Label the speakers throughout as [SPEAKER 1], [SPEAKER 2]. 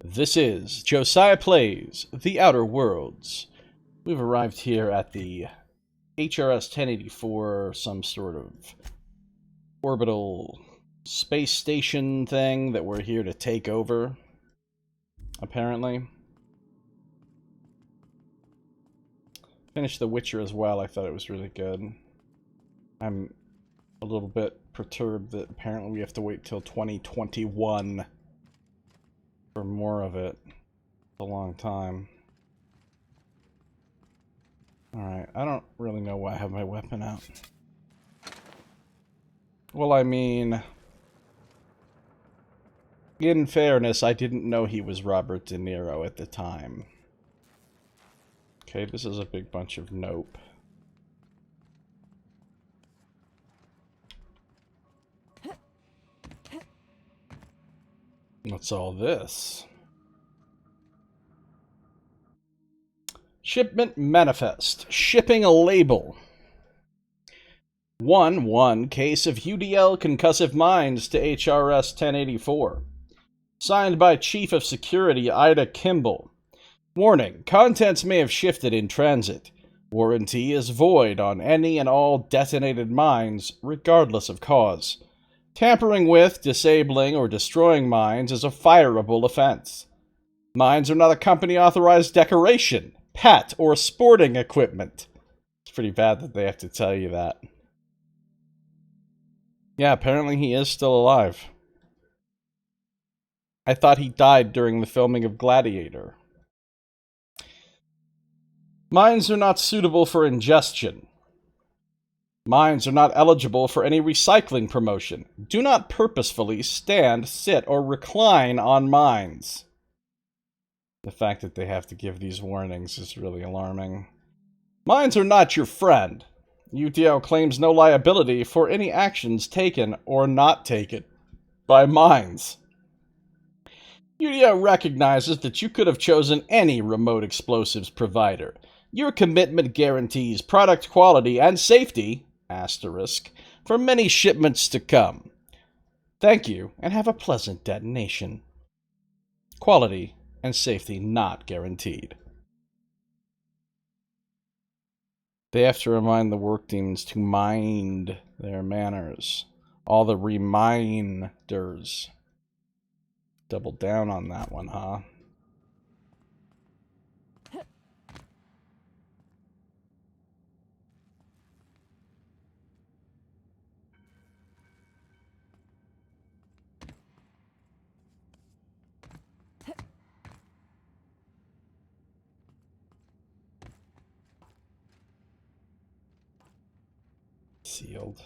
[SPEAKER 1] This is Josiah Plays The Outer Worlds. We've arrived here at the HRS 1084, some sort of orbital space station thing that we're here to take over, apparently. Finished The Witcher as well. I thought it was really good. I'm a little bit perturbed that apparently we have to wait till 2021 for more of it. It's a long time. Alright, I don't really know why I have my weapon out. Well, I mean, in fairness, I didn't know he was Robert De Niro at the time. Okay, this is a big bunch of nope. What's all this? Shipment manifest. Shipping a label. 1-1 case of UDL concussive mines to HRS 1084. Signed by Chief of Security Ida Kimball. Warning, contents may have shifted in transit. Warranty is void on any and all detonated mines, regardless of cause. Tampering with, disabling, or destroying mines is a fireable offense. Mines are not a company-authorized decoration, pet, or sporting equipment. It's pretty bad that they have to tell you that. Yeah, apparently he is still alive. I thought he died during the filming of Gladiator. Mines are not suitable for ingestion. Mines are not eligible for any recycling promotion. Do not purposefully stand, sit, or recline on mines. The fact that they have to give these warnings is really alarming. Mines are not your friend. UDL claims no liability for any actions taken or not taken by mines. UDL recognizes that you could have chosen any remote explosives provider. Your commitment guarantees product quality and safety, asterisk, for many shipments to come. Thank you, and have a pleasant detonation. Quality and safety not guaranteed. They have to remind the work demons to mind their manners. All the reminders. Double down on that one, huh? Sealed.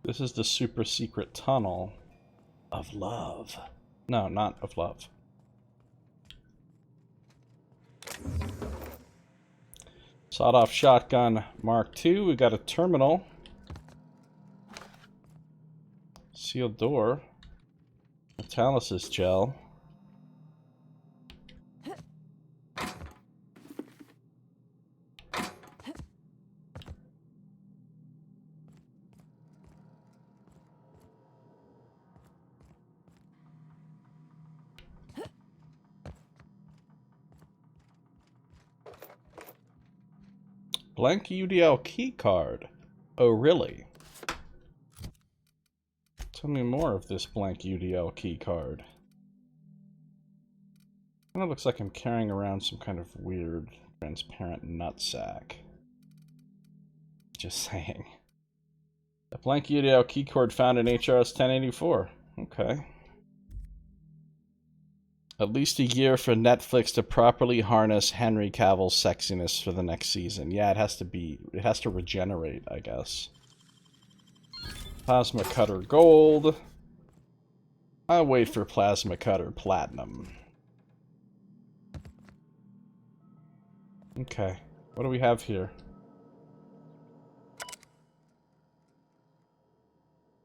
[SPEAKER 1] This is the super secret tunnel of love. No, not of love. Sawed-off shotgun Mark II. We got a terminal. Sealed door. Catalysis gel. Blank UDL key card. Oh, really? Tell me more of this blank UDL key card. It looks like I'm carrying around some kind of weird, transparent nutsack. Just saying. A blank UDL key card found in HRS 1084. Okay. At least a year for Netflix to properly harness Henry Cavill's sexiness for the next season. Yeah, it has to regenerate, I guess. Plasma Cutter Gold. I'll wait for Plasma Cutter Platinum. Okay, what do we have here?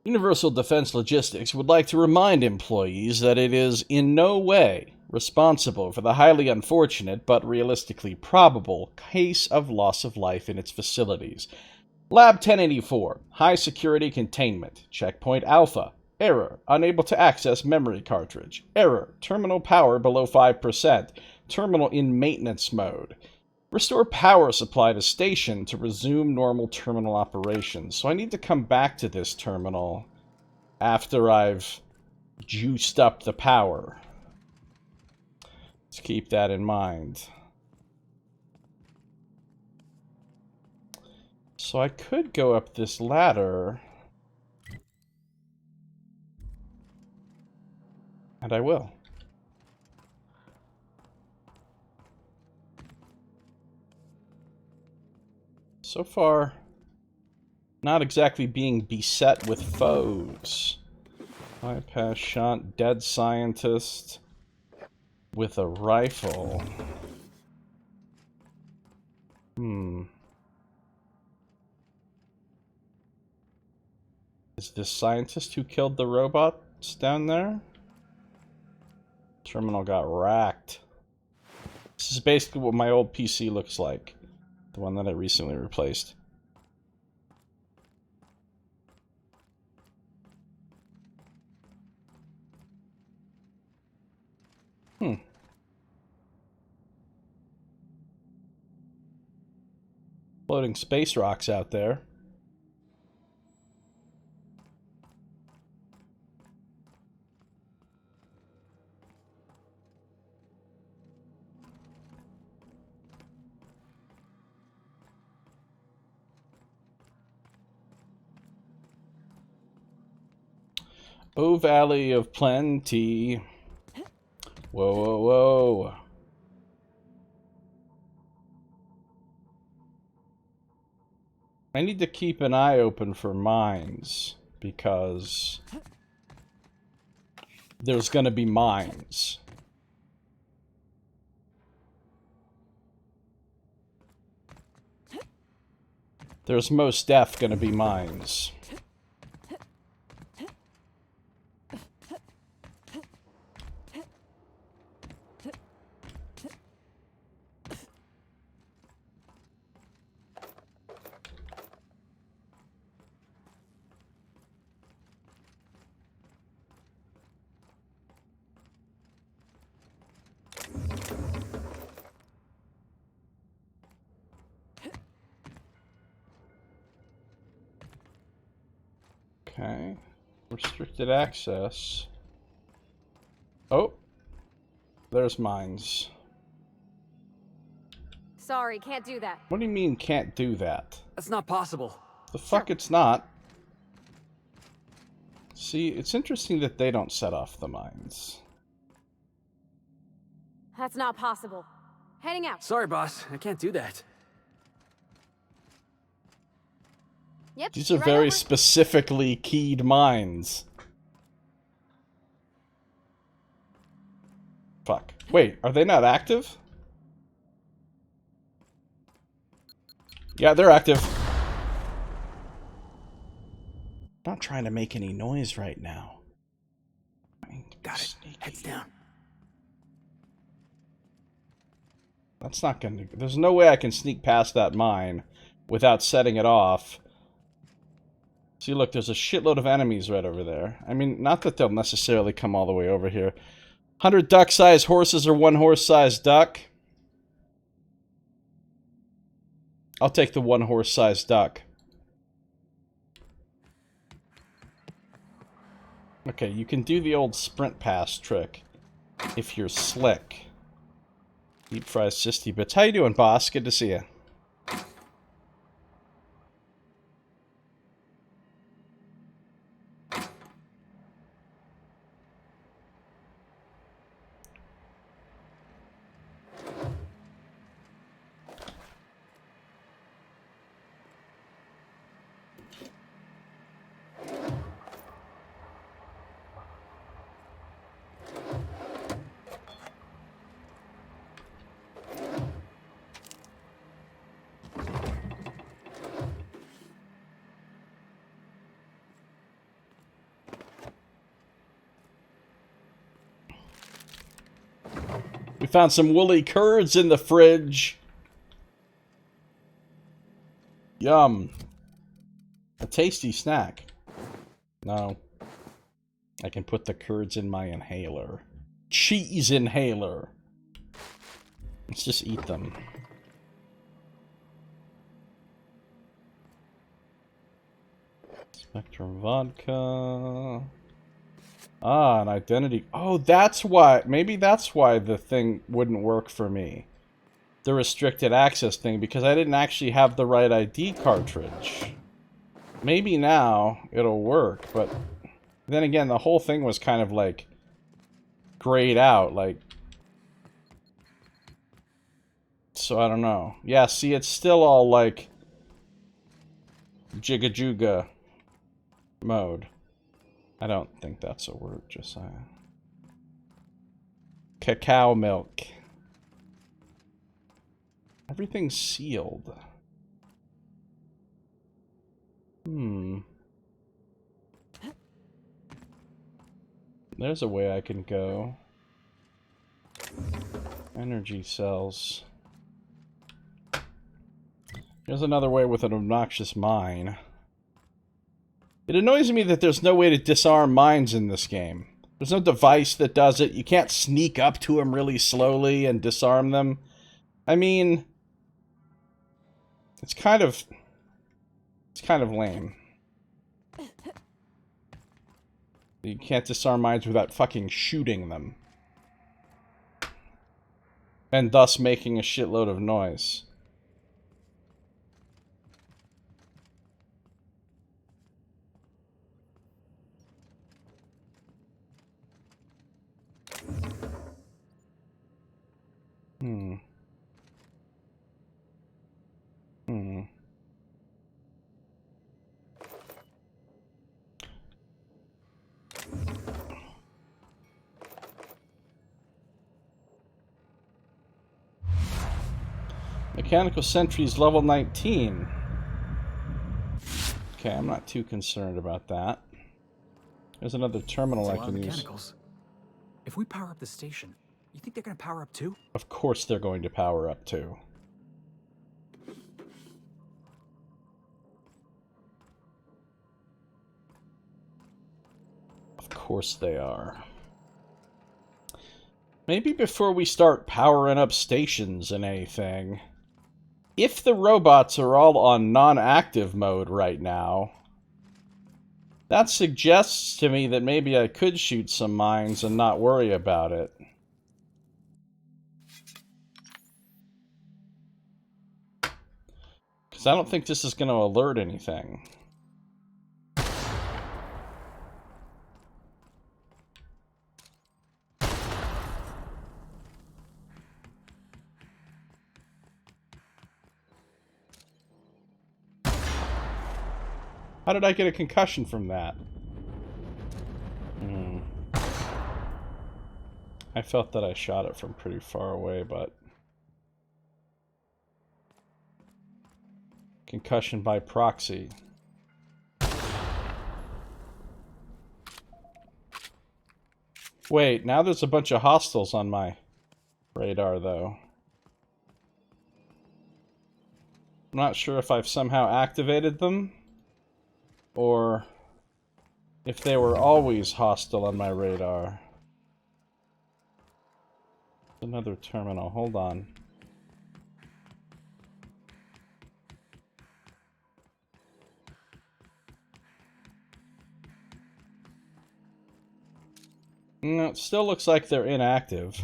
[SPEAKER 1] Universal Defense Logistics would like to remind employees that it is in no way responsible for the highly unfortunate but realistically probable case of loss of life in its facilities. Lab 1084, High Security Containment, Checkpoint Alpha. Error, unable to access memory cartridge. Error, terminal power below 5%. Terminal in maintenance mode. Restore power supply to station to resume normal terminal operations. So I need to come back to this terminal after I've juiced up the power. Let's keep that in mind. So I could go up this ladder. And I will. So far, not exactly being beset with foes. Bypass shot, dead scientist with a rifle. Is this scientist who killed the robots down there? Terminal got racked. This is basically what my old PC looks like. The one that I recently replaced. Floating space rocks out there. Oh, Valley of Plenty. Whoa, whoa, whoa. I need to keep an eye open for mines, because there's gonna be mines. There's most def gonna be mines. Okay. Restricted access. Oh. There's mines.
[SPEAKER 2] Sorry, can't do that.
[SPEAKER 1] What do you mean can't do that?
[SPEAKER 3] That's not possible.
[SPEAKER 1] The fuck it's not. See, it's interesting that they don't set off the mines.
[SPEAKER 2] That's not possible. Heading out.
[SPEAKER 3] Sorry, boss. I can't do that.
[SPEAKER 2] Yep.
[SPEAKER 1] These are
[SPEAKER 2] right
[SPEAKER 1] very
[SPEAKER 2] over.
[SPEAKER 1] specifically keyed mines. Fuck. Wait, are they not active? Yeah, they're active. Not trying to make any noise right now.
[SPEAKER 3] Got it. Heads down.
[SPEAKER 1] That's not gonna... There's no way I can sneak past that mine without setting it off. See, look, there's a shitload of enemies right over there. I mean, not that they'll necessarily come all the way over here. 100 duck-sized horses or 1 horse-sized duck? I'll take the 1 horse-sized duck. Okay, you can do the old sprint pass trick if you're slick. Deep fry 60 bits. How you doing, boss? Good to see you. Found some woolly curds in the fridge. Yum. A tasty snack. No. I can put the curds in my inhaler. Cheese inhaler. Let's just eat them. Spectrum vodka. Ah, an identity. Oh, that's why. Maybe that's why the thing wouldn't work for me. The restricted access thing, because I didn't actually have the right ID cartridge. Maybe now it'll work, but then again, the whole thing was kind of like grayed out, like. So I don't know. Yeah, see, it's still all like Jigga Juga mode. I don't think that's a word, Josiah. Cacao milk. Everything's sealed. There's a way I can go. Energy cells. There's another way with an obnoxious mine. It annoys me that there's no way to disarm mines in this game. There's no device that does it. You can't sneak up to them really slowly and disarm them. I mean, it's kind of lame. You can't disarm mines without fucking shooting them. And thus making a shitload of noise. Mechanical sentries level 19. Okay, I'm not too concerned about that. There's another terminal I can use.
[SPEAKER 3] If we power up the station, you think they're gonna power up too?
[SPEAKER 1] Of course they're going to power up too. Of course they are. Maybe before we start powering up stations and anything, if the robots are all on non-active mode right now, that suggests to me that maybe I could shoot some mines and not worry about it. Because I don't think this is going to alert anything. How did I get a concussion from that? I felt that I shot it from pretty far away, but... Concussion by proxy. Wait, now there's a bunch of hostiles on my radar, though. I'm not sure if I've somehow activated them, or if they were always hostile on my radar. Another terminal, hold on. No, it still looks like they're inactive.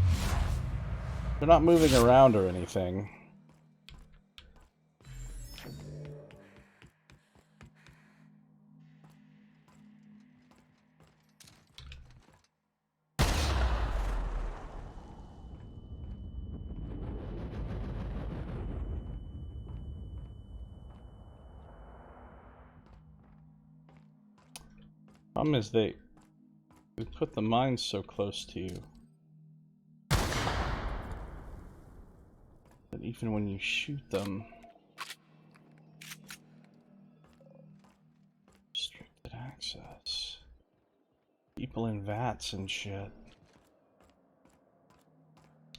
[SPEAKER 1] They're not moving around or anything. Problem is they put the mines so close to you that even when you shoot them, restricted access, people in vats and shit.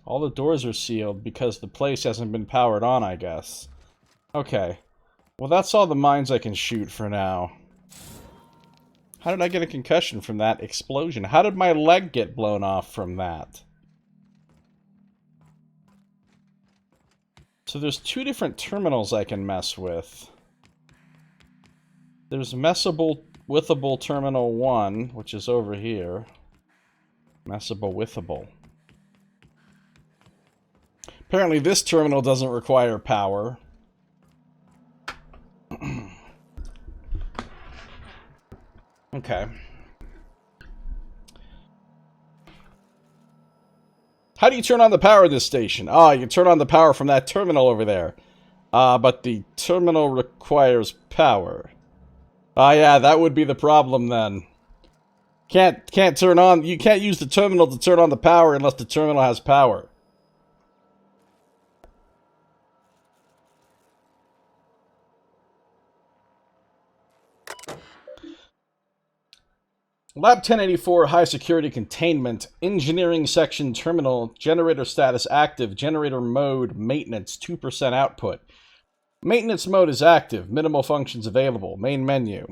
[SPEAKER 1] All the doors are sealed because the place hasn't been powered on, I guess. Okay. Well, that's all the mines I can shoot for now. How did I get a concussion from that explosion? How did my leg get blown off from that? So there's two different terminals I can mess with. There's Messable-Withable Terminal 1, which is over here. Messable-Withable. Apparently this terminal doesn't require power. Okay. How do you turn on the power of this station? Ah, you can turn on the power from that terminal over there. But the terminal requires power. Ah, yeah, that would be the problem then. Can't turn on... You can't use the terminal to turn on the power unless the terminal has power. Lab 1084 High Security Containment, Engineering Section Terminal, Generator Status Active, Generator Mode, Maintenance, 2% output. Maintenance mode is active, minimal functions available, main menu.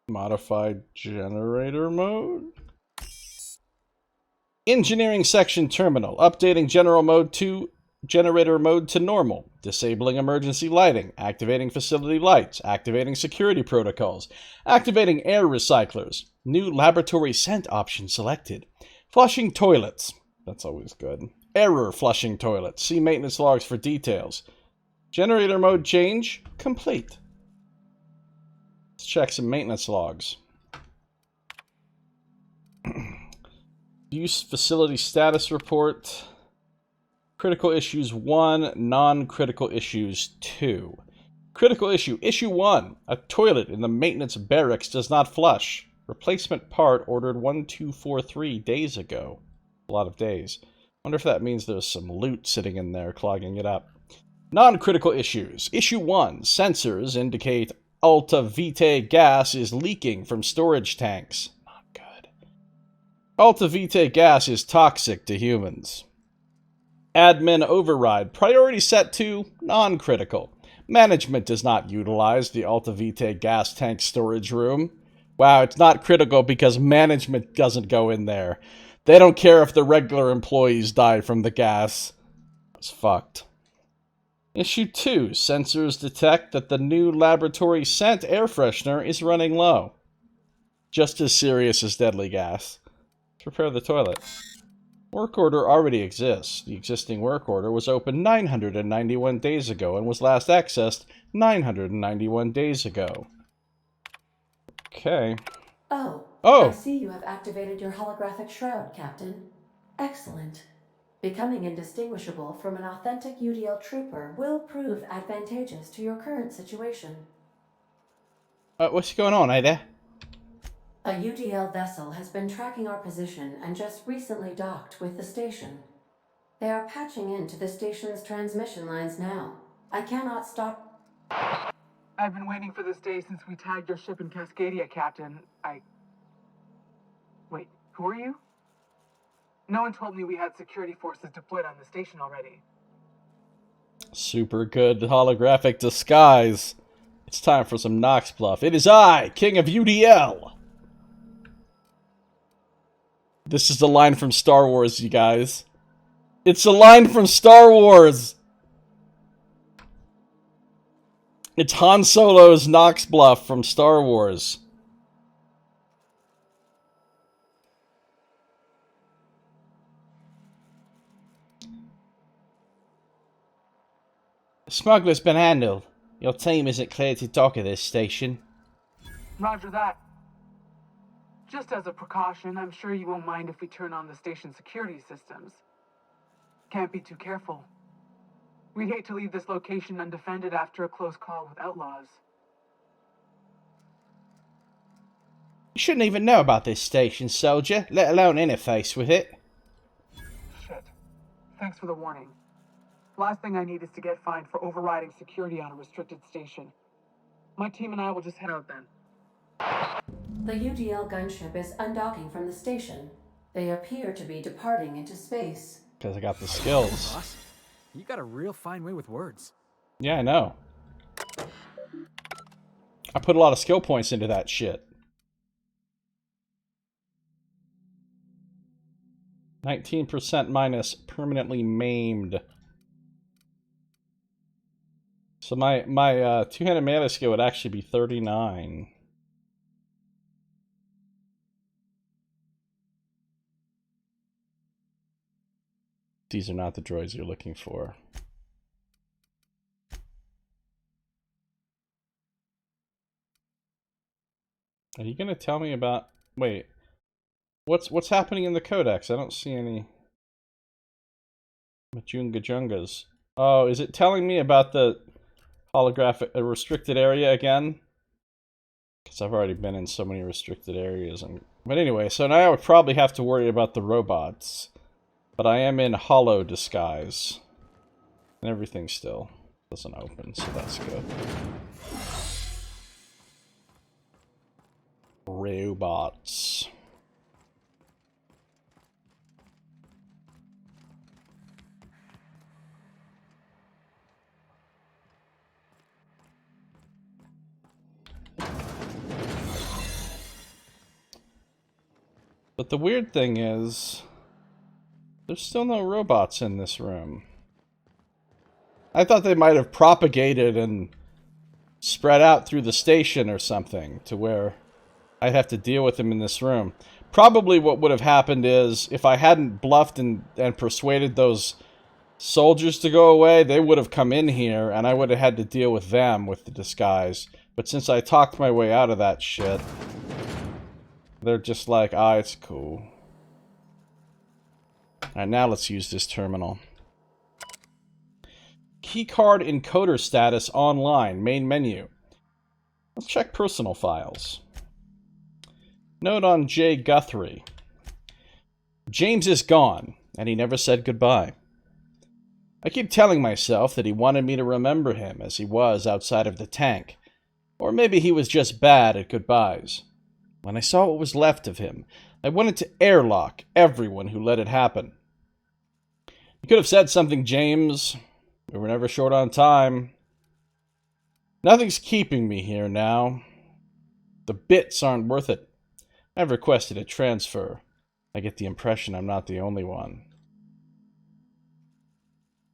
[SPEAKER 1] Modified Generator Mode? Engineering Section Terminal, updating General Mode to Generator Mode to normal, disabling emergency lighting, activating facility lights, activating security protocols, activating air recyclers, new laboratory scent option selected, flushing toilets, that's always good, error flushing toilets, see maintenance logs for details, generator mode change, complete. Let's check some maintenance logs. Use facility status report. Critical issues 1, non-critical issues 2. Critical issue, issue 1. A toilet in the maintenance barracks does not flush. Replacement part ordered 1243 days ago. A lot of days. Wonder if that means there's some loot sitting in there clogging it up. Non-critical issues. Issue 1. Sensors indicate Alta Vitae gas is leaking from storage tanks. Not good. Alta Vitae gas is toxic to humans. Admin override. Priority set to non-critical. Management does not utilize the Alta Vitae gas tank storage room. Wow, it's not critical because management doesn't go in there. They don't care if the regular employees die from the gas. It's fucked. Issue 2. Sensors detect that the new laboratory scent air freshener is running low. Just as serious as deadly gas. Prepare the toilet. Work order already exists. The existing work order was opened 991 days ago and was last accessed 991 days ago. Okay.
[SPEAKER 4] Oh. I see you have activated your holographic shroud, Captain. Excellent. Becoming indistinguishable from an authentic UDL trooper will prove advantageous to your current situation.
[SPEAKER 1] What's going on, Ada?
[SPEAKER 4] A UDL vessel has been tracking our position and just recently docked with the station. They are patching into the station's transmission lines now. I cannot stop.
[SPEAKER 5] I've been waiting for this day since we tagged your ship in Cascadia, Captain. Wait, who are you? No one told me we had security forces deployed on the station already.
[SPEAKER 1] Super good holographic disguise. It's time for some Nox Bluff. It is I, King of UDL! This is the line from Star Wars, you guys. It's a line from Star Wars! It's Han Solo's Nox Bluff from Star Wars. The smuggler's been handled. Your team isn't cleared to dock at this station.
[SPEAKER 5] Roger that. Just as a precaution, I'm sure you won't mind if we turn on the station security systems. Can't be too careful. We'd hate to leave this location undefended after a close call with outlaws.
[SPEAKER 1] You shouldn't even know about this station, soldier, let alone interface with it.
[SPEAKER 5] Shit. Thanks for the warning. Last thing I need is to get fined for overriding security on a restricted station. My team and I will just head out then.
[SPEAKER 4] The UDL gunship is undocking from the station. They appear to be departing into space.
[SPEAKER 1] Because I got the skills.
[SPEAKER 3] Boss, you got a real fine way with words.
[SPEAKER 1] Yeah, I know. I put a lot of skill points into that shit. 19% minus permanently maimed. So my two-handed melee skill would actually be 39. These are not the droids you're looking for. Are you gonna tell me about... Wait. What's happening in the codex? I don't see any... Majunga-jungas. Oh, is it telling me about the holographic restricted area again? Because I've already been in so many restricted areas. But anyway, so now I would probably have to worry about the robots. But I am in hollow disguise. And everything still doesn't open, so that's good. Robots. But the weird thing is, there's still no robots in this room. I thought they might have propagated and spread out through the station or something to where I'd have to deal with them in this room. Probably what would have happened is, if I hadn't bluffed and persuaded those soldiers to go away, they would have come in here and I would have had to deal with them with the disguise. But since I talked my way out of that shit, they're just like, ah, it's cool. Alright, now let's use this terminal. Keycard encoder status online, main menu. Let's check personal files. Note on J. Guthrie. James is gone, and he never said goodbye. I keep telling myself that he wanted me to remember him as he was outside of the tank. Or maybe he was just bad at goodbyes. When I saw what was left of him, I wanted to airlock everyone who let it happen. You could have said something, James. We were never short on time. Nothing's keeping me here now. The bits aren't worth it. I've requested a transfer. I get the impression I'm not the only one.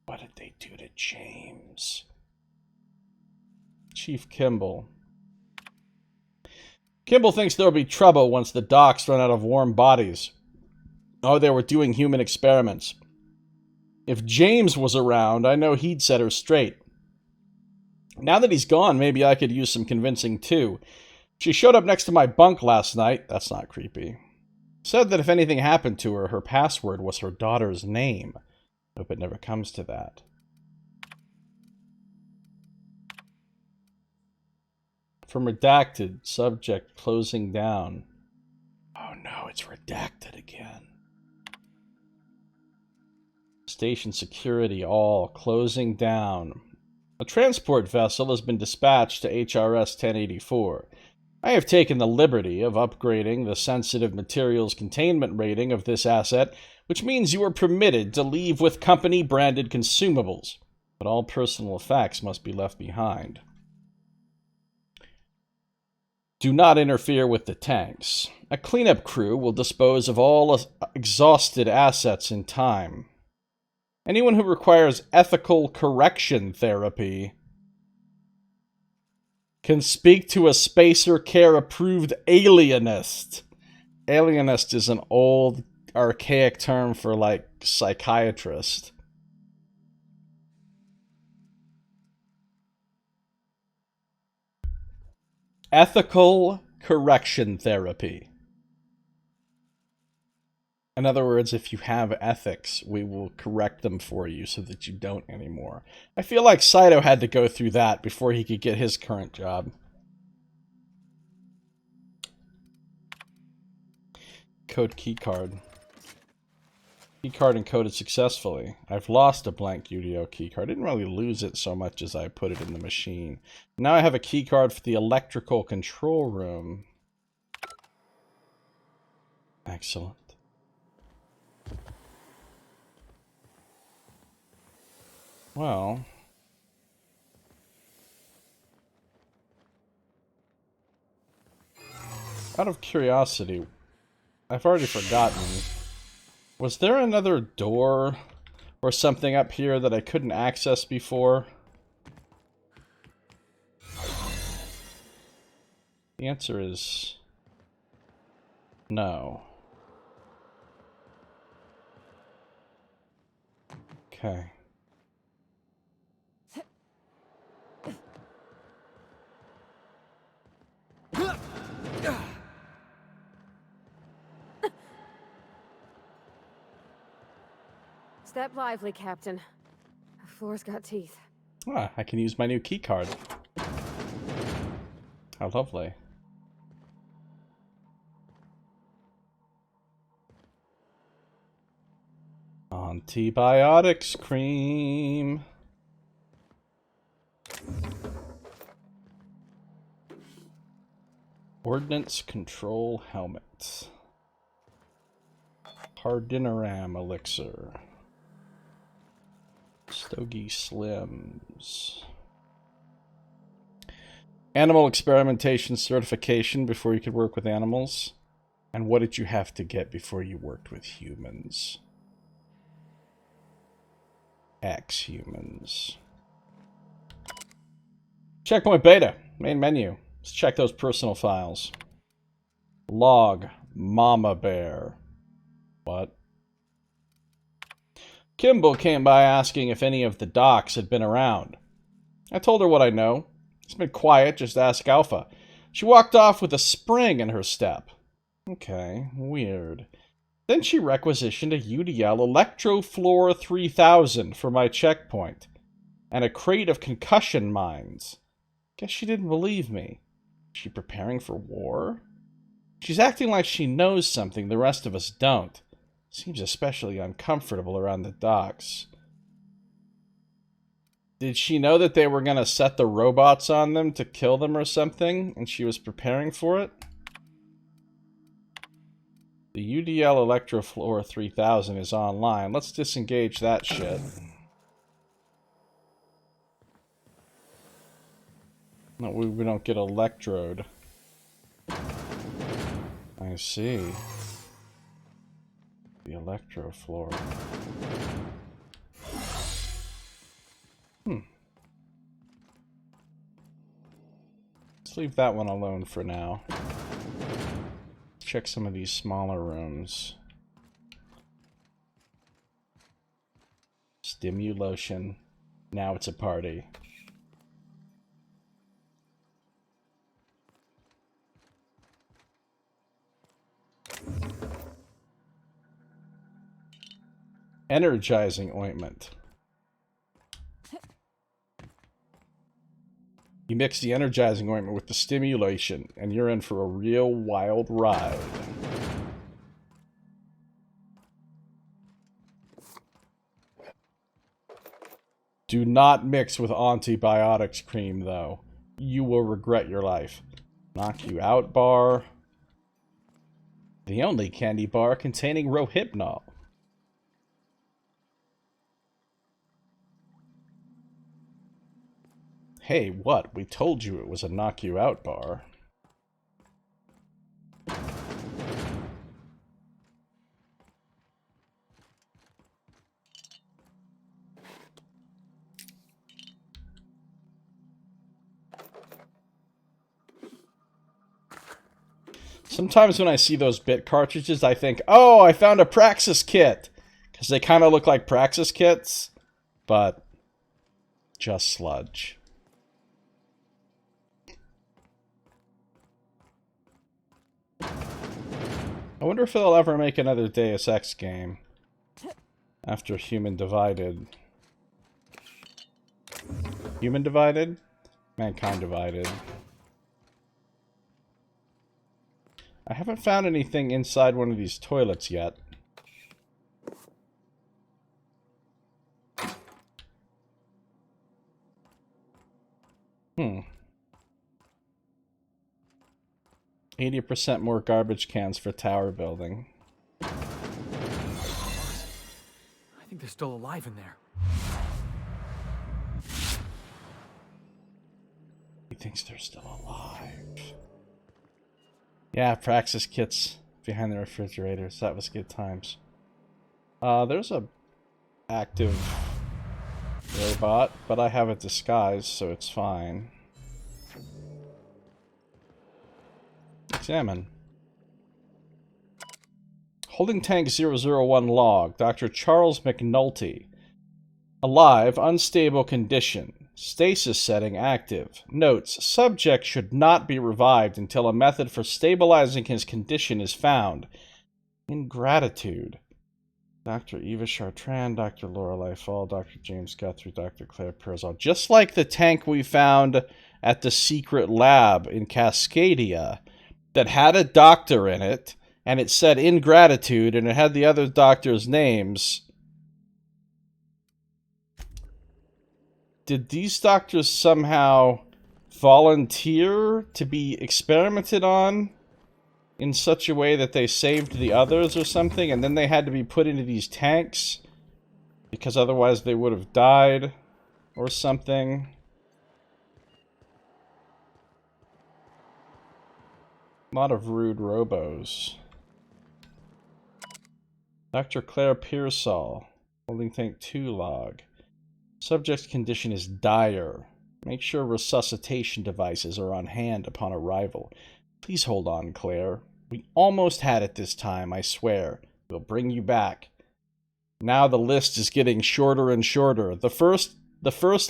[SPEAKER 1] What did they do to James? Chief Kimball. Kimball thinks there'll be trouble once the docks run out of warm bodies. Oh, they were doing human experiments. If James was around, I know he'd set her straight. Now that he's gone, maybe I could use some convincing too. She showed up next to my bunk last night. That's not creepy. Said that if anything happened to her, her password was her daughter's name. Hope it never comes to that. From redacted, subject closing down. Oh no, it's redacted again. Station security all closing down. A transport vessel has been dispatched to HRS 1084. I have taken the liberty of upgrading the sensitive materials containment rating of this asset, which means you are permitted to leave with company-branded consumables, but all personal effects must be left behind. Do not interfere with the tanks. A cleanup crew will dispose of all exhausted assets in time. Anyone who requires ethical correction therapy can speak to a Spacer Care approved alienist. Alienist is an old, archaic term for, like, psychiatrist. Ethical correction therapy. In other words, if you have ethics, we will correct them for you so that you don't anymore. I feel like Saito had to go through that before he could get his current job. Code keycard. Keycard encoded successfully. I've lost a blank UDO keycard. I didn't really lose it so much as I put it in the machine. Now I have a keycard for the electrical control room. Excellent. Well... out of curiosity, I've already forgotten. Was there another door or something up here that I couldn't access before? The answer is no. Okay.
[SPEAKER 2] Step lively, Captain. The floor's got teeth.
[SPEAKER 1] Ah, I can use my new key card. How lovely. Antibiotics cream. Ordnance control helmet. Hardinaram elixir. Stogie Slims. Animal experimentation certification before you could work with animals. And what did you have to get before you worked with humans? Ex-humans. Checkpoint beta. Main menu. Let's check those personal files. Log. Mama Bear. What? Kimball came by asking if any of the docs had been around. I told her what I know. It's been quiet, just ask Alpha. She walked off with a spring in her step. Okay, weird. Then she requisitioned a UDL Electrofloor 3000 for my checkpoint, and a crate of concussion mines. Guess she didn't believe me. Is she preparing for war? She's acting like she knows something the rest of us don't. Seems especially uncomfortable around the docks. Did she know that they were going to set the robots on them to kill them or something, and she was preparing for it? The UDL Electrofloor 3000 is online. Let's disengage that shit. No, we don't get electrode. I see. The Electrofloor. Let's leave that one alone for now. Check some of these smaller rooms. Stimulation. Now it's a party. Energizing ointment. You mix the energizing ointment with the stimulation, and you're in for a real wild ride. Do not mix with antibiotics cream, though. You will regret your life. Knock you out bar. The only candy bar containing Rohypnol. Hey, what? We told you it was a knock you out bar. Sometimes when I see those bit cartridges, I think, oh, I found a Praxis kit. Because they kind of look like Praxis kits, but just sludge. I wonder if they'll ever make another Deus Ex game after Human Divided. Human Divided? Mankind Divided. I haven't found anything inside one of these toilets yet. 80% more garbage cans for tower building.
[SPEAKER 3] I think they're still alive in there.
[SPEAKER 1] thinks they're still alive. Yeah, praxis kits behind the refrigerators. That was good times. There's a active robot, but I have it disguised, so it's fine. Examine. Holding tank 001 log. Dr. Charles McNulty. Alive, unstable condition. Stasis setting active. Notes, subject should not be revived until a method for stabilizing his condition is found. Ingratitude. Dr. Eva Chartrand, Dr. Lorelei Fall, Dr. James Guthrie, Dr. Claire Pearsall. Just like the tank we found at the secret lab in Cascadia that had a doctor in it, and it said ingratitude, and it had the other doctors' names. Did these doctors somehow volunteer to be experimented on in such a way that they saved the others or something, and then they had to be put into these tanks because otherwise they would have died or something? A lot of rude robos. Dr. Claire Pearsall, holding tank 2 log. Subject's condition is dire. Make sure resuscitation devices are on hand upon arrival. Please hold on, Claire. We almost had it this time, I swear. We'll bring you back. Now the list is getting shorter and shorter. The first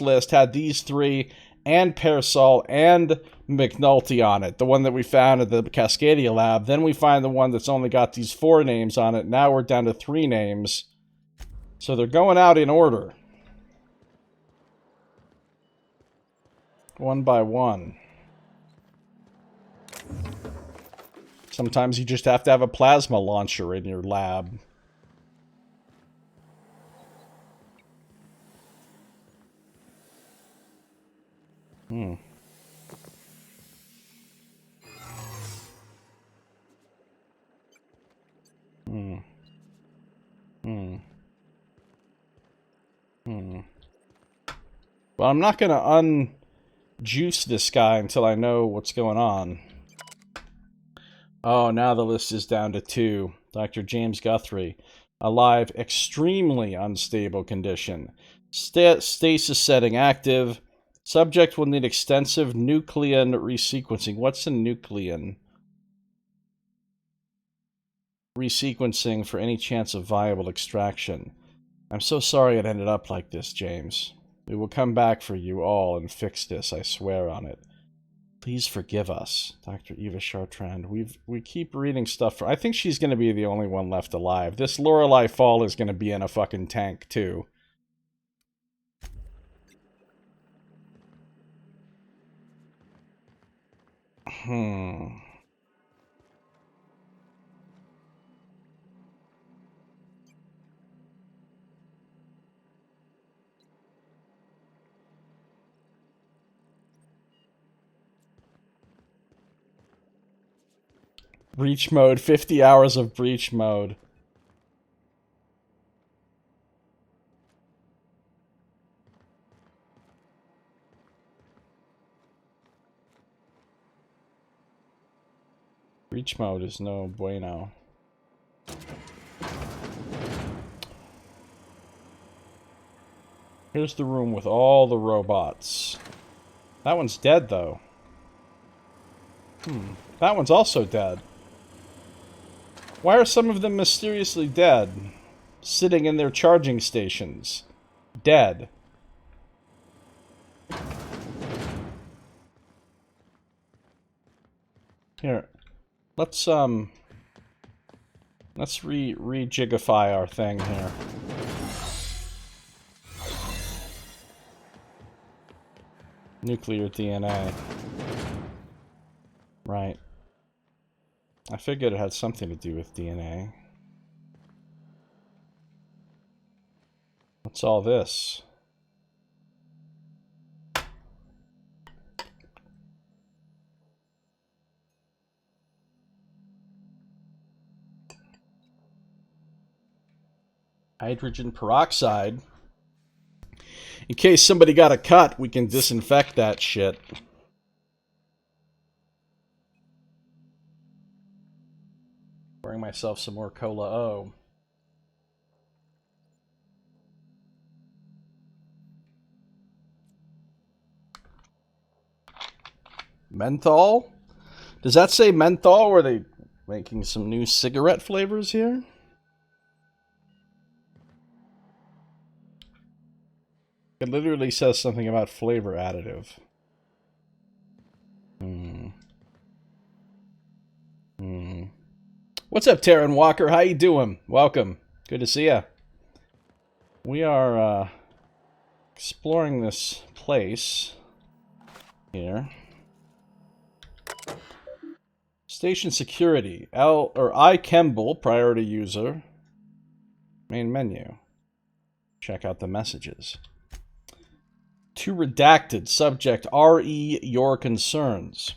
[SPEAKER 1] list had these three and Pearsall and McNulty on it, the one that we found at the Cascadia lab. Then we find the one that's only got these 4 names on it. Now we're down to 3 names. So they're going out in order. One by one. Sometimes you just have to have a plasma launcher in your lab. Hmm. Hmm. Hmm. Hmm. Well, I'm not gonna unjuice this guy until I know what's going on. Oh, now the list is down to 2. Dr. James Guthrie. Alive, extremely unstable condition. Stasis setting active. Subject will need extensive nucleon resequencing. What's a nucleon? Resequencing for any chance of viable extraction. I'm so sorry it ended up like this, James. We will come back for you all and fix this, I swear on it. Please forgive us, Dr. Eva Chartrand. We keep reading stuff. I think she's going to be the only one left alive. This Lorelei Fall is going to be in a fucking tank, too. Breach mode, 50 hours of breach mode. Breach mode is no bueno. Here's the room with all the robots. That one's dead, though. That one's also dead. Why are some of them mysteriously dead? Sitting in their charging stations. Dead. Here. Let's rejigify our thing here. Nuclear DNA. Right. I figured it had something to do with DNA. What's all this? Hydrogen peroxide. In case somebody got a cut, we can disinfect that shit. Pouring myself some more cola. Oh. Menthol? Does that say menthol, or are they making some new cigarette flavors here? It literally says something about flavor additive. What's up, Taryn Walker? How you doing? Welcome. Good to see ya. We are exploring this place here. Station security. I Kemble, priority user. Main menu. Check out the messages. To redacted. Subject RE your concerns.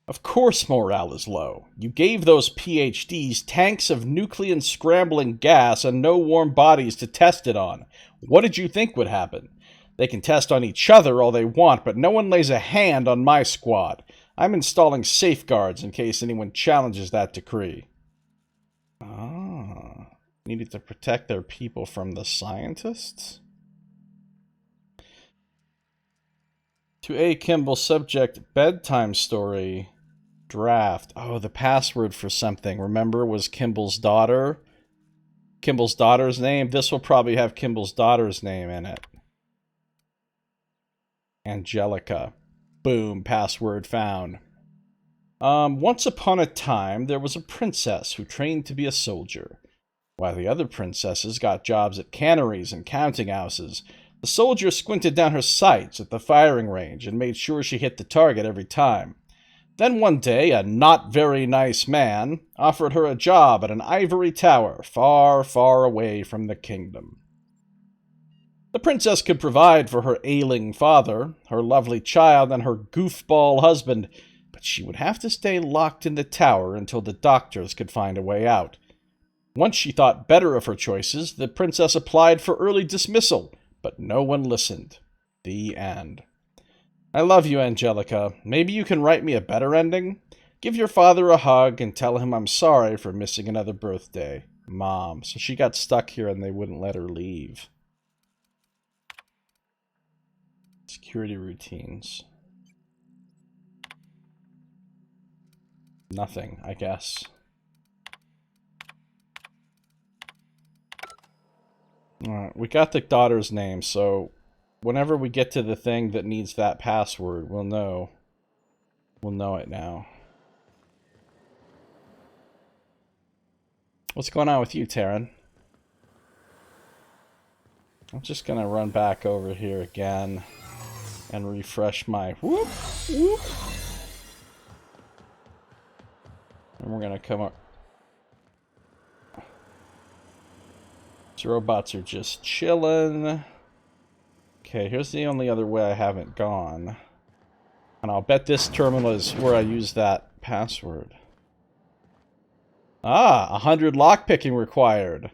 [SPEAKER 1] Of course morale is low. You gave those PhDs tanks of nuclear scrambling gas and no warm bodies to test it on. What did you think would happen? They can test on each other all they want, but no one lays a hand on my squad. I'm installing safeguards in case anyone challenges that decree. Ah. Needed to protect their people from the scientists? To A. Kimball, subject, bedtime story, draft. Oh, the password for something, remember, was Kimball's daughter? Kimball's daughter's name? This will probably have Kimball's daughter's name in it. Angelica. Boom, password found. Once upon a time, there was a princess who trained to be a soldier. While the other princesses got jobs at canneries and counting houses, the soldier squinted down her sights at the firing range and made sure she hit the target every time. Then one day, a not very nice man offered her a job at an ivory tower far, far away from the kingdom. The princess could provide for her ailing father, her lovely child, and her goofball husband, but she would have to stay locked in the tower until the doctors could find a way out. Once she thought better of her choices, the princess applied for early dismissal, but no one listened. The end. I love you, Angelica. Maybe you can write me a better ending? Give your father a hug and tell him I'm sorry for missing another birthday. Mom. So she got stuck here and they wouldn't let her leave. Security routines. Nothing, I guess. Alright, we got the daughter's name, so whenever we get to the thing that needs that password, we'll know. We'll know it now. What's going on with you, Taryn? I'm just gonna run back over here again and refresh my whoop, whoop. And we're gonna come up. These robots are just chilling. Okay, here's the only other way I haven't gone. And I'll bet this terminal is where I use that password. Ah, 100 lockpicking required.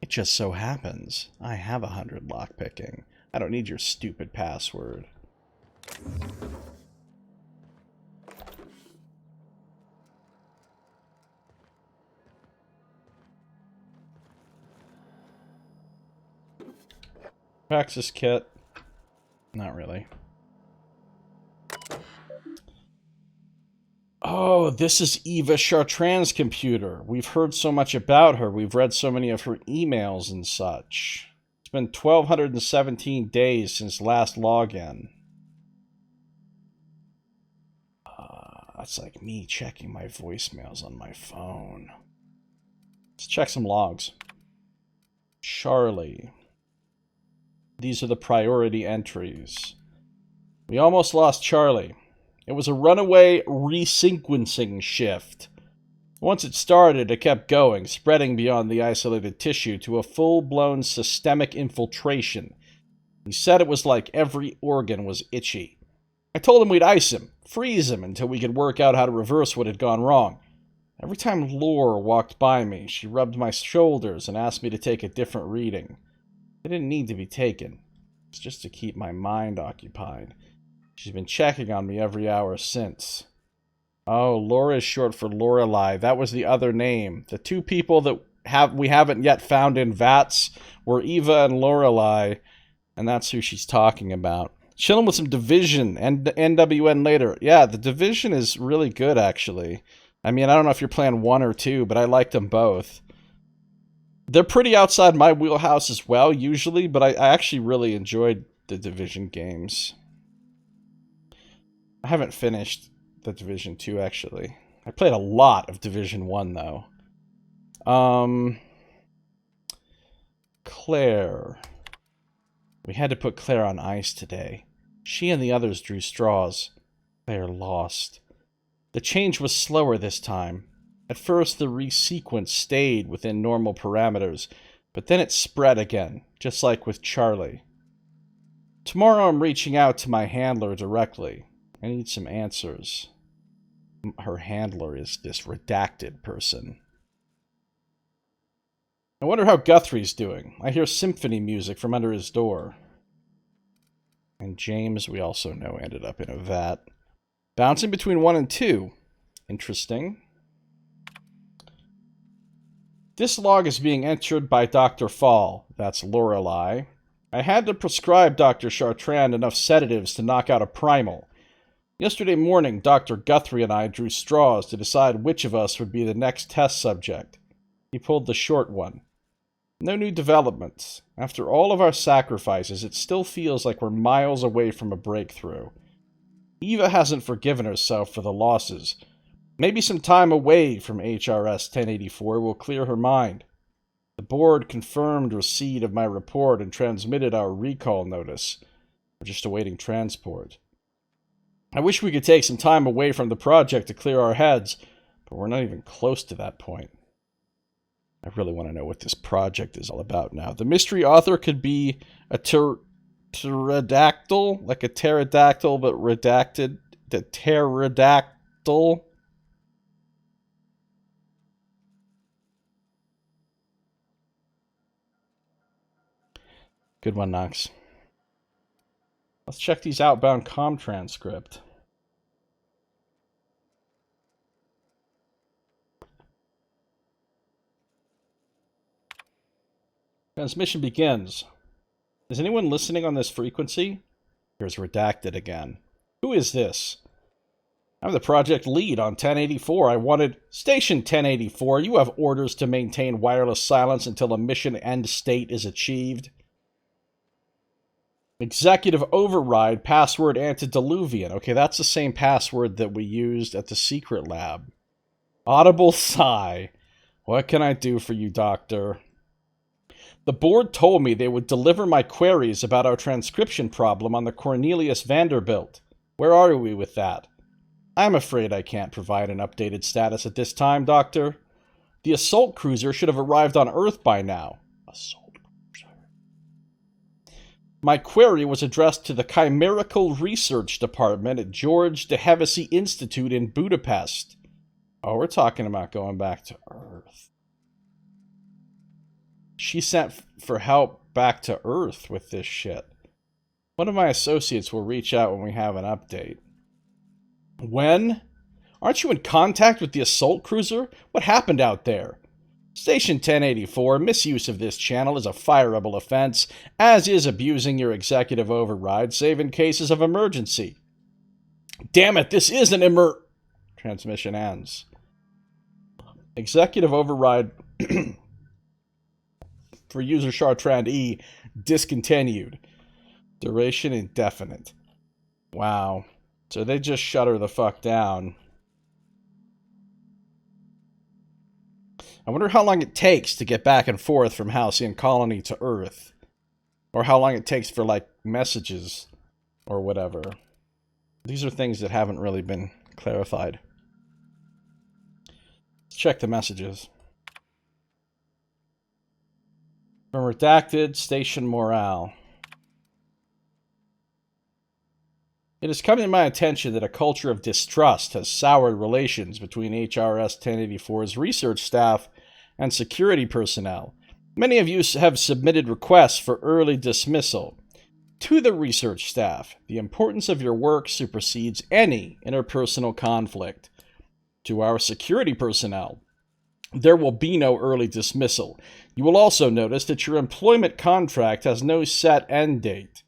[SPEAKER 1] It just so happens I have 100 lockpicking. I don't need your stupid password. Praxis kit. Not really. Oh, this is Eva Chartrand's computer. We've heard so much about her. We've read so many of her emails and such. It's been 1,217 days since last login. That's like me checking my voicemails on my phone. Let's check some logs. Charlie. These are the priority entries. We almost lost Charlie. It was a runaway resequencing shift. Once it started, it kept going, spreading beyond the isolated tissue to a full-blown systemic infiltration. He said it was like every organ was itchy. I told him we'd ice him, freeze him, until we could work out how to reverse what had gone wrong. Every time Lore walked by me, she rubbed my shoulders and asked me to take a different reading. It didn't need to be taken. It's just to keep my mind occupied. She's been checking on me every hour since. Oh, Laura is short for Lorelei. That was the other name. The two people that we haven't yet found in VATS were Eva and Lorelei, and that's who she's talking about. Chilling with some Division and NWN later. Yeah, the Division is really good, actually. I mean, I don't know if you're playing 1 or 2, but I liked them both. They're pretty outside my wheelhouse as well, usually, but I actually really enjoyed the Division games. I haven't finished the Division 2, actually. I played a lot of Division 1, though. Claire. We had to put Claire on ice today. She and the others drew straws. Claire lost. The change was slower this time. At first, the resequence stayed within normal parameters, but then it spread again, just like with Charlie. Tomorrow I'm reaching out to my handler directly. I need some answers. Her handler is this redacted person. I wonder how Guthrie's doing. I hear symphony music from under his door. And James, we also know, ended up in a vat. Bouncing between 1 and 2. Interesting. This log is being entered by Dr. Fall. That's Lorelei. I had to prescribe Dr. Chartrand enough sedatives to knock out a primal. Yesterday morning, Dr. Guthrie and I drew straws to decide which of us would be the next test subject. He pulled the short one. No new developments. After all of our sacrifices, it still feels like we're miles away from a breakthrough. Eva hasn't forgiven herself for the losses. Maybe some time away from HRS 1084 will clear her mind. The board confirmed receipt of my report and transmitted our recall notice. We're just awaiting transport. I wish we could take some time away from the project to clear our heads, but we're not even close to that point. I really want to know what this project is all about now. The mystery author could be a pterodactyl, like a pterodactyl, but redacted. The pterodactyl. Good one, Knox. Let's check these outbound comm transcript. Transmission begins. Is anyone listening on this frequency? Here's redacted again. Who is this? I'm the project lead on 1084. I wanted... Station 1084, you have orders to maintain wireless silence until a mission end state is achieved. Executive override, password antediluvian. Okay, that's the same password that we used at the secret lab. Audible sigh. What can I do for you, Doctor? The board told me they would deliver my queries about our transcription problem on the Cornelius Vanderbilt. Where are we with that? I'm afraid I can't provide an updated status at this time, Doctor. The assault cruiser should have arrived on Earth by now. Assault cruiser. My query was addressed to the Chimerical Research Department at George de Hevesy Institute in Budapest. Oh, we're talking about going back to Earth. She sent for help back to Earth with this shit. One of my associates will reach out when we have an update. When? Aren't you in contact with the assault cruiser? What happened out there? Station 1084, misuse of this channel is a fireable offense, as is abusing your executive override, save in cases of emergency. Damn it, this is an Transmission ends. Executive override for user Chartrand E discontinued. Duration indefinite. Wow. So they just shut her the fuck down. I wonder how long it takes to get back and forth from Halcyon Colony to Earth. Or how long it takes for, like, messages or whatever. These are things that haven't really been clarified. Let's check the messages. From redacted, station morale. It has come to my attention that a culture of distrust has soured relations between HRS 1084's research staff and security personnel. Many of you have submitted requests for early dismissal. To the research staff, the importance of your work supersedes any interpersonal conflict. To our security personnel, there will be no early dismissal. You will also notice that your employment contract has no set end date.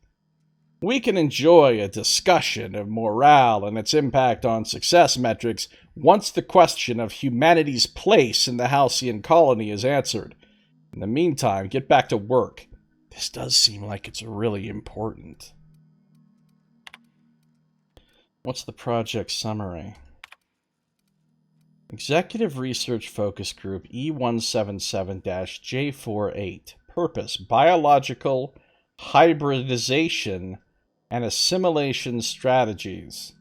[SPEAKER 1] We can enjoy a discussion of morale and its impact on success metrics once the question of humanity's place in the Halcyon colony is answered. In the meantime, get back to work. This does seem like it's really important. What's the project summary? Executive Research Focus Group E177-J48. Purpose: biological hybridization and assimilation strategies.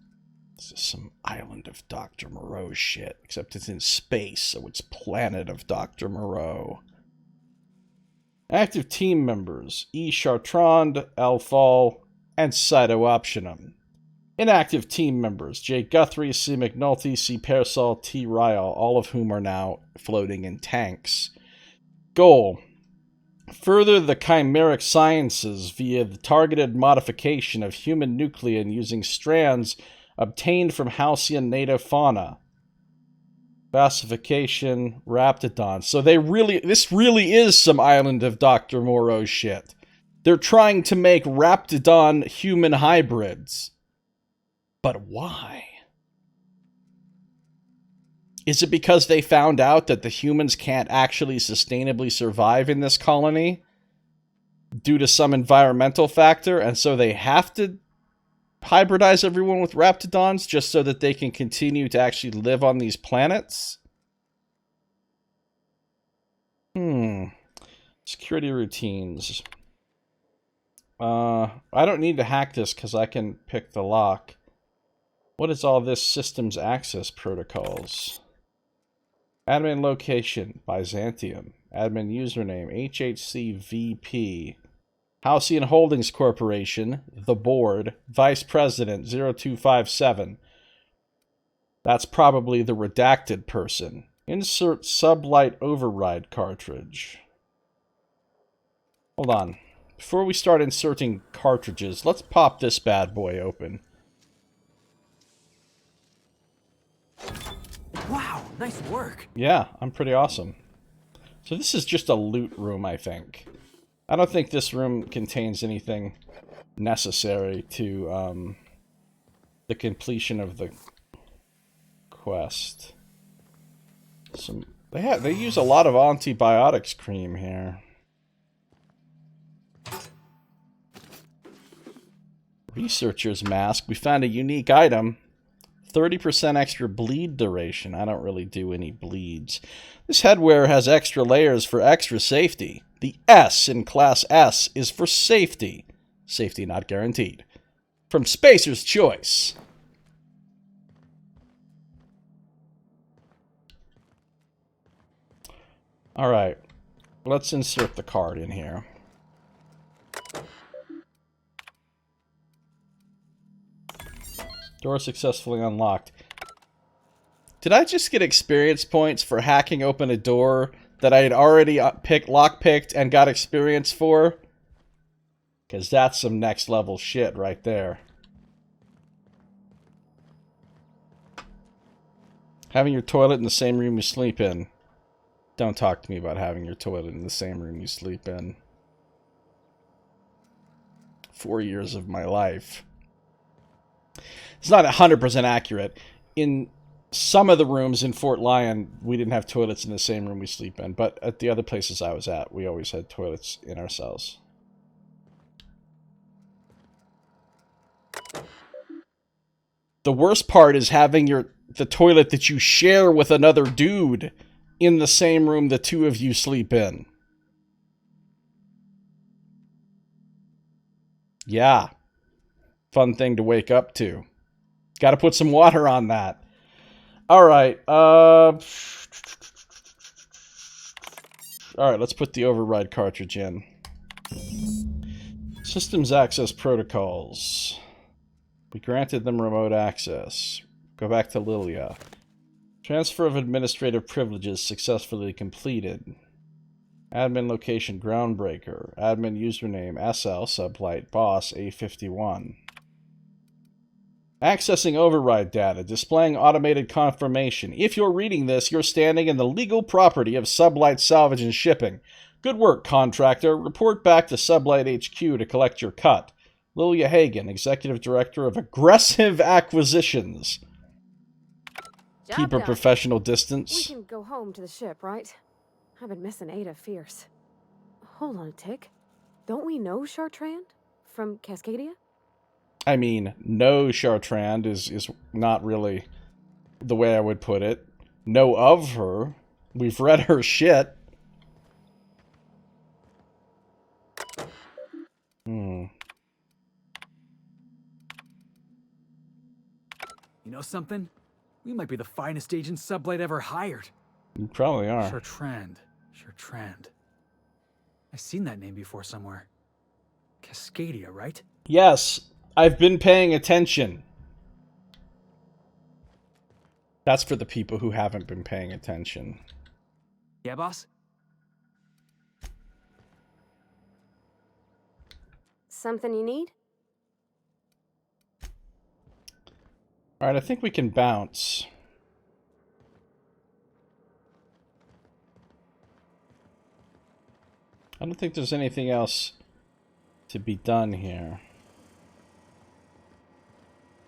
[SPEAKER 1] This is some Island of Dr. Moreau shit, except it's in space, so it's Planet of Dr. Moreau. Active team members: E. Chartrand, L. Fall, and Cytooptionum. Inactive team members: J. Guthrie, C. McNulty, C. Pearsall, T. Ryle, all of whom are now floating in tanks. Goal: further the chimeric sciences via the targeted modification of human nuclein using strands obtained from Halcyon native fauna. Classification: Raptidon. So this really is some Island of Dr. Moreau shit. They're trying to make Raptidon human hybrids. But why? Is it because they found out that the humans can't actually sustainably survive in this colony due to some environmental factor, and so they have to hybridize everyone with Raptidons just so that they can continue to actually live on these planets? Security routines. I don't need to hack this because I can pick the lock. What is all this systems access protocols? Admin location, Byzantium. Admin username, HHCVP. Halcyon Holdings Corporation, the board, Vice President, 0257. That's probably the redacted person. Insert sublight override cartridge. Hold on. Before we start inserting cartridges, let's pop this bad boy open.
[SPEAKER 3] Wow, nice work.
[SPEAKER 1] Yeah, I'm pretty awesome. So this is just a loot room, I think. I don't think this room contains anything necessary to the completion of the quest. They use a lot of antibiotics cream here. Researcher's mask. We found a unique item. 30% extra bleed duration. I don't really do any bleeds. This headwear has extra layers for extra safety. The S in Class S is for safety. Safety not guaranteed. From Spacer's Choice. Alright. Let's insert the card in here. Door successfully unlocked. Did I just get experience points for hacking open a door that I had already lockpicked and got experience for? Because that's some next level shit right there. Having your toilet in the same room you sleep in. Don't talk to me about having your toilet in the same room you sleep in. 4 years of my life. It's not 100% accurate. In some of the rooms in Fort Lyon, we didn't have toilets in the same room we sleep in. But at the other places I was at, we always had toilets in our cells. The worst part is having the toilet that you share with another dude in the same room the two of you sleep in. Yeah. Fun thing to wake up to. Got to put some water on that. Alright, alright, let's put the override cartridge in. Systems access protocols. We granted them remote access. Go back to Lilia. Transfer of administrative privileges successfully completed. Admin location Groundbreaker. Admin username SL sublight boss A51. Accessing override data, displaying automated confirmation. If you're reading this, you're standing in the legal property of Sublight Salvage and Shipping. Good work, contractor. Report back to Sublight HQ to collect your cut. Lilia Hagen, Executive Director of Aggressive Acquisitions.
[SPEAKER 2] Job
[SPEAKER 1] Keep a
[SPEAKER 2] done.
[SPEAKER 1] professional
[SPEAKER 2] We
[SPEAKER 1] distance.
[SPEAKER 2] can go home to the ship, right? I've been missing Ada fierce. Hold on a tick. Don't we know Chartrand from Cascadia?
[SPEAKER 1] I mean, no Chartrand is not really the way I would put it. Know of her. We've read her shit.
[SPEAKER 3] You know something? We might be the finest agent Sublight ever hired.
[SPEAKER 1] You probably are.
[SPEAKER 3] Chartrand. Chartrand. I've seen that name before somewhere. Cascadia, right?
[SPEAKER 1] Yes, I've been paying attention. That's for the people who haven't been paying attention.
[SPEAKER 3] Yeah, boss?
[SPEAKER 2] Something you need?
[SPEAKER 1] Alright, I think we can bounce. I don't think there's anything else to be done here.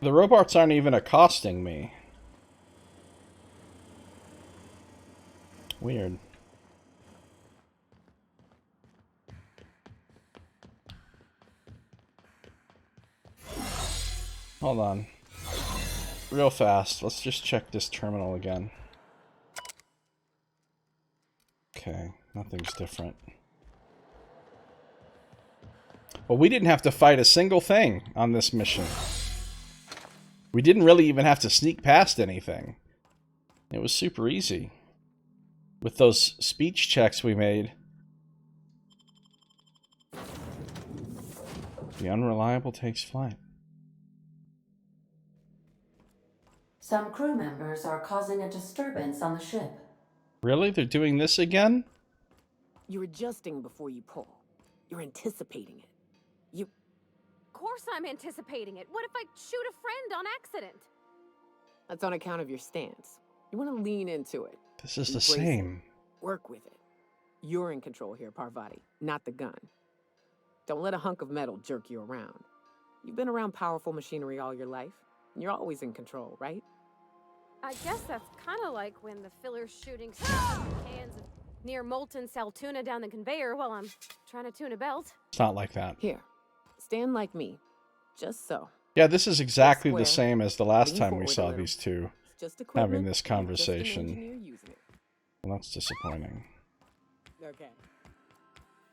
[SPEAKER 1] The robots aren't even accosting me. Weird. Hold on. Real fast. Let's just check this terminal again. Okay, nothing's different. Well, we didn't have to fight a single thing on this mission. We didn't really even have to sneak past anything. It was super easy. With those speech checks we made. The unreliable takes flight.
[SPEAKER 4] Some crew members are causing a disturbance on the ship.
[SPEAKER 1] Really? They're doing this again?
[SPEAKER 6] You're adjusting before you pull. You're anticipating it.
[SPEAKER 2] Of course I'm anticipating it. What if I shoot a friend on accident?
[SPEAKER 6] That's on account of your stance. You want to lean into it.
[SPEAKER 1] This is the
[SPEAKER 6] Embrace it.
[SPEAKER 1] same.
[SPEAKER 6] Work with it. You're in control here, Parvati, not the gun. Don't let a hunk of metal jerk you around. You've been around powerful machinery all your life, and you're always in control, right?
[SPEAKER 2] I guess that's kind of like when the filler's shooting cans of near molten sal tuna down the conveyor while I'm trying to tune a belt.
[SPEAKER 1] It's not like that.
[SPEAKER 6] Here, stand like me. Just so.
[SPEAKER 1] Yeah, this is exactly the
[SPEAKER 6] Square.
[SPEAKER 1] same as the last
[SPEAKER 6] Lean
[SPEAKER 1] time we
[SPEAKER 6] forward a
[SPEAKER 1] saw
[SPEAKER 6] little.
[SPEAKER 1] these two
[SPEAKER 6] It's just
[SPEAKER 1] having
[SPEAKER 6] equipment.
[SPEAKER 1] this
[SPEAKER 6] You're just an
[SPEAKER 1] conversation.
[SPEAKER 6] engineer using it.
[SPEAKER 1] Well, that's disappointing.
[SPEAKER 6] Okay.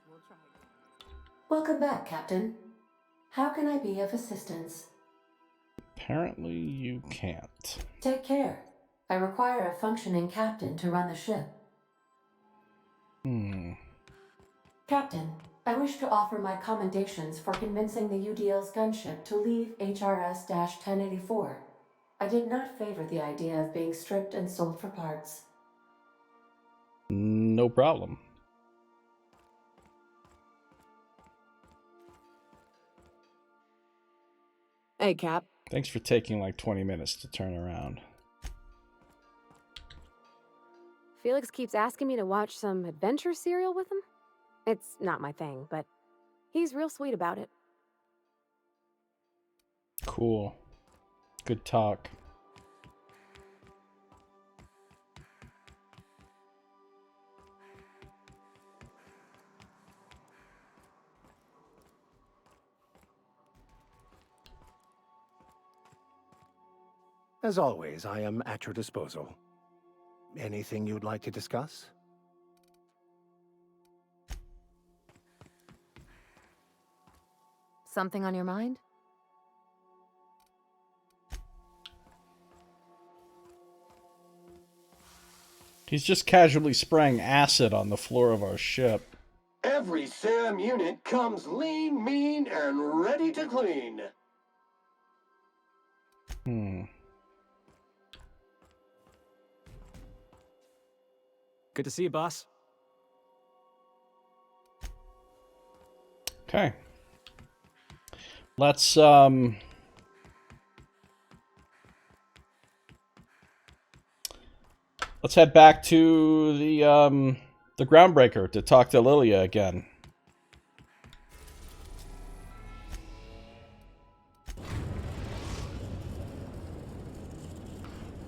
[SPEAKER 6] We'll try again.
[SPEAKER 4] Welcome back, Captain. How can I be of assistance?
[SPEAKER 1] Apparently you can't.
[SPEAKER 4] Take care. I require a functioning captain to run the ship. Captain, I wish to offer my commendations for convincing the UDL's gunship to leave HRS-1084. I did not favor the idea of being stripped and sold for parts.
[SPEAKER 1] No problem.
[SPEAKER 6] Hey, Cap.
[SPEAKER 1] Thanks for taking like 20 minutes to turn around.
[SPEAKER 2] Felix keeps asking me to watch some adventure serial with him. It's not my thing, but he's real sweet about it.
[SPEAKER 1] Cool. Good talk.
[SPEAKER 7] As always, I am at your disposal. Anything you'd like to discuss?
[SPEAKER 2] Something on your mind?
[SPEAKER 1] He's just casually spraying acid on the floor of our ship.
[SPEAKER 8] Every SAM unit comes lean, mean, and ready to clean.
[SPEAKER 3] Good to see you, boss.
[SPEAKER 1] Okay. Let's Let's head back to the Groundbreaker to talk to Lilia again.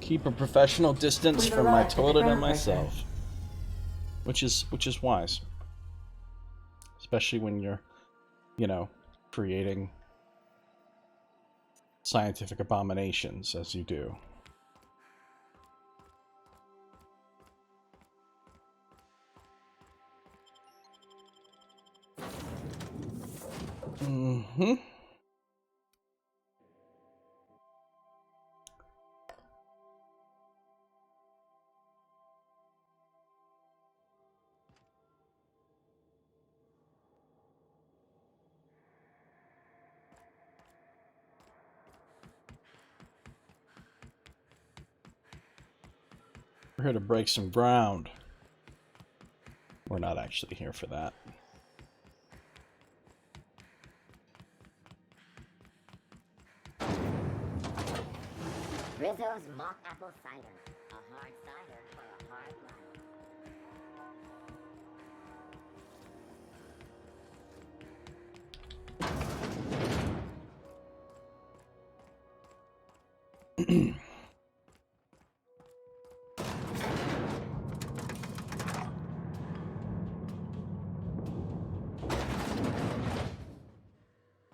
[SPEAKER 1] Keep a professional distance from my toilet and myself. Which is wise. Especially when you're, you know, creating scientific abominations as you do. Mm-hmm. We're here to break some ground. We're not actually here for that.
[SPEAKER 9] Rizzo's mock apple cider. A hard cider for a hard life.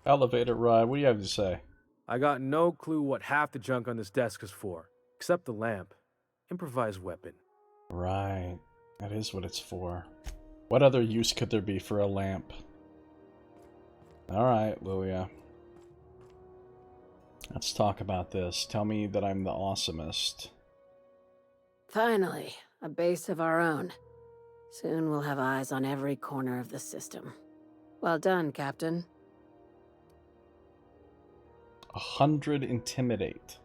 [SPEAKER 1] Elevator ride, what do you have to say?
[SPEAKER 10] I got no clue what half the junk on this desk is for, except the lamp. Improvised weapon.
[SPEAKER 1] Right, that is what it's for. What other use could there be for a lamp? Alright, Lilia. Let's talk about this. Tell me that I'm the awesomest.
[SPEAKER 11] Finally, a base of our own. Soon we'll have eyes on every corner of the system. Well done, Captain.
[SPEAKER 1] 100 intimidate.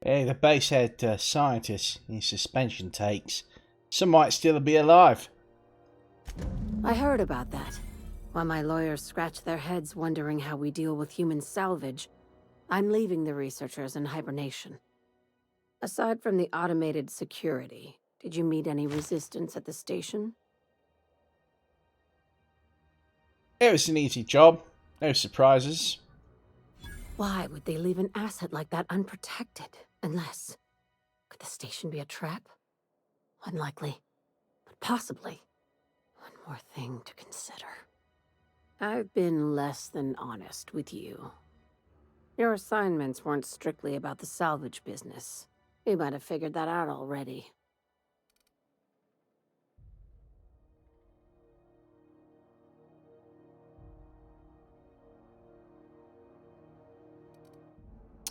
[SPEAKER 1] Hey, the base had scientists in suspension takes. Some might still be alive.
[SPEAKER 11] I heard about that. While my lawyers scratch their heads wondering how we deal with human salvage, I'm leaving the researchers in hibernation. Aside from the automated security, did you meet any resistance at the station?
[SPEAKER 1] It was an easy job. No surprises.
[SPEAKER 11] Why would they leave an asset like that unprotected? Unless... Could the station be a trap? Unlikely. But possibly. One more thing to consider. I've been less than honest with you. Your assignments weren't strictly about the salvage business. You might have figured that out already.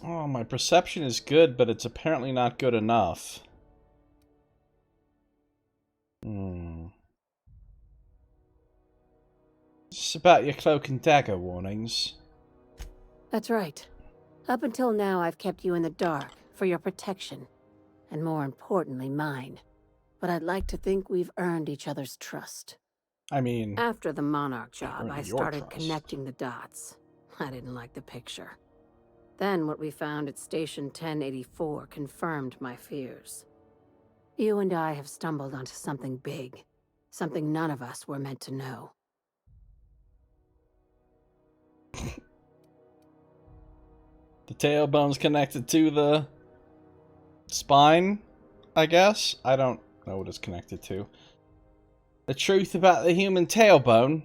[SPEAKER 1] Oh, my perception is good, but it's apparently not good enough. It's about your cloak and dagger warnings.
[SPEAKER 11] That's right. Up until now, I've kept you in the dark for your protection. And more importantly, mine. But I'd like to think we've earned each other's trust.
[SPEAKER 1] I mean...
[SPEAKER 11] After the Monarch job, I started
[SPEAKER 1] trust.
[SPEAKER 11] connecting the dots. I didn't like the picture. Then what we found at Station 1084 confirmed my fears. You and I have stumbled onto something big. Something none of us were meant to know.
[SPEAKER 1] The tailbone's connected to the spine, I guess? I don't know what it's connected to. The truth about the human tailbone?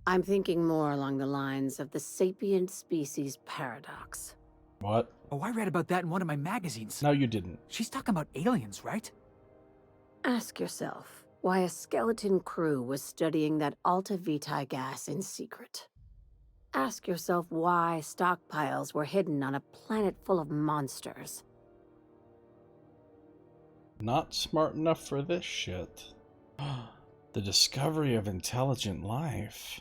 [SPEAKER 11] I'm thinking more along the lines of the sapient species paradox.
[SPEAKER 1] What?
[SPEAKER 3] Oh, I read about that in one of my magazines.
[SPEAKER 1] No, you didn't.
[SPEAKER 3] She's talking about aliens, right?
[SPEAKER 11] Ask yourself why a skeleton crew was studying that Alta Vitae gas in secret. Ask yourself why stockpiles were hidden on a planet full of monsters.
[SPEAKER 1] Not smart enough for this shit. The discovery of intelligent life.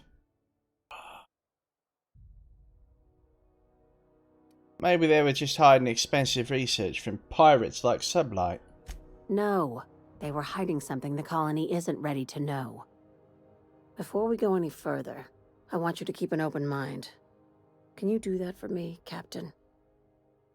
[SPEAKER 1] Maybe they were just hiding expensive research from pirates like Sublight.
[SPEAKER 11] No, they were hiding something the colony isn't ready to know. Before we go any further, I want you to keep an open mind. Can you do that for me, Captain?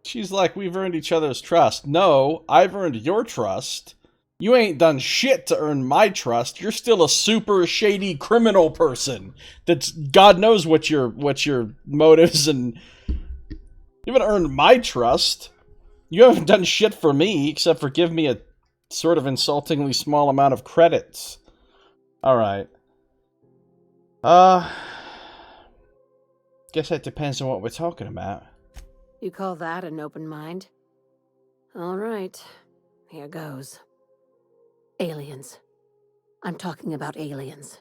[SPEAKER 1] She's like, we've earned each other's trust. No, I've earned your trust. You ain't done shit to earn my trust. You're still a super shady criminal person. That's God knows what your motives and you haven't earned my trust. You haven't done shit for me except for give me a sort of insultingly small amount of credits. Alright. Guess that depends on what we're talking about.
[SPEAKER 11] You call that an open mind? All right, here goes. Aliens. I'm talking about aliens.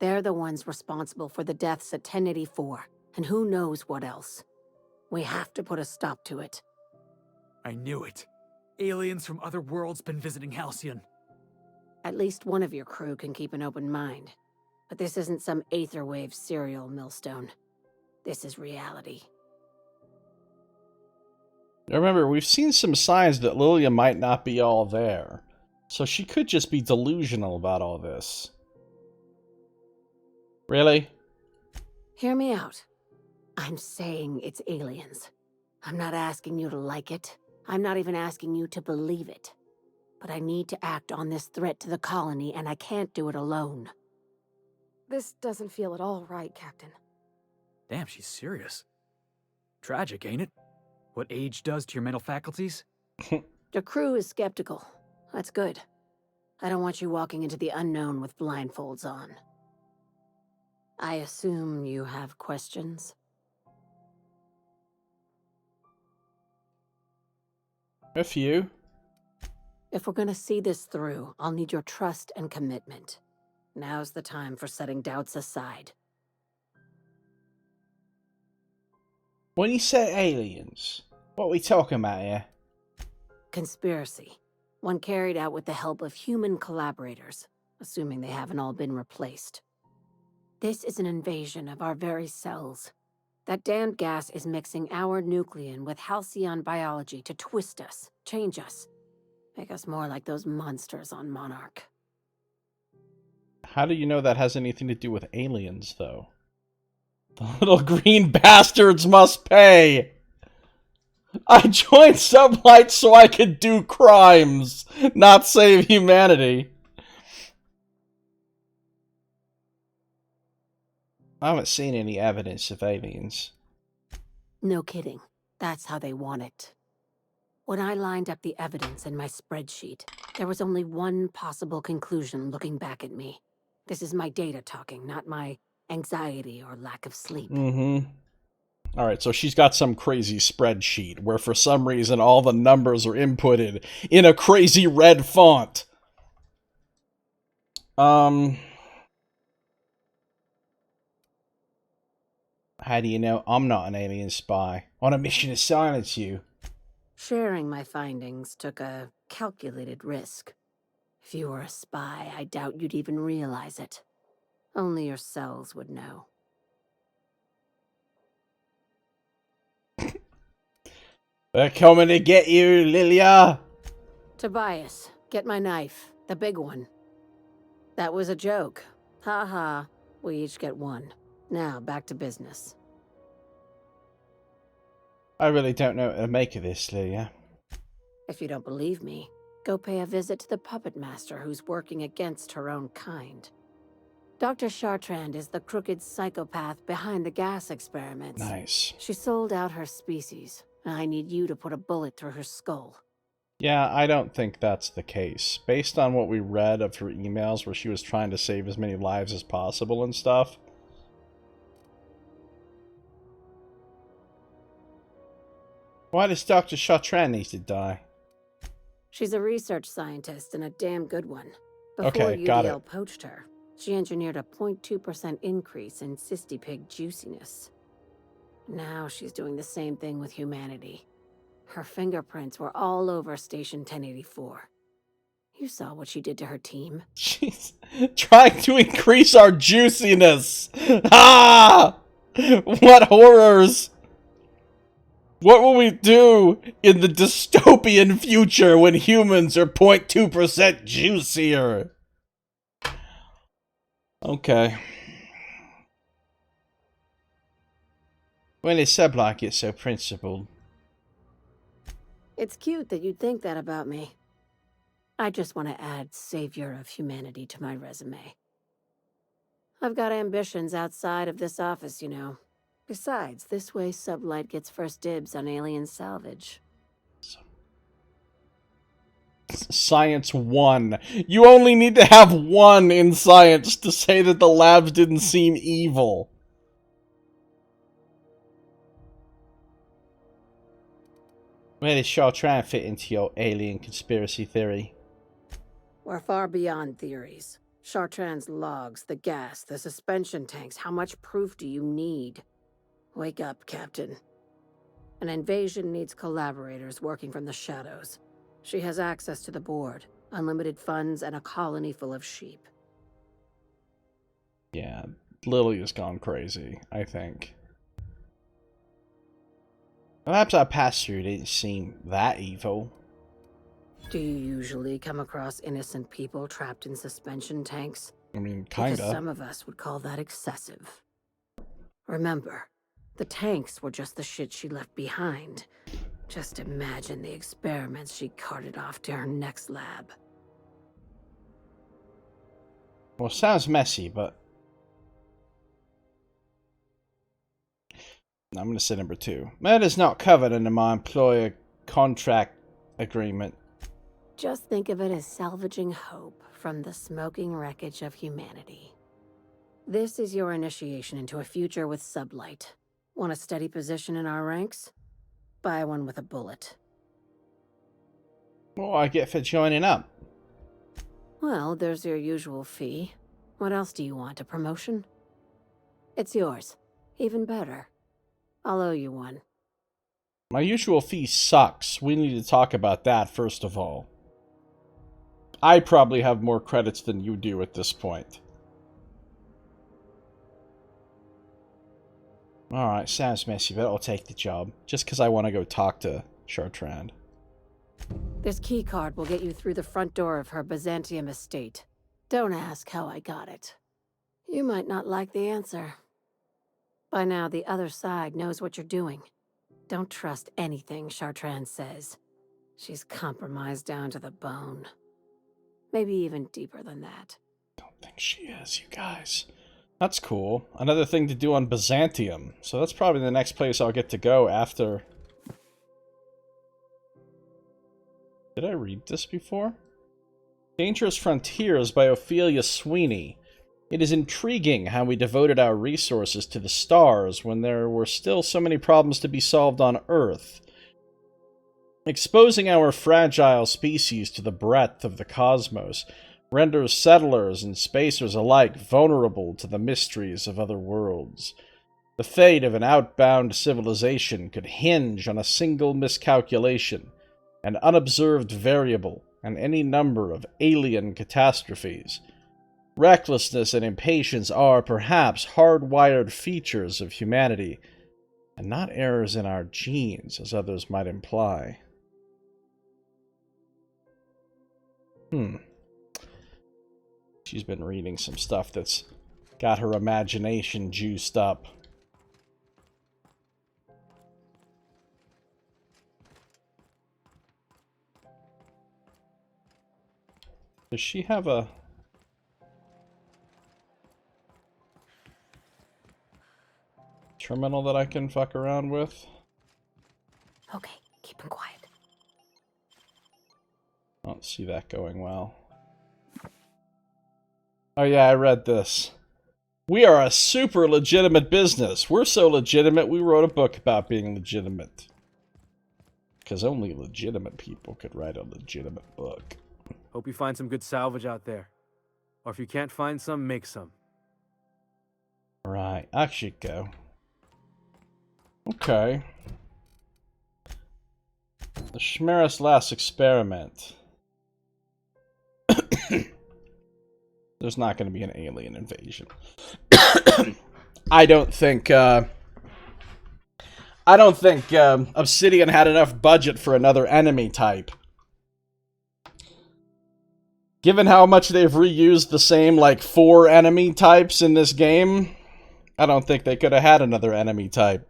[SPEAKER 11] They're the ones responsible for the deaths at 1084, and who knows what else. We have to put a stop to it.
[SPEAKER 3] I knew it. Aliens from other worlds been visiting Halcyon.
[SPEAKER 11] At least one of your crew can keep an open mind. But this isn't some aetherwave serial, Millstone. This is reality.
[SPEAKER 1] Now remember, we've seen some signs that Lilia might not be all there. So she could just be delusional about all this. Really?
[SPEAKER 11] Hear me out. I'm saying it's aliens. I'm not asking you to like it. I'm not even asking you to believe it. But I need to act on this threat to the colony, and I can't do it alone.
[SPEAKER 2] This doesn't feel at all right, Captain.
[SPEAKER 3] Damn, she's serious. Tragic, ain't it? What age does to your mental faculties?
[SPEAKER 11] The crew is skeptical. That's good. I don't want you walking into the unknown with blindfolds on. I assume you have questions?
[SPEAKER 1] A few.
[SPEAKER 11] If we're gonna see this through, I'll need your trust and commitment. Now's the time for setting doubts aside.
[SPEAKER 1] When you say aliens, what are we talking about here?
[SPEAKER 11] Conspiracy. One carried out with the help of human collaborators, assuming they haven't all been replaced. This is an invasion of our very cells. That damned gas is mixing our nucleon with halcyon biology to twist us, change us, make us more like those monsters on Monarch.
[SPEAKER 1] How do you know that has anything to do with aliens, though? The little green bastards must pay! I joined Sublight so I could do crimes, not save humanity. I haven't seen any evidence of aliens.
[SPEAKER 11] No kidding. That's how they want it. When I lined up the evidence in my spreadsheet, there was only one possible conclusion looking back at me. This is my data talking, not my anxiety or lack of sleep.
[SPEAKER 1] Alright, so she's got some crazy spreadsheet where for some reason all the numbers are inputted in a crazy red font. How do you know I'm not an alien spy on a mission to silence you?
[SPEAKER 11] Sharing my findings took a calculated risk. If you were a spy, I doubt you'd even realize it. Only your cells would know.
[SPEAKER 1] They're coming to get you, Lilia!
[SPEAKER 11] Tobias, get my knife. The big one. That was a joke. Ha ha. We each get one. Now, back to business.
[SPEAKER 1] I really don't know what to make of this, Lilia.
[SPEAKER 11] If you don't believe me, go pay a visit to the puppet master who's working against her own kind. Dr. Chartrand is the crooked psychopath behind the gas experiments.
[SPEAKER 1] Nice.
[SPEAKER 11] She sold out her species. I need you to put a bullet through her skull.
[SPEAKER 1] Yeah, I don't think that's the case. Based on what we read of her emails where she was trying to save as many lives as possible and stuff. Why does Dr. Chartrand need to die?
[SPEAKER 11] She's a research scientist and a damn good one. Before
[SPEAKER 1] Okay, got
[SPEAKER 11] UDL
[SPEAKER 1] it.
[SPEAKER 11] poached her, she engineered a 0.2% increase in cystipig juiciness. Now she's doing the same thing with humanity. Her fingerprints were all over Station 1084. You saw what she did to her team.
[SPEAKER 1] She's trying to increase our juiciness! Ah! What horrors! What will we do in the dystopian future when humans are 0.2% juicier? Okay. When did Sublight get so principled?
[SPEAKER 11] It's cute that you'd think that about me. I just want to add savior of humanity to my resume. I've got ambitions outside of this office, you know. Besides, this way Sublight gets first dibs on alien salvage.
[SPEAKER 1] Science 1. You only need to have 1 in science to say that the labs didn't seem evil. Where does Chartrand fit into your alien conspiracy theory?
[SPEAKER 11] We're far beyond theories. Chartrand's logs, the gas, the suspension tanks. How much proof do you need? Wake up, Captain. An invasion needs collaborators working from the shadows. She has access to the board, unlimited funds, and a colony full of sheep.
[SPEAKER 1] Yeah, Lily has gone crazy, I think. Perhaps our pass-through didn't seem that evil.
[SPEAKER 11] Do you usually come across innocent people trapped in suspension tanks?
[SPEAKER 1] I mean, kinda.
[SPEAKER 11] Because some of us would call that excessive. Remember, the tanks were just the shit she left behind. Just imagine the experiments she carted off to her next lab.
[SPEAKER 1] Well, sounds messy, but... I'm going to say number 2. Murder's not covered under my employer contract agreement.
[SPEAKER 11] Just think of it as salvaging hope from the smoking wreckage of humanity. This is your initiation into a future with Sublight. Want a steady position in our ranks? Buy one with a bullet.
[SPEAKER 1] What do I get for joining up?
[SPEAKER 11] Well, there's your usual fee. What else do you want? A promotion? It's yours. Even better. I'll owe you one.
[SPEAKER 1] My usual fee sucks. We need to talk about that first of all. I probably have more credits than you do at this point. Alright, sounds messy, but I'll take the job. Just because I want to go talk to Chartrand.
[SPEAKER 11] This key card will get you through the front door of her Byzantium estate. Don't ask how I got it. You might not like the answer. By now, the other side knows what you're doing. Don't trust anything Chartrand says. She's compromised down to the bone. Maybe even deeper than that.
[SPEAKER 1] Don't think she is, you guys. That's cool. Another thing to do on Byzantium. So that's probably the next place I'll get to go after... Did I read this before? Dangerous Frontiers by Ophelia Sweeney. It is intriguing how we devoted our resources to the stars when there were still so many problems to be solved on Earth. Exposing our fragile species to the breadth of the cosmos renders settlers and spacers alike vulnerable to the mysteries of other worlds. The fate of an outbound civilization could hinge on a single miscalculation, an unobserved variable, and any number of alien catastrophes. Recklessness and impatience are, perhaps, hardwired features of humanity, and not errors in our genes, as others might imply. She's been reading some stuff that's got her imagination juiced up. Does she have a... terminal that I can fuck around with?
[SPEAKER 11] Okay, keep him quiet.
[SPEAKER 1] I don't see that going well. Oh yeah, I read this. We are a super legitimate business. We're so legitimate we wrote a book about being legitimate. Because only legitimate people could write a legitimate book.
[SPEAKER 10] Hope you find some good salvage out there. Or if you can't find some, make some.
[SPEAKER 1] Right, I should go. Okay. The Schmeris last experiment. There's not going to be an alien invasion. I don't think Obsidian had enough budget for another enemy type. Given how much they've reused the same, like, 4 enemy types in this game, I don't think they could have had another enemy type.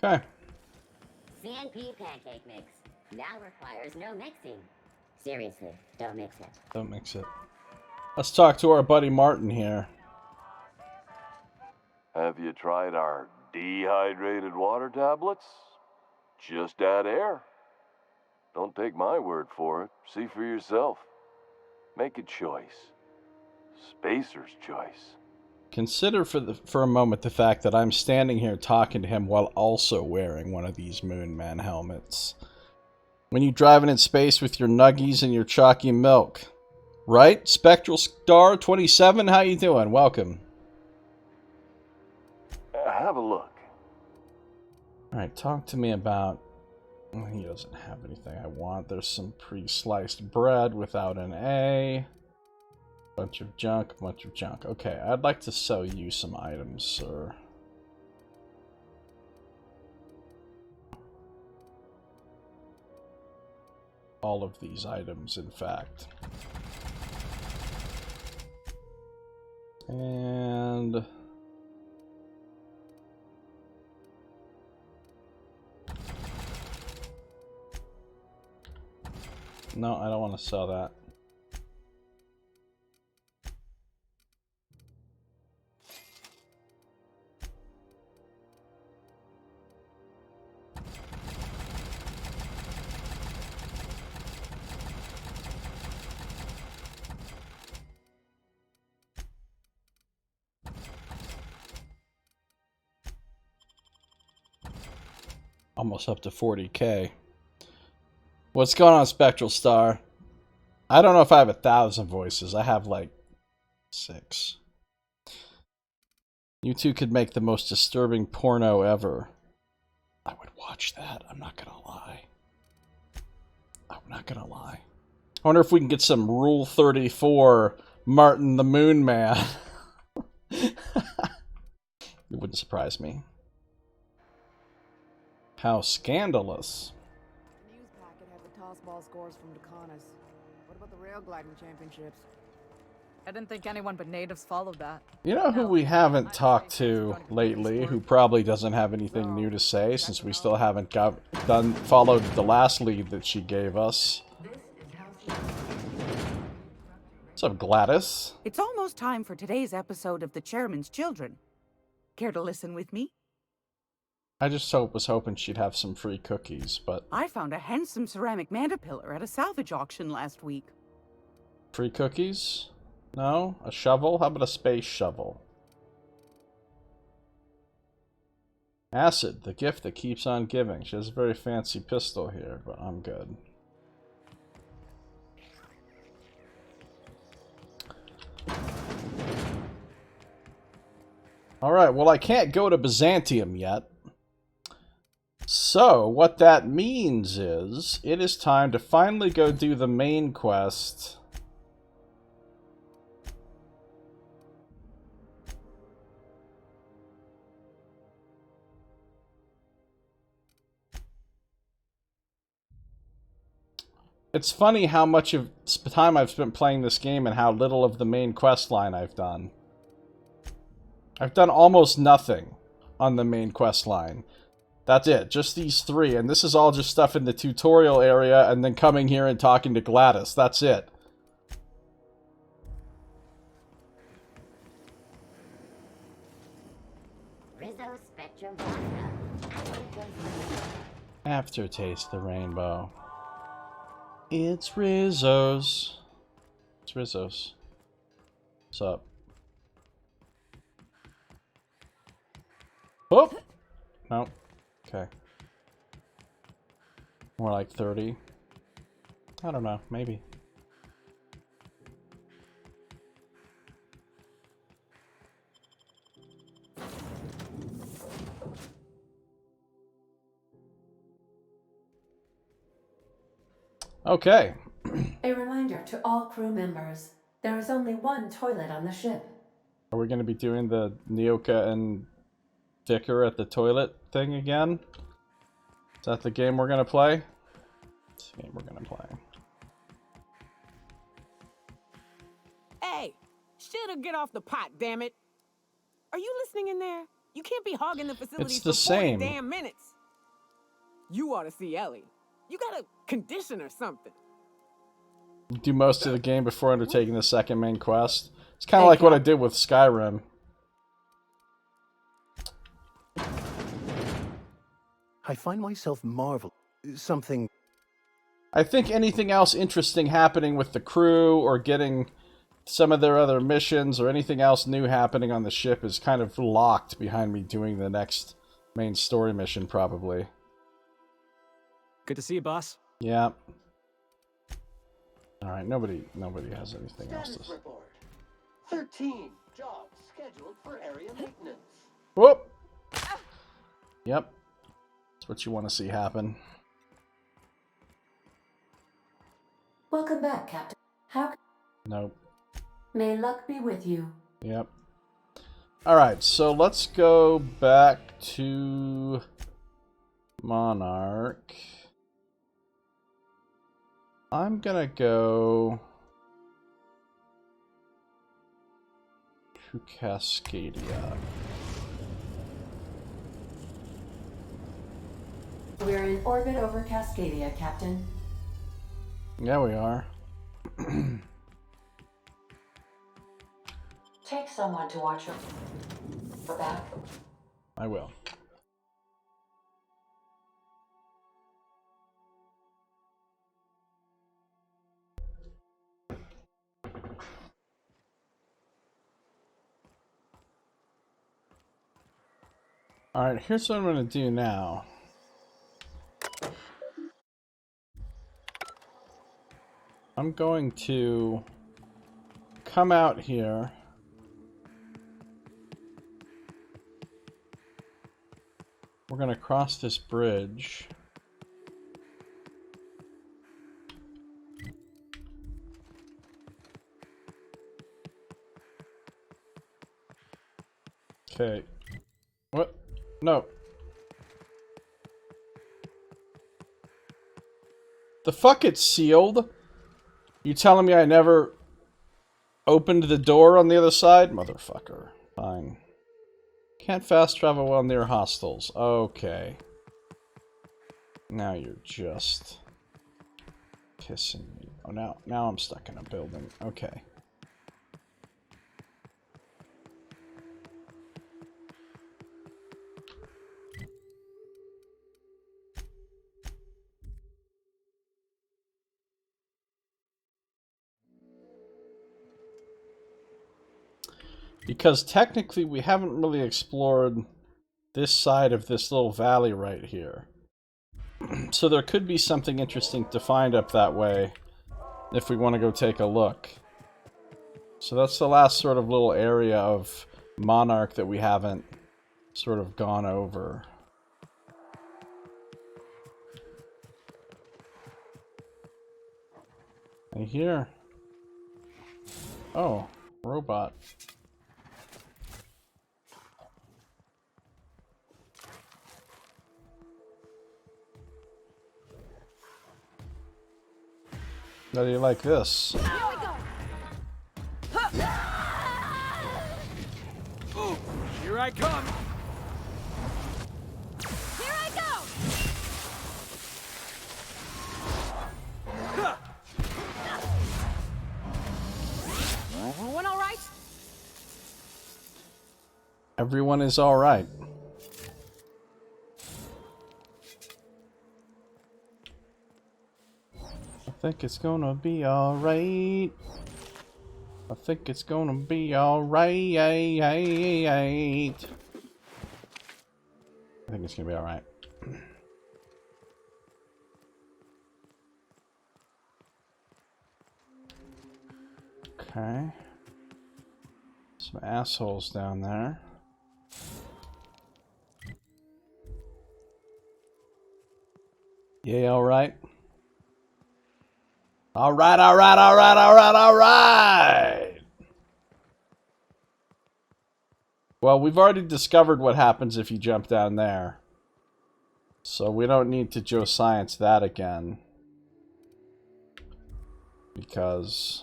[SPEAKER 1] Okay.
[SPEAKER 9] CNP pancake mix now requires no mixing. Seriously, don't mix it.
[SPEAKER 1] Don't mix it. Let's talk to our buddy Martin here.
[SPEAKER 12] Have you tried our dehydrated water tablets? Just add air. Don't take my word for it. See for yourself. Make a choice. Spacer's choice.
[SPEAKER 1] Consider for a moment the fact that I'm standing here talking to him while also wearing one of these Moon Man helmets. When you driving in space with your nuggies and your chalky milk. Right? Spectral Star 27, how you doing? Welcome.
[SPEAKER 12] Have a look.
[SPEAKER 1] Alright, talk to me about... He doesn't have anything I want. There's some pre-sliced bread without an A. Bunch of junk, bunch of junk. Okay, I'd like to sell you some items, sir. All of these items, in fact. And... no, I don't want to sell that. Almost up to 40K. What's going on, Spectral Star? I don't know if I have 1,000 voices. I have like 6. You two could make the most disturbing porno ever. I would watch that. I'm not gonna lie. I'm not gonna lie. I wonder if we can get some Rule 34 Martin the Moon Man. It wouldn't surprise me. How scandalous.
[SPEAKER 13] The news packet had the tossball scores from Dakonis. What about the rail gliding championships? I didn't think anyone but natives followed that.
[SPEAKER 1] You know who we haven't talked to lately, who probably doesn't have anything new to say, since we still haven't followed the last lead that she gave us. What's up, Gladys?
[SPEAKER 14] It's almost time for today's episode of The Chairman's Children. Care to listen with me?
[SPEAKER 1] I just was hoping she'd have some free cookies, but...
[SPEAKER 14] I found a handsome ceramic mandapillar at a salvage auction last week.
[SPEAKER 1] Free cookies? No? A shovel? How about a space shovel? Acid, the gift that keeps on giving. She has a very fancy pistol here, but I'm good. Alright, well I can't go to Byzantium yet. So, what that means is, it is time to finally go do the main quest. It's funny how much of time I've spent playing this game and how little of the main quest line I've done. I've done almost nothing on the main quest line. That's it, just these 3, and this is all just stuff in the tutorial area and then coming here and talking to Gladys. That's it.
[SPEAKER 9] Rizzo Spectrum
[SPEAKER 1] Aftertaste the rainbow. It's Rizzo's. It's Rizzo's. What's up? Oh! Nope. Okay. More like 30. I don't know, maybe. Okay.
[SPEAKER 4] A reminder to all crew members, there is only one toilet on the ship.
[SPEAKER 1] Are we going to be doing the Nyoka and Vicar at the toilet thing again? Is that the game we're going to play? It's the game we're going to play.
[SPEAKER 6] Hey, shit'll get off the pot, damn it. Are you listening in there? You can't be hogging the facilities
[SPEAKER 1] It's the
[SPEAKER 6] for 40
[SPEAKER 1] same.
[SPEAKER 6] damn minutes. You ought to see Ellie. You got a condition or something.
[SPEAKER 1] Do most of the game before undertaking the second main quest. It's kind of like what I did with Skyrim.
[SPEAKER 7] I find myself marveling. Something...
[SPEAKER 1] I think anything else interesting happening with the crew or getting some of their other missions or anything else new happening on the ship is kind of locked behind me doing the next main story mission, probably.
[SPEAKER 3] Good to see you, boss.
[SPEAKER 1] Yeah. Alright, nobody has anything else to say.
[SPEAKER 8] Report. 13 jobs scheduled for area maintenance.
[SPEAKER 1] Whoop! Yep. That's what you want to see happen.
[SPEAKER 4] Welcome back, Captain. How...
[SPEAKER 1] Nope.
[SPEAKER 4] May luck be with you.
[SPEAKER 1] Yep. Alright, so let's go back to Monarch. I'm gonna go to Cascadia.
[SPEAKER 4] We're in orbit over Cascadia, Captain.
[SPEAKER 1] Yeah, we are.
[SPEAKER 4] Take someone to watch your back.
[SPEAKER 1] I will. Alright, here's what I'm going to do now. I'm going to come out here. We're going to cross this bridge. Okay. What? No. The fuck, it's sealed? You telling me I never opened the door on the other side? Motherfucker. Fine. Can't fast travel while near hostiles. Okay. Now you're just kissing me. Oh, now I'm stuck in a building. Okay. Because technically we haven't really explored this side of this little valley right here. So there could be something interesting to find up that way if we want to go take a look. So that's the last sort of little area of Monarch that we haven't sort of gone over. And here... Oh, robot. How do you like this?
[SPEAKER 2] Here we go.
[SPEAKER 3] Ooh, here I come.
[SPEAKER 2] Here I go. Everyone all right?
[SPEAKER 1] Everyone is all right. I think it's gonna be all right. I think it's gonna be all right. I think it's gonna be all right. Okay. Some assholes down there. Yeah, all right. All right, all right, all right, all right, all right. Well, we've already discovered what happens if you jump down there. So we don't need to Josiah that again. Because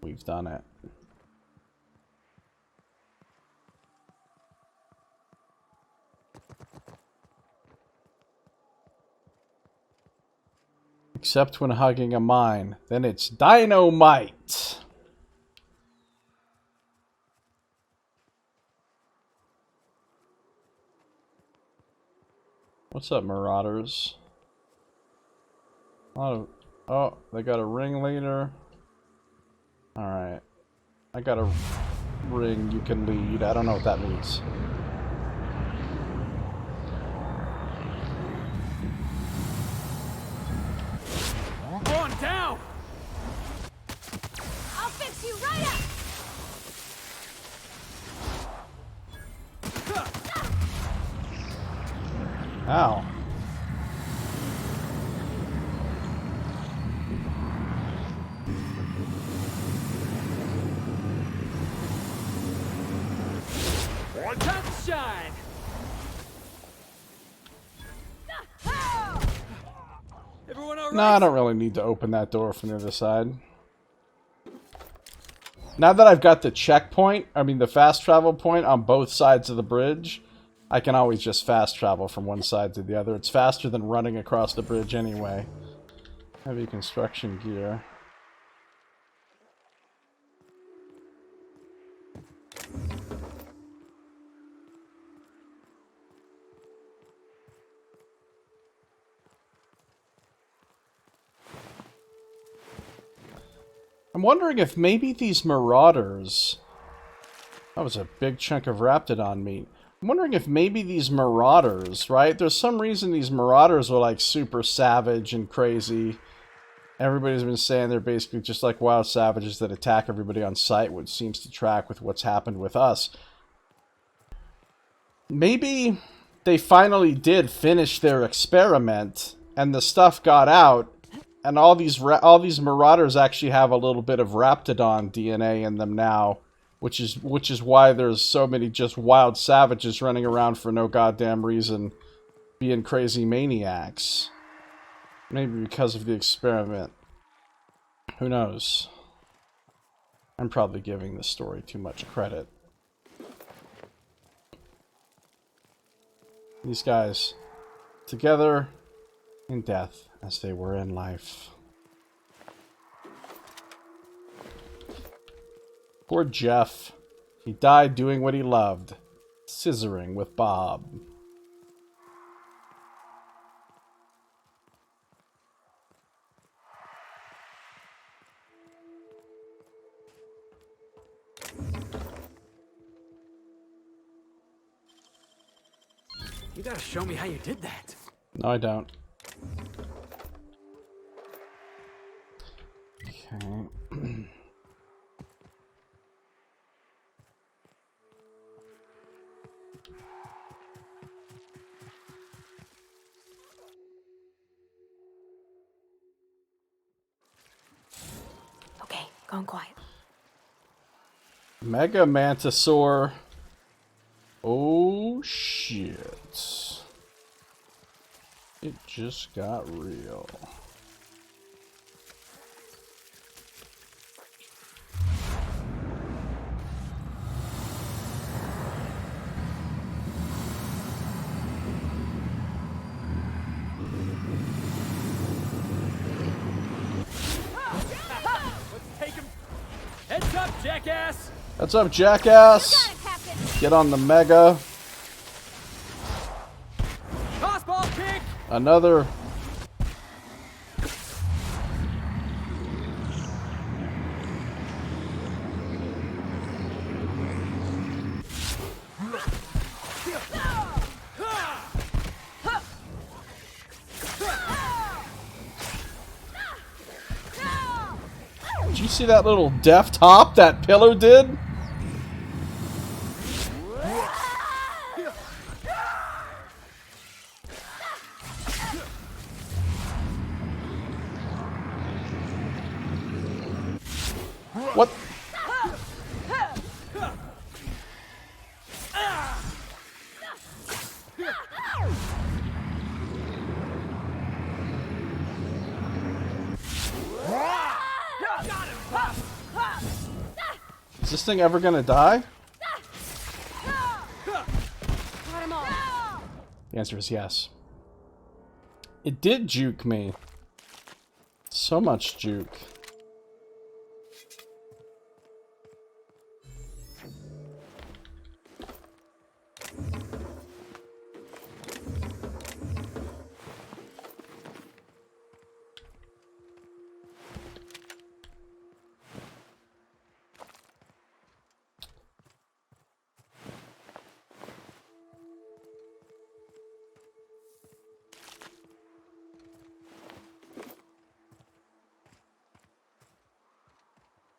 [SPEAKER 1] we've done it. Except when hugging a mine. Then it's dynamite. What's up, Marauders? Oh, they got a ringleader. Alright. I got a ring you can lead. I don't know what that means.
[SPEAKER 3] On down!
[SPEAKER 2] I'll fix you right up!
[SPEAKER 1] Ow.
[SPEAKER 3] Time to shine! Everyone all right?
[SPEAKER 1] No, I don't really need to open that door from the other side. Now that I've got the checkpoint, I mean the fast travel point on both sides of the bridge, I can always just fast travel from one side to the other. It's faster than running across the bridge anyway. Heavy construction gear. I'm wondering if maybe these marauders... That was a big chunk of Raptidon meat. I'm wondering if maybe these marauders, right? There's some reason these marauders are like super savage and crazy. Everybody's been saying they're basically just like wild savages that attack everybody on sight, which seems to track with what's happened with us. Maybe they finally did finish their experiment and the stuff got out. And all these marauders actually have a little bit of Raptidon DNA in them now, which is why there's so many just wild savages running around for no goddamn reason, being crazy maniacs. Maybe because of the experiment. Who knows? I'm probably giving this story too much credit. These guys, together in death as they were in life. Poor Jeff. He died doing what he loved. Scissoring with Bob.
[SPEAKER 3] You gotta show me how you did that.
[SPEAKER 1] No, I don't. Okay.
[SPEAKER 11] Okay, going quiet.
[SPEAKER 1] Mega Mantisaur. Oh shit. It just got real.
[SPEAKER 3] Heads up, jackass!
[SPEAKER 1] What's up, jackass? Get on the Mega.
[SPEAKER 3] Tossball kick!
[SPEAKER 1] Another. Did you see that little deft hop that pillar did? What? Is this thing ever gonna die? The answer is yes. It did juke me. So much juke.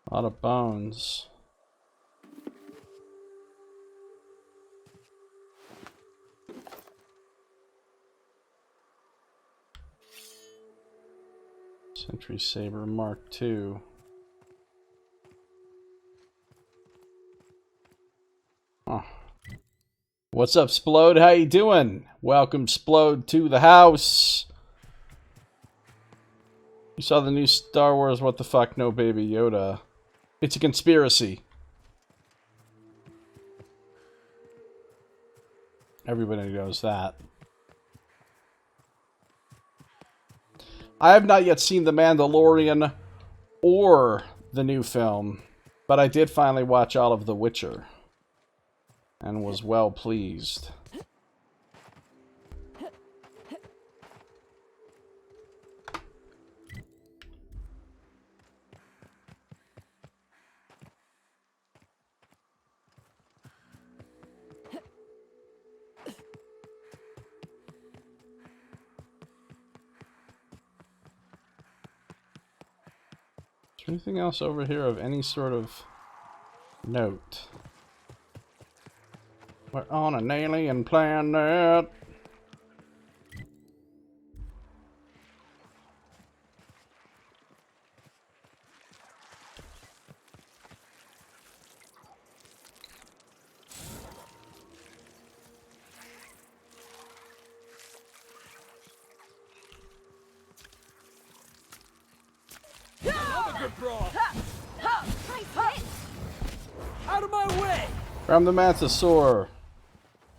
[SPEAKER 1] A lot of bones. Sentry Saber Mark II. Oh. What's up, Splode? How you doing? Welcome, Splode, to the house. You saw the new Star Wars What the Fuck No Baby Yoda. It's a conspiracy. Everybody knows that. I have not yet seen The Mandalorian or the new film, but I did finally watch all of The Witcher and was well pleased. Is there anything else over here of any sort of note? We're on an alien planet.
[SPEAKER 10] Out of my way!
[SPEAKER 1] Grab the Mantisaur.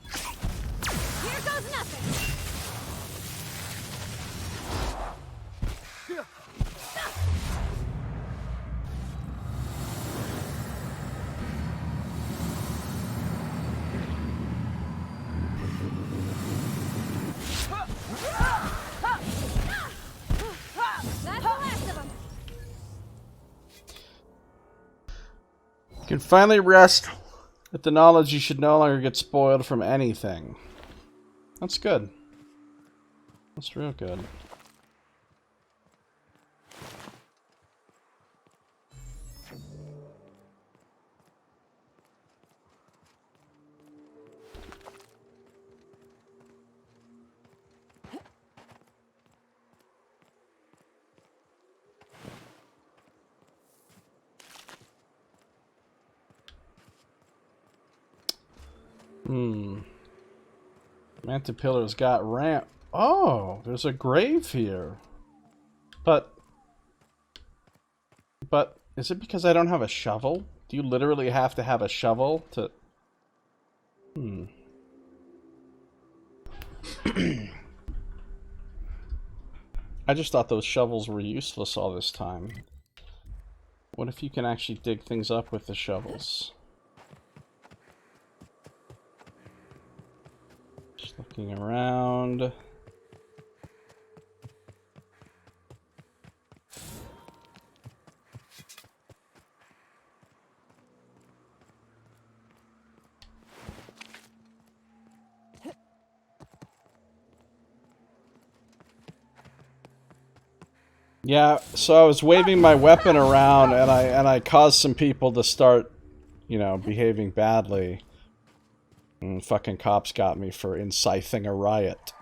[SPEAKER 2] Here goes nothing. That's the last of them.
[SPEAKER 1] You can finally rest with the knowledge you should no longer get spoiled from anything. That's good. That's real good. Mantipillar's got ramp. Oh, there's a grave here. But is it because I don't have a shovel? Do you literally have to have a shovel to... I just thought those shovels were useless all this time. What if you can actually dig things up with the shovels? Just looking around. Yeah, so I was waving my weapon around and I caused some people to start, you know, behaving badly. And fucking cops got me for inciting a riot.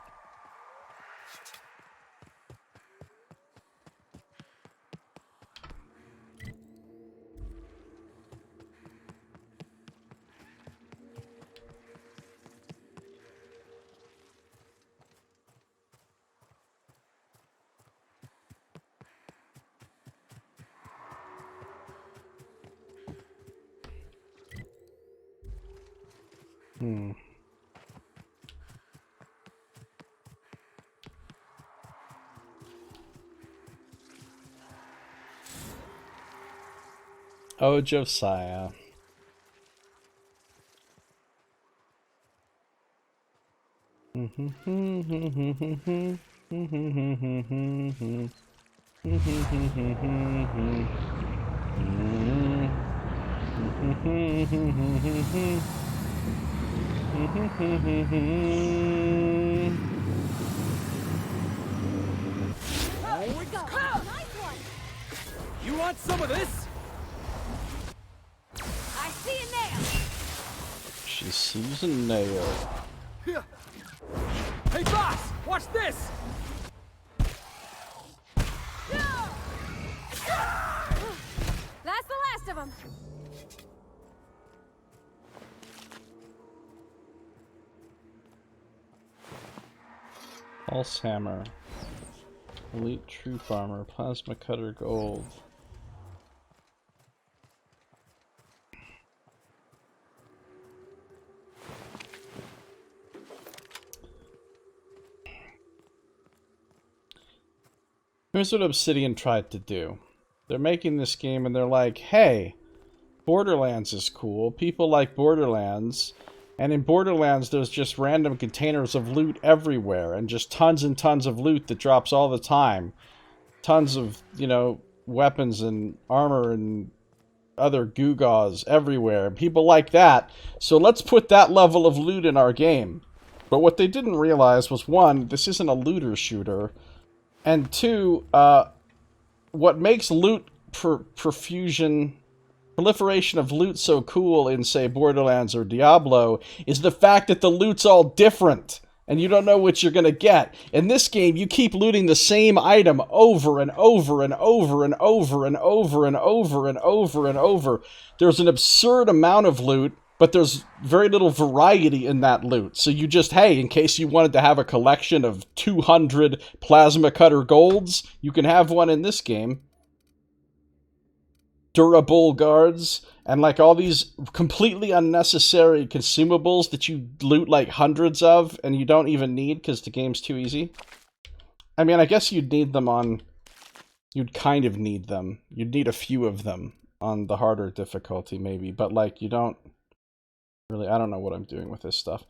[SPEAKER 1] Oh, Josiah.
[SPEAKER 2] Here we go. Nice one.
[SPEAKER 10] You want some of this?
[SPEAKER 2] I see a nail.
[SPEAKER 1] She sees a nail.
[SPEAKER 10] Hey, boss! Watch this!
[SPEAKER 2] That's the last of them.
[SPEAKER 1] Pulse hammer. Elite troop armor. Plasma cutter gold. Here's what Obsidian tried to do. They're making this game and they're like, hey, Borderlands is cool. People like Borderlands. And in Borderlands, there's just random containers of loot everywhere. And just tons and tons of loot that drops all the time. Tons of, you know, weapons and armor and other gewgaws everywhere. People like that. So let's put that level of loot in our game. But what they didn't realize was, one, this isn't a looter shooter. And two, what makes loot proliferation of loot so cool in, say, Borderlands or Diablo is the fact that the loot's all different, and you don't know what you're gonna get. In this game, you keep looting the same item over and over and over and over and over and over and over and over. There's an absurd amount of loot, but there's very little variety in that loot. So you just, hey, in case you wanted to have a collection of 200 plasma cutter golds, you can have one in this game. Durable guards, and like all these completely unnecessary consumables that you loot like hundreds of, and you don't even need because the game's too easy. I mean, I guess you'd need them on... You'd kind of need them. You'd need a few of them on the harder difficulty, maybe, but like, you don't... Really, I don't know what I'm doing with this stuff.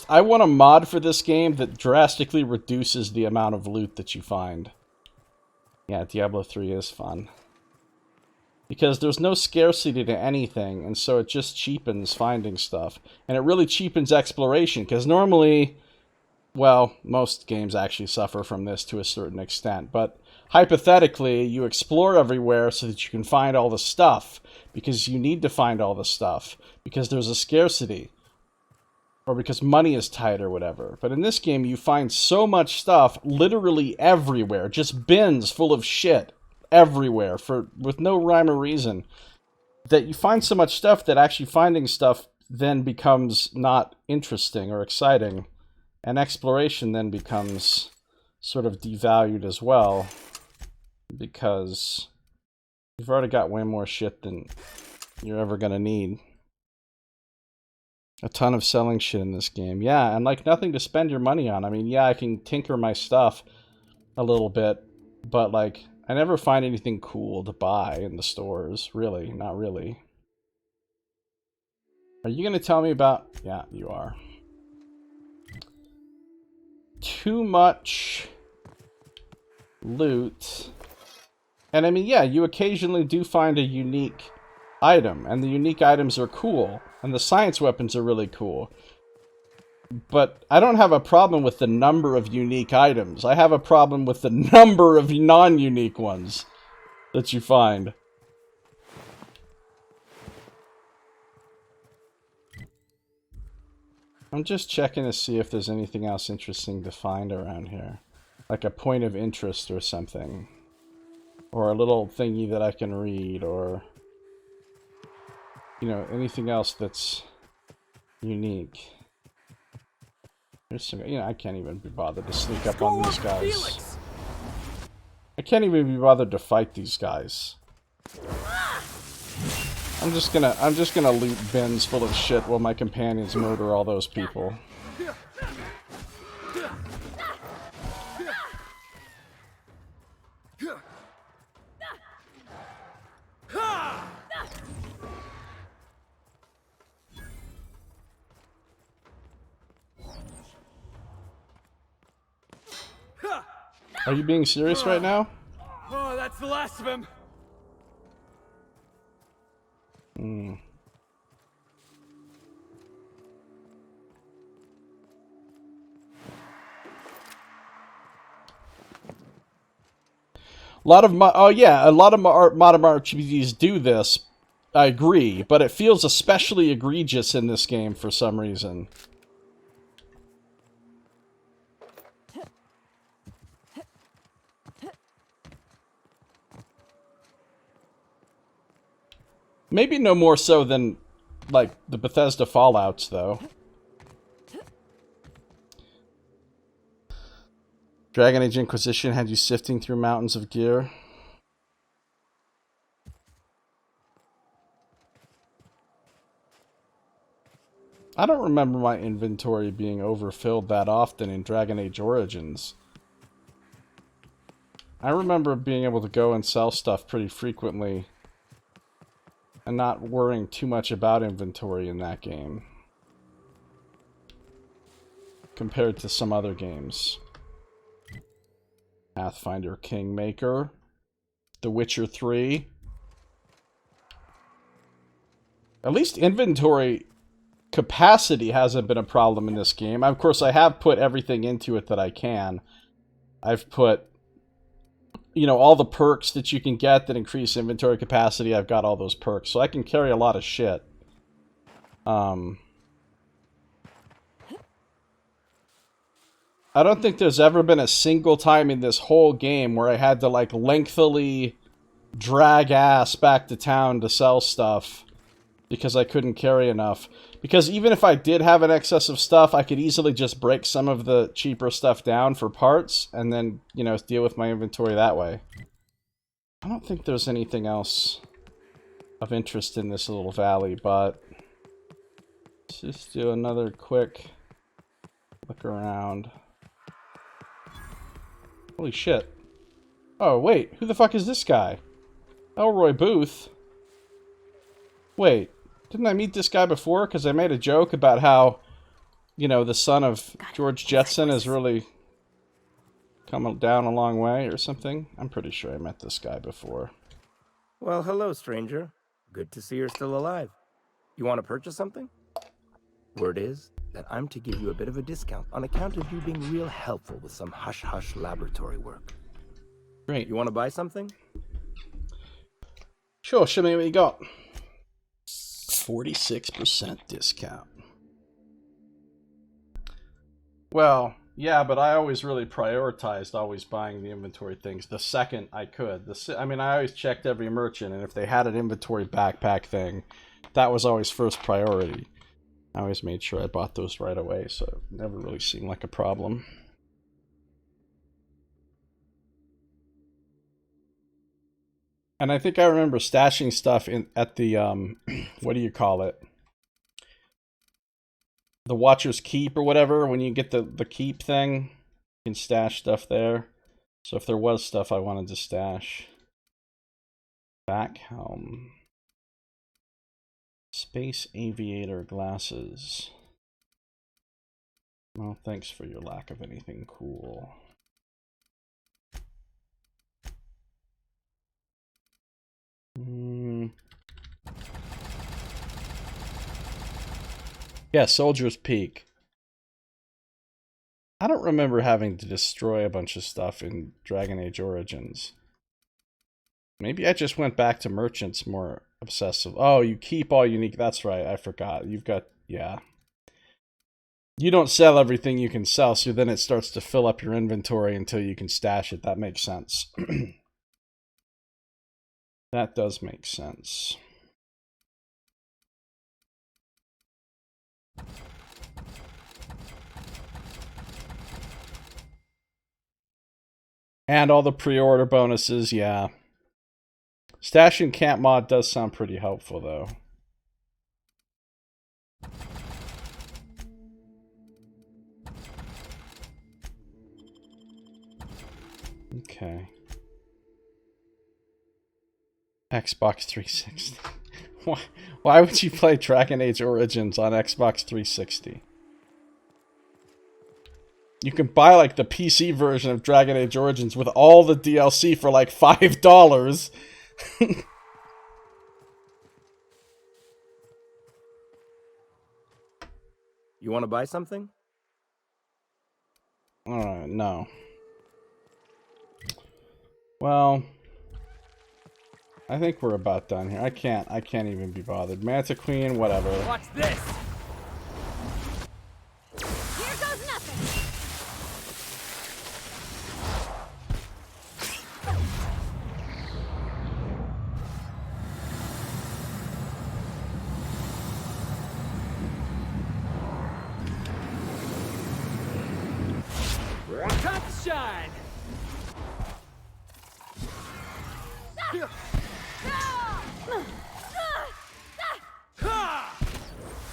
[SPEAKER 1] I want a mod for this game that drastically reduces the amount of loot that you find. Yeah, Diablo 3 is fun. Because there's no scarcity to anything, and so it just cheapens finding stuff. And it really cheapens exploration, because normally, well, most games actually suffer from this to a certain extent, but hypothetically, you explore everywhere so that you can find all the stuff, because you need to find all the stuff, because there's a scarcity, or because money is tight or whatever. But in this game, you find so much stuff literally everywhere, just bins full of shit everywhere with no rhyme or reason, that you find so much stuff that actually finding stuff then becomes not interesting or exciting, and exploration then becomes sort of devalued as well, because you've already got way more shit than you're ever gonna need. A ton of selling shit in this game. Yeah, and like nothing to spend your money on. I mean, yeah, I can tinker my stuff a little bit, but like, I never find anything cool to buy in the stores. Really, not really. Are you gonna tell me about... Yeah, you are. Too much loot. And I mean, yeah, you occasionally do find a unique item, and the unique items are cool, and the science weapons are really cool. But I don't have a problem with the number of unique items. I have a problem with the number of non-unique ones that you find. I'm just checking to see if there's anything else interesting to find around here. Like a point of interest or something. Or a little thingy that I can read, or... You know, anything else that's unique. There's some, you know, I can't even be bothered to sneak up on these guys. I can't even be bothered to fight these guys. I'm just gonna loot bins full of shit while my companions murder all those people. Are you being serious right now?
[SPEAKER 10] Oh, that's the last of him.
[SPEAKER 1] Hmm. A lot of modern RPGs do this. I agree, but it feels especially egregious in this game for some reason. Maybe no more so than, like, the Bethesda Fallouts, though. Dragon Age Inquisition had you sifting through mountains of gear. I don't remember my inventory being overfilled that often in Dragon Age Origins. I remember being able to go and sell stuff pretty frequently and not worrying too much about inventory in that game compared to some other games. Pathfinder Kingmaker, The Witcher 3. At least inventory capacity hasn't been a problem in this game. Of course, I have put everything into it that I can. I've put, you know, all the perks that you can get that increase inventory capacity. I've got all those perks, so I can carry a lot of shit. I don't think there's ever been a single time in this whole game where I had to, like, lengthily drag ass back to town to sell stuff because I couldn't carry enough. Because even if I did have an excess of stuff, I could easily just break some of the cheaper stuff down for parts and then, you know, deal with my inventory that way. I don't think there's anything else of interest in this little valley, but let's just do another quick look around. Holy shit. Oh, wait. Who the fuck is this guy? Elroy Booth? Wait. Didn't I meet this guy before? Because I made a joke about how, you know, the son of George Jetson has really come down a long way or something. I'm pretty sure I met this guy before.
[SPEAKER 15] Well, hello, stranger. Good to see you're still alive. You want to purchase something? Word is that I'm to give you a bit of a discount on account of you being real helpful with some hush-hush laboratory work.
[SPEAKER 1] Great.
[SPEAKER 15] You want to buy something?
[SPEAKER 1] Sure, show me what you got. 46% discount. Well, yeah, but I always really prioritized always buying the inventory things the second I could. I mean, I always checked every merchant, and if they had an inventory backpack thing, that was always first priority. I always made sure I bought those right away, so it never really seemed like a problem. And I think I remember stashing stuff at the, what do you call it? The Watcher's Keep or whatever. When you get the keep thing, you can stash stuff there. So if there was stuff I wanted to stash. Back helm. Space aviator glasses. Well, thanks for your lack of anything cool. Yeah, Soldier's Peak. I don't remember having to destroy a bunch of stuff in Dragon Age Origins. Maybe I just went back to merchants more obsessive. Oh, you keep all unique. That's right. I forgot. You've got, yeah. You don't sell everything you can sell, so then it starts to fill up your inventory until you can stash it. That makes sense. That does make sense. And all the pre-order bonuses, yeah. Stashing Camp Mod does sound pretty helpful, though. Okay. Xbox 360. Why would you play Dragon Age Origins on Xbox 360? You can buy like the PC version of Dragon Age Origins with all the DLC for like $5.
[SPEAKER 15] You want to buy something?
[SPEAKER 1] No. Well, I think we're about done here. I can't even be bothered. Manta Queen, whatever.
[SPEAKER 10] Watch this.
[SPEAKER 2] Here goes nothing.
[SPEAKER 10] Time to shine.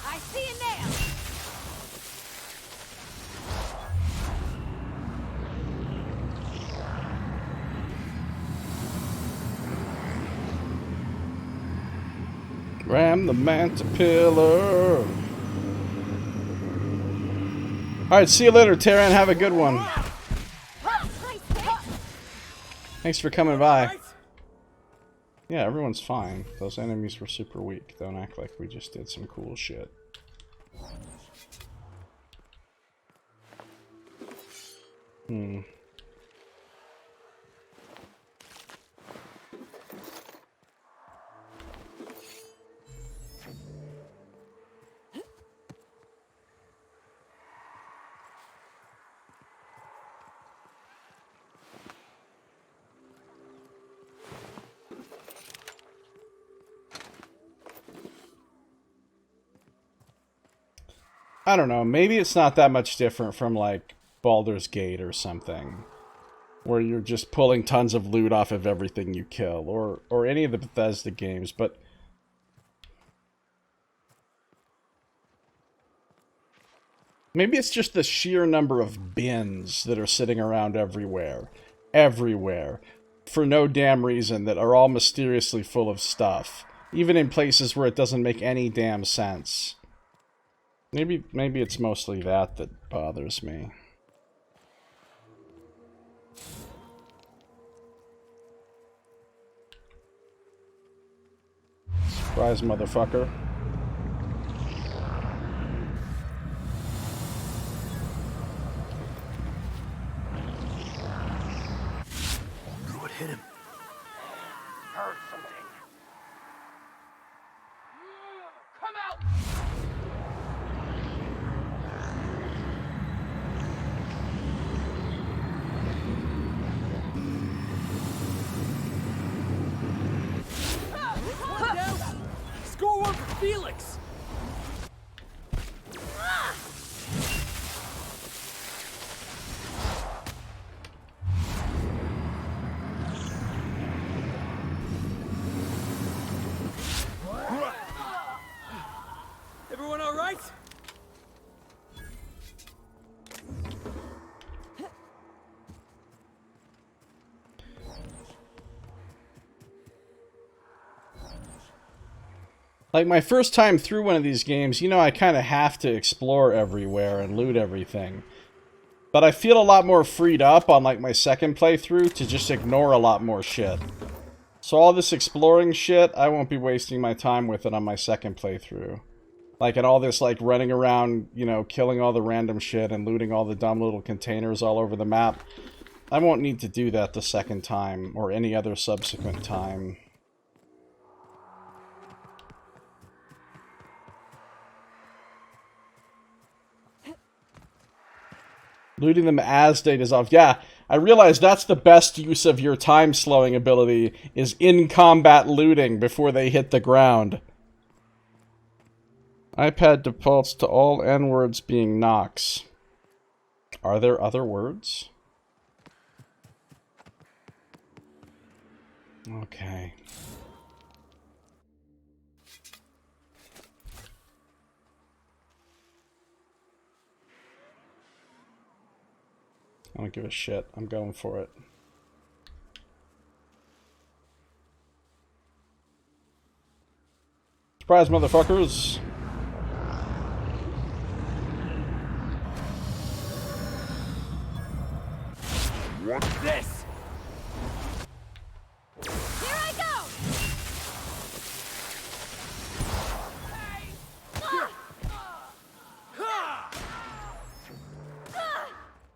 [SPEAKER 2] I see you now.
[SPEAKER 1] Ram the Manta Pillar. Alright, see you later, Terran. Have a good one. Thanks for coming by. Yeah, everyone's fine. Those enemies were super weak. Don't act like we just did some cool shit. I don't know, maybe it's not that much different from like Baldur's Gate or something, where you're just pulling tons of loot off of everything you kill, or any of the Bethesda games, but maybe it's just the sheer number of bins that are sitting around everywhere, for no damn reason, that are all mysteriously full of stuff, even in places where it doesn't make any damn sense. Maybe it's mostly that bothers me. Surprise, motherfucker.
[SPEAKER 3] What hit him?
[SPEAKER 8] Heard something. Come out!
[SPEAKER 10] Score one for Felix. Everyone all right?
[SPEAKER 1] Like, my first time through one of these games, you know, I kind of have to explore everywhere and loot everything. But I feel a lot more freed up on, like, my second playthrough to just ignore a lot more shit. So all this exploring shit, I won't be wasting my time with it on my second playthrough. Like, and all this, like, running around, you know, killing all the random shit and looting all the dumb little containers all over the map. I won't need to do that the second time, or any other subsequent time. Looting them as they dissolve. Yeah, I realize that's the best use of your time-slowing ability, is in-combat looting before they hit the ground. iPad defaults to all N-words being Nox. Are there other words? Okay. I don't give a shit. I'm going for it. I Surprise, motherfuckers.
[SPEAKER 10] What's this?
[SPEAKER 2] Here I go!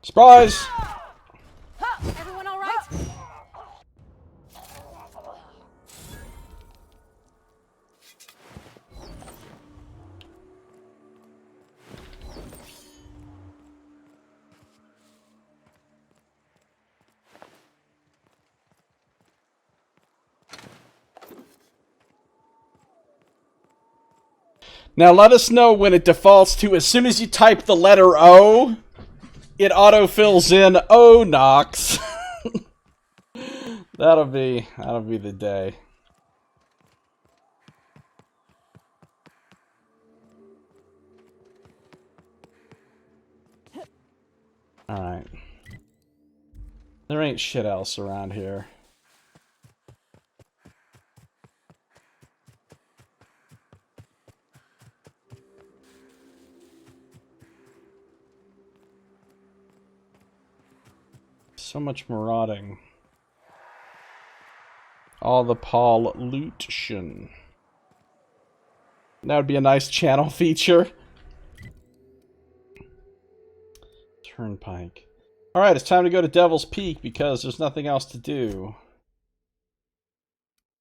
[SPEAKER 1] Surprise!
[SPEAKER 2] Everyone all right?
[SPEAKER 1] Now let us know when it defaults to, as soon as you type the letter O, it autofills in O Nox. That'll be the day. Alright. There ain't shit else around here. So much marauding. All the pollution. That would be a nice channel feature. Turnpike. Alright, it's time to go to Devil's Peak because there's nothing else to do.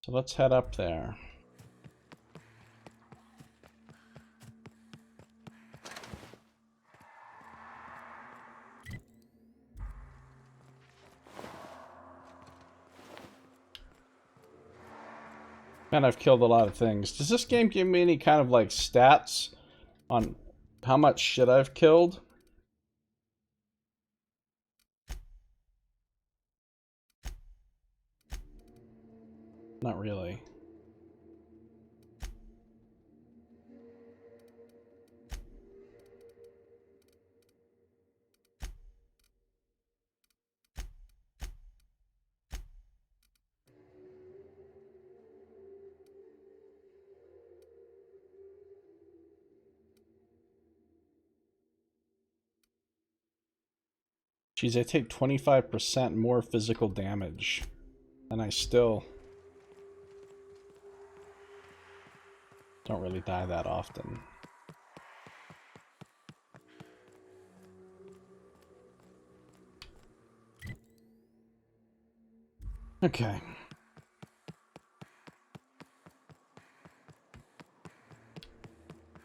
[SPEAKER 1] So let's head up there. Man, I've killed a lot of things. Does this game give me any kind of like stats on how much shit I've killed? Not really. Geez, I take 25% more physical damage, and I still don't really die that often. Okay.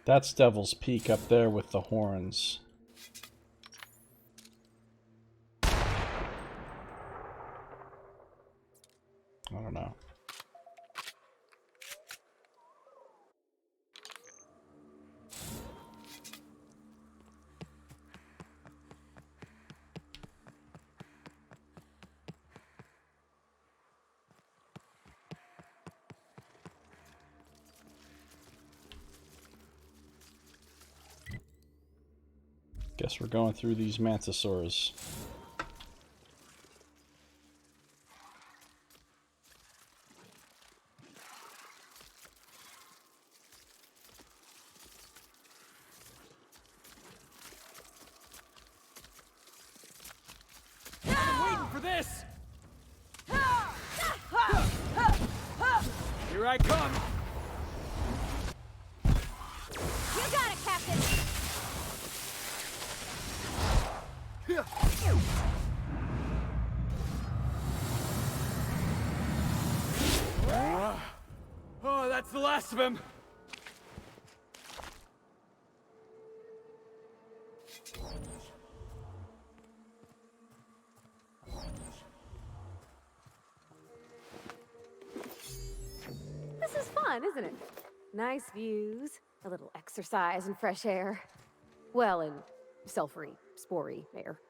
[SPEAKER 1] That's Devil's Peak up there with the horns. I don't know. Guess we're going through these mantisaurs.
[SPEAKER 10] For this! Here I come!
[SPEAKER 2] You got it, Captain!
[SPEAKER 10] Oh, that's the last of him!
[SPEAKER 2] This is fun, isn't it? Nice views, a little exercise and fresh air. Well, and sulfury, spory air.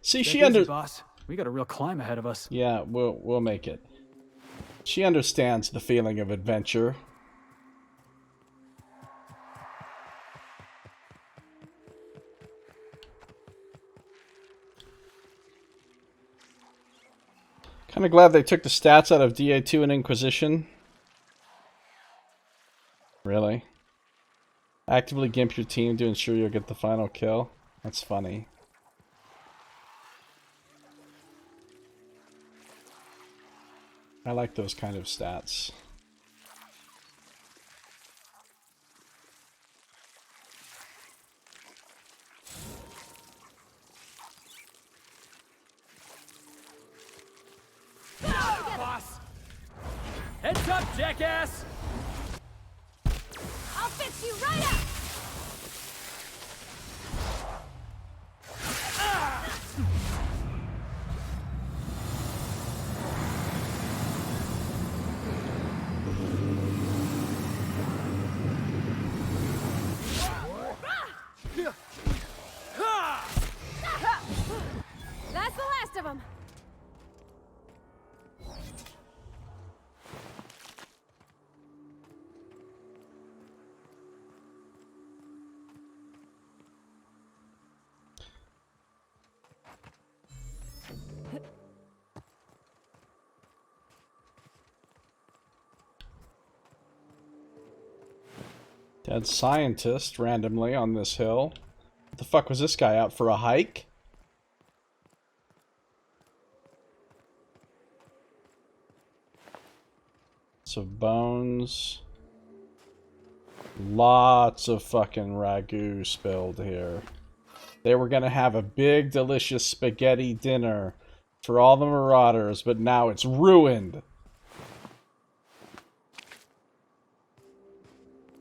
[SPEAKER 1] See, she
[SPEAKER 3] boss. We got a real climb ahead of us.
[SPEAKER 1] Yeah, we'll make it. She understands the feeling of adventure. Kind of glad they took the stats out of DA2 and Inquisition. Really? Actively gimp your team to ensure you'll get the final kill? That's funny. I like those kind of stats.
[SPEAKER 10] Boss! Heads up, jackass!
[SPEAKER 2] I'll fix you right up! That's the last of them.
[SPEAKER 1] Dead scientist randomly on this hill. What the fuck was this guy out for a hike? So bones. Lots of fucking ragu spilled here. They were gonna have a big delicious spaghetti dinner for all the marauders, but now it's ruined.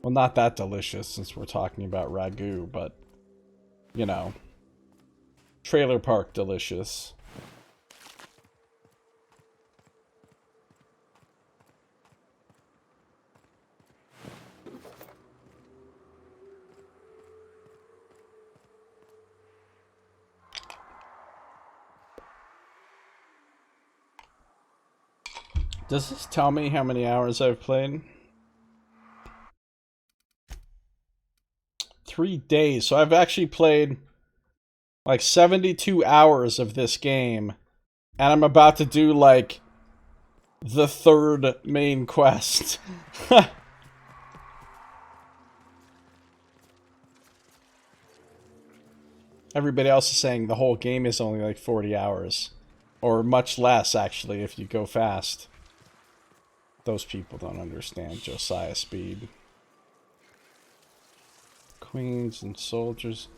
[SPEAKER 1] Well, not that delicious since we're talking about ragu, but, you know, trailer park delicious. Does this tell me how many hours I've played? 3 days. So I've actually played like 72 hours of this game. And I'm about to do like the 3rd main quest. Everybody else is saying the whole game is only like 40 hours. Or much less, actually, if you go fast. Those people don't understand Josiah speed. Queens and soldiers.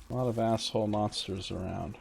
[SPEAKER 1] A lot of asshole monsters around.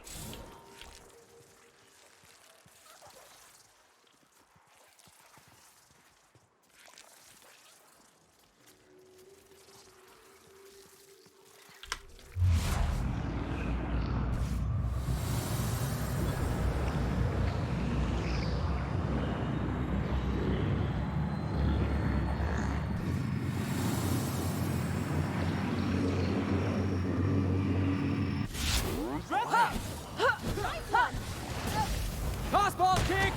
[SPEAKER 10] Tossball kick!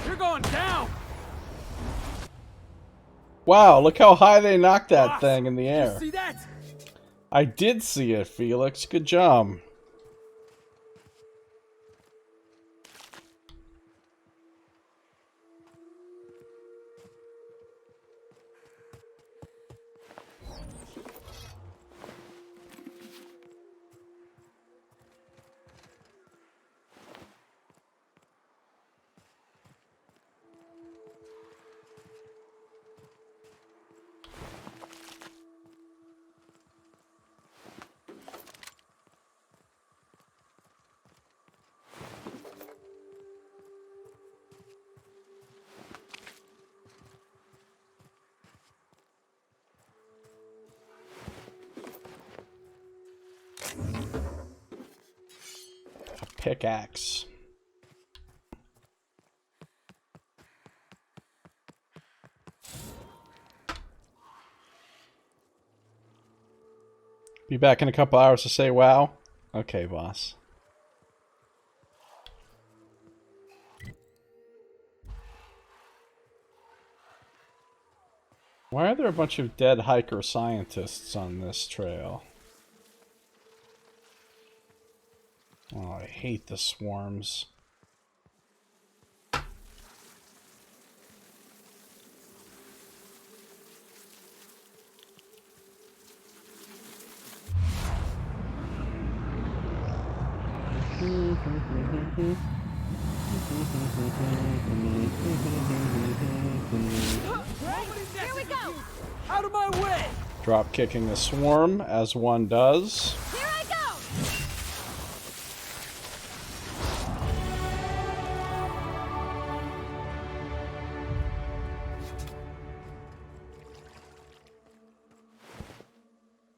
[SPEAKER 10] You're going down!
[SPEAKER 1] Wow, look how high they knocked that thing in the air.
[SPEAKER 10] See that?
[SPEAKER 1] I did see it, Felix. Good job. Pickaxe. Be back in a couple hours to say wow. Okay, boss. Why are there a bunch of dead hiker scientists on this trail? Oh, I hate the swarms.
[SPEAKER 13] Here we go!
[SPEAKER 3] Out of my way!
[SPEAKER 1] Drop kicking the swarm, as one does.
[SPEAKER 13] Here I go!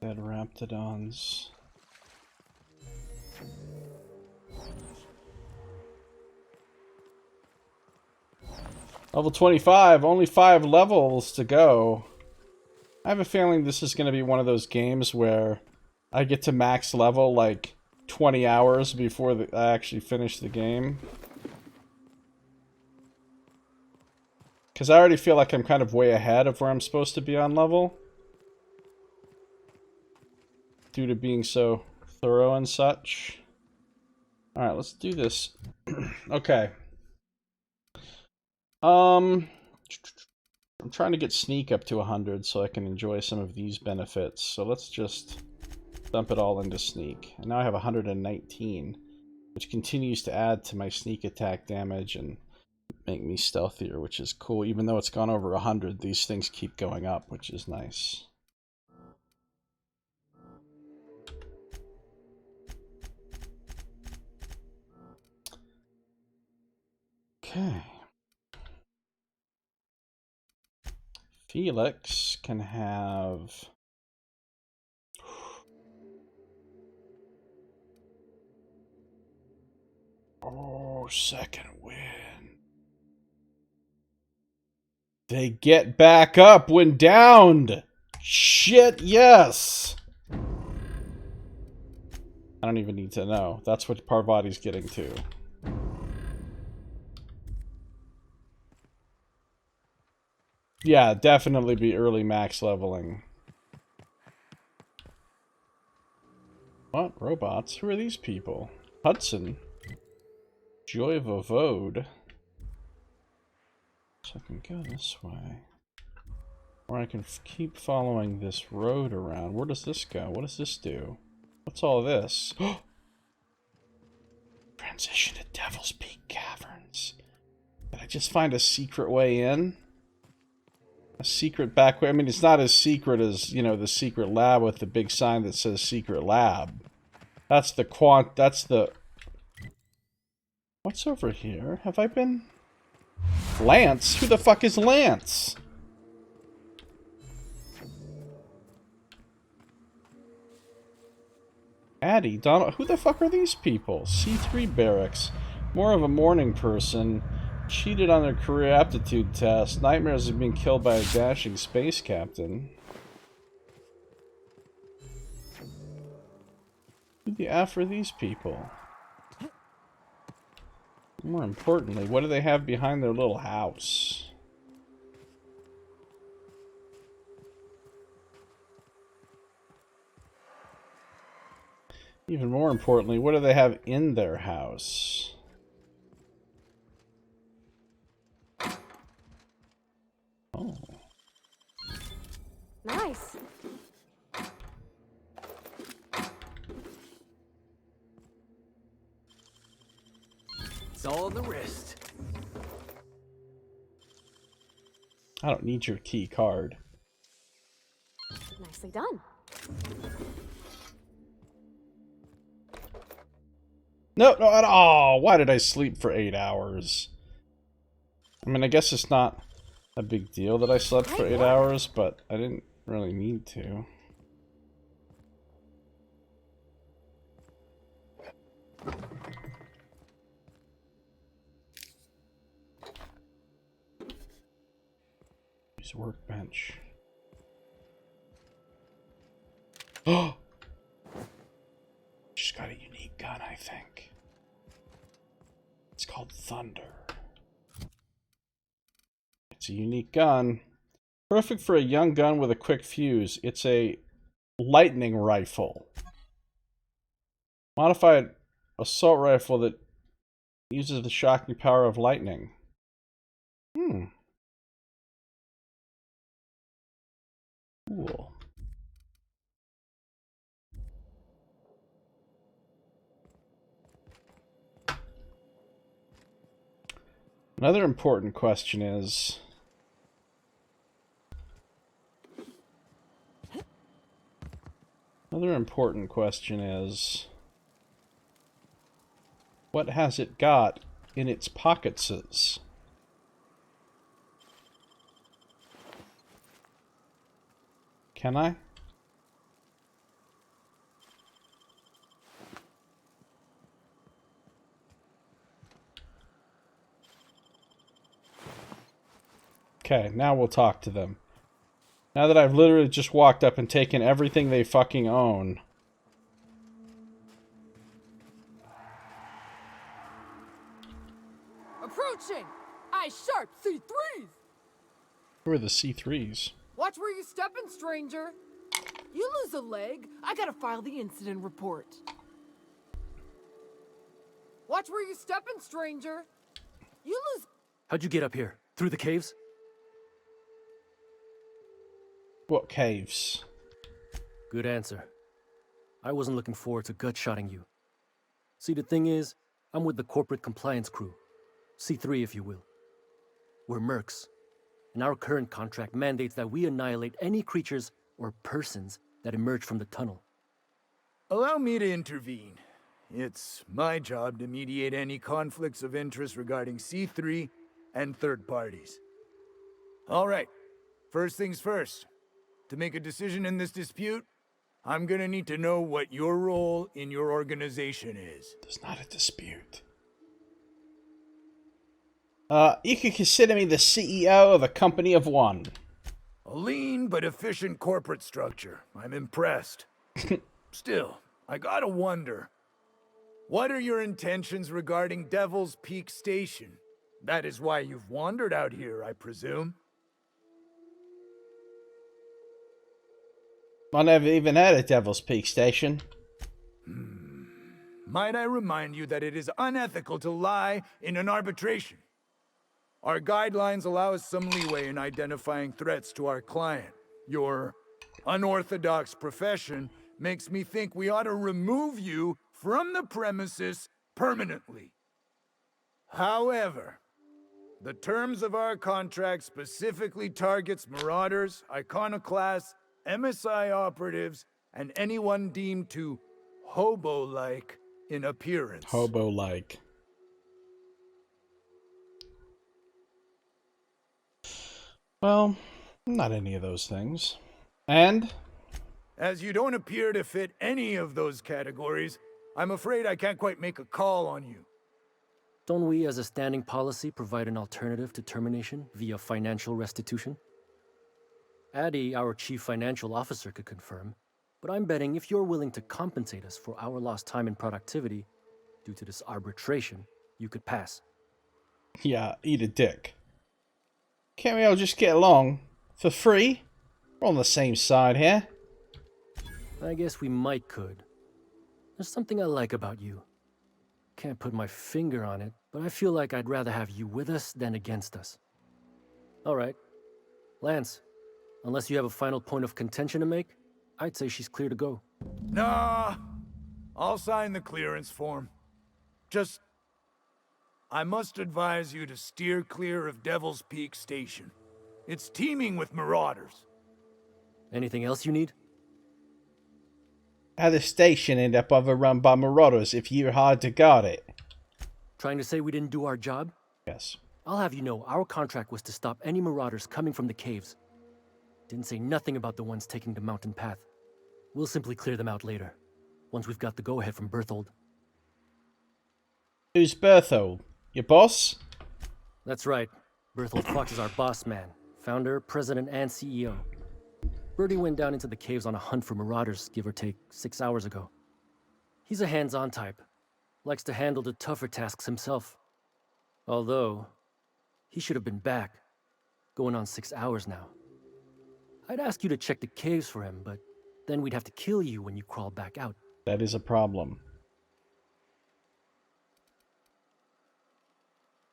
[SPEAKER 1] Dead raptidons. Level 25, only 5 levels to go. I have a feeling this is going to be one of those games where I get to max level like 20 hours before I actually finish the game. Because I already feel like I'm kind of way ahead of where I'm supposed to be on level. Due to being so thorough and such. Alright, let's do this. Okay. I'm trying to get sneak up to 100 so I can enjoy some of these benefits. So let's just dump it all into sneak. And now I have 119, which continues to add to my sneak attack damage and make me stealthier, which is cool. Even though it's gone over 100, these things keep going up, which is nice. Okay. Felix can have... Oh, second win. They get back up when downed. Shit, yes. I don't even need to know. That's what Parvati's getting to. Yeah, definitely be early max leveling. What? Robots? Who are these people? Hudson. Joy Vovode. So I can go this way. Or I can keep following this road around. Where does this go? What does this do? What's all this? Transition to Devil's Peak Caverns. Did I just find a secret way in? A secret back way? I mean, it's not as secret as, you know, the secret lab with the big sign that says secret lab. That's the that's the... What's over here? Have I been... Lance? Who the fuck is Lance? Addie, Donald, who the fuck are these people? C3 Barracks. More of a morning person. Cheated on their career aptitude test. Nightmares of being killed by a dashing space captain. Who the F are these people? More importantly, what do they have behind their little house? Even more importantly, what do they have in their house? Oh.
[SPEAKER 2] Nice.
[SPEAKER 3] It's all on the wrist.
[SPEAKER 1] I don't need your key card.
[SPEAKER 2] Nicely done.
[SPEAKER 1] No, no, at all. Why did I sleep for 8 hours? I mean, I guess it's not a big deal that I slept for 8 hours, but I didn't really need to. Use workbench. Oh! Thunder. It's a unique gun. Perfect for a young gun with a quick fuse. It's a lightning rifle. Modified assault rifle that uses the shocking power of lightning. Cool. Another important question is... what has it got in its pocketses? Can I? Okay, now we'll talk to them. Now that I've literally just walked up and taken everything they fucking own.
[SPEAKER 13] Approaching! Eye-sharp C3s!
[SPEAKER 1] Who are the C3s?
[SPEAKER 13] Watch where you stepping, stranger! You lose a leg, I gotta file the incident report. Watch where you stepping, stranger! You lose...
[SPEAKER 3] How'd you get up here? Through the caves?
[SPEAKER 1] What caves?
[SPEAKER 3] Good answer. I wasn't looking forward to gut-shotting you. See, the thing is, I'm with the corporate compliance crew. C3, if you will. We're mercs, and our current contract mandates that we annihilate any creatures or persons that emerge from the tunnel.
[SPEAKER 16] Allow me to intervene. It's my job to mediate any conflicts of interest regarding C3 and third parties. All right, first things first. To make a decision in this dispute, I'm gonna need to know what your role in your organization is.
[SPEAKER 1] There's not a dispute. You could consider me the CEO of a company of one.
[SPEAKER 16] A lean but efficient corporate structure. I'm impressed. Still, I gotta wonder, what are your intentions regarding Devil's Peak Station? That is why you've wandered out here, I presume.
[SPEAKER 1] I never even had a Devil's Peak Station.
[SPEAKER 16] Might I remind you that it is unethical to lie in an arbitration? Our guidelines allow us some leeway in identifying threats to our client. Your unorthodox profession makes me think we ought to remove you from the premises permanently. However, the terms of our contract specifically targets marauders, iconoclasts, MSI operatives, and anyone deemed to hobo-like in appearance.
[SPEAKER 1] Hobo-like. Well, not any of those things. And?
[SPEAKER 16] As you don't appear to fit any of those categories, I'm afraid I can't quite make a call on you.
[SPEAKER 3] Don't we, as a standing policy, provide an alternative to termination via financial restitution? Addy, our chief financial officer, could confirm, but I'm betting if you're willing to compensate us for our lost time and productivity due to this arbitration, you could pass.
[SPEAKER 1] Yeah, eat a dick. Can't we all just get along? For free? We're on the same side here.
[SPEAKER 3] I guess we might could. There's something I like about you. Can't put my finger on it, but I feel like I'd rather have you with us than against us. All right. Lance, unless you have a final point of contention to make, I'd say she's clear to go.
[SPEAKER 16] Nah, I'll sign the clearance form. Just, I must advise you to steer clear of Devil's Peak Station. It's teeming with marauders.
[SPEAKER 3] Anything else you need?
[SPEAKER 1] How the station end up overrun by marauders if you're hard to guard it?
[SPEAKER 3] Trying to say we didn't do our job?
[SPEAKER 1] Yes.
[SPEAKER 3] I'll have you know, our contract was to stop any marauders coming from the caves. Didn't say nothing about the ones taking the mountain path. We'll simply clear them out later, once we've got the go-ahead from Berthold.
[SPEAKER 1] Who's Berthold? Your boss?
[SPEAKER 3] That's right. Berthold Fox is our boss man, founder, president, and CEO. Bertie went down into the caves on a hunt for marauders, give or take, 6 hours ago. He's a hands-on type. Likes to handle the tougher tasks himself. Although, he should have been back. Going on 6 hours now. I'd ask you to check the caves for him, but then we'd have to kill you when you crawl back out.
[SPEAKER 1] That is a problem.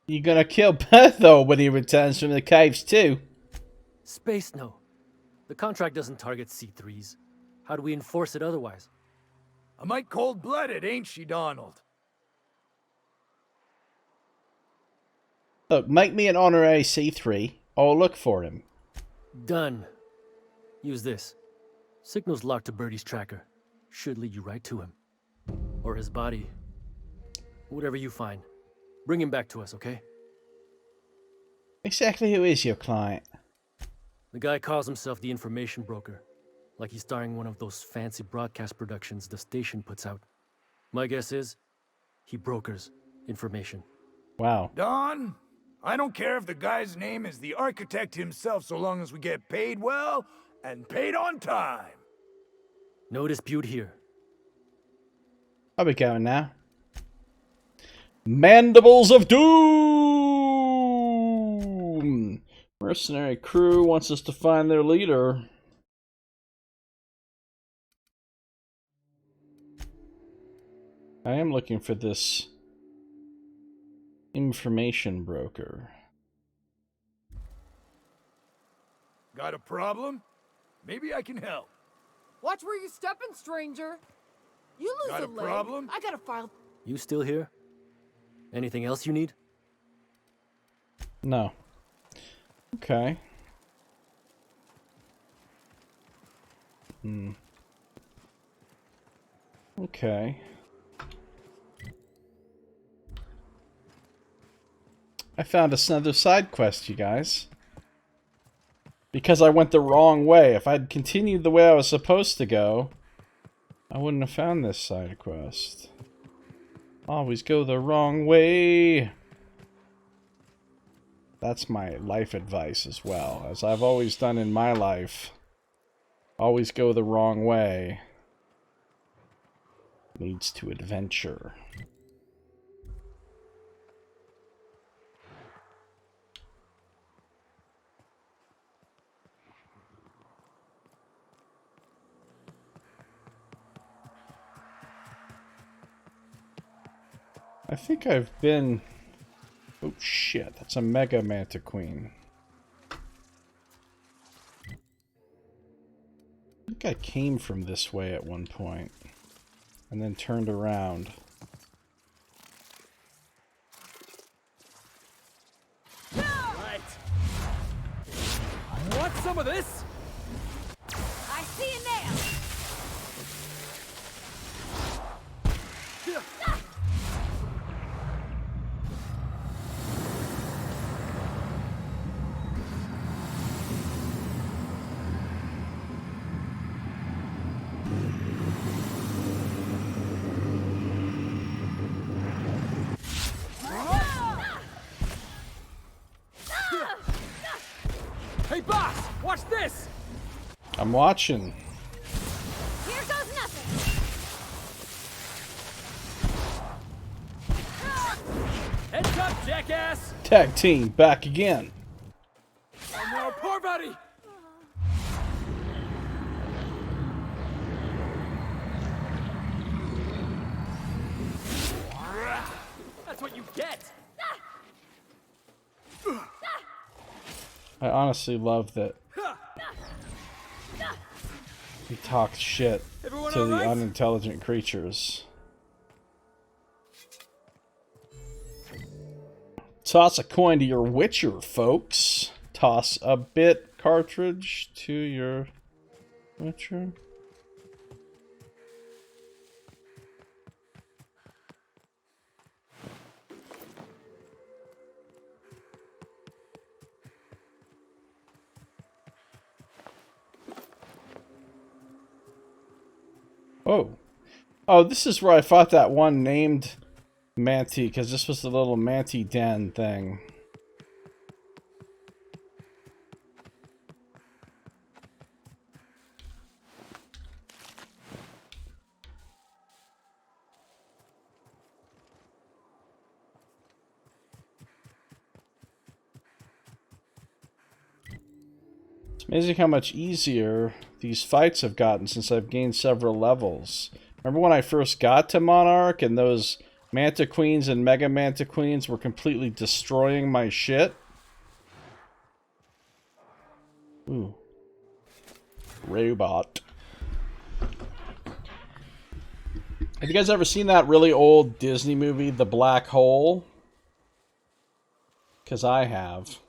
[SPEAKER 1] You're gonna kill Bertho when he returns from the caves too.
[SPEAKER 3] Space no. The contract doesn't target C3s. How do we enforce it otherwise?
[SPEAKER 16] A mite cold-blooded, ain't she, Donald?
[SPEAKER 1] Look, make me an honorary C3. I'll look for him.
[SPEAKER 3] Done. Use this. Signal's locked to Birdie's tracker. Should lead you right to him. Or his body. Whatever you find. Bring him back to us, okay?
[SPEAKER 1] Exactly who is your client?
[SPEAKER 3] The guy calls himself the information broker. Like he's starring one of those fancy broadcast productions the station puts out. My guess is, he brokers information.
[SPEAKER 1] Wow.
[SPEAKER 16] Don, I don't care if the guy's name is the architect himself so long as we get paid well and paid on time.
[SPEAKER 3] No dispute here.
[SPEAKER 1] I'll be going now. Mandibles of Doom! Mercenary crew wants us to find their leader. I am looking for this information broker.
[SPEAKER 16] Got a problem? Maybe I can help.
[SPEAKER 13] Watch where you're stepping, stranger. You lose
[SPEAKER 16] Got
[SPEAKER 13] a
[SPEAKER 16] a
[SPEAKER 13] leg.
[SPEAKER 16] problem?
[SPEAKER 13] I gotta file.
[SPEAKER 3] You still here? Anything else you need?
[SPEAKER 1] No. Okay. Okay. I found another side quest, you guys. Because I went the wrong way. If I'd continued the way I was supposed to go, I wouldn't have found this side quest. Always go the wrong way. That's my life advice as well. As I've always done in my life. Always go the wrong way. Leads to adventure. I think I've been... Oh shit, that's a Mega Manta Queen. I think I came from this way at one point. And then turned around.
[SPEAKER 10] Right. Want some of this?
[SPEAKER 2] I see you now.
[SPEAKER 10] Hey, boss! Watch this!
[SPEAKER 1] I'm watching.
[SPEAKER 2] Here goes nothing.
[SPEAKER 10] Heads up, jackass!
[SPEAKER 1] Tag team, back again.
[SPEAKER 10] Oh no, poor buddy! That's what you get!
[SPEAKER 1] I honestly love that he talks shit
[SPEAKER 10] Everyone
[SPEAKER 1] to the
[SPEAKER 10] alright?
[SPEAKER 1] unintelligent creatures. Toss a coin to your Witcher, folks. Toss a bit cartridge to your Witcher. Oh. Oh, this is where I fought that one named Manti, because this was the little Manti Den thing. Amazing how much easier these fights have gotten since I've gained several levels. Remember when I first got to Monarch and those Manta Queens and Mega Manta Queens were completely destroying my shit? Ooh. Robot. Have you guys ever seen that really old Disney movie, The Black Hole? Because I have.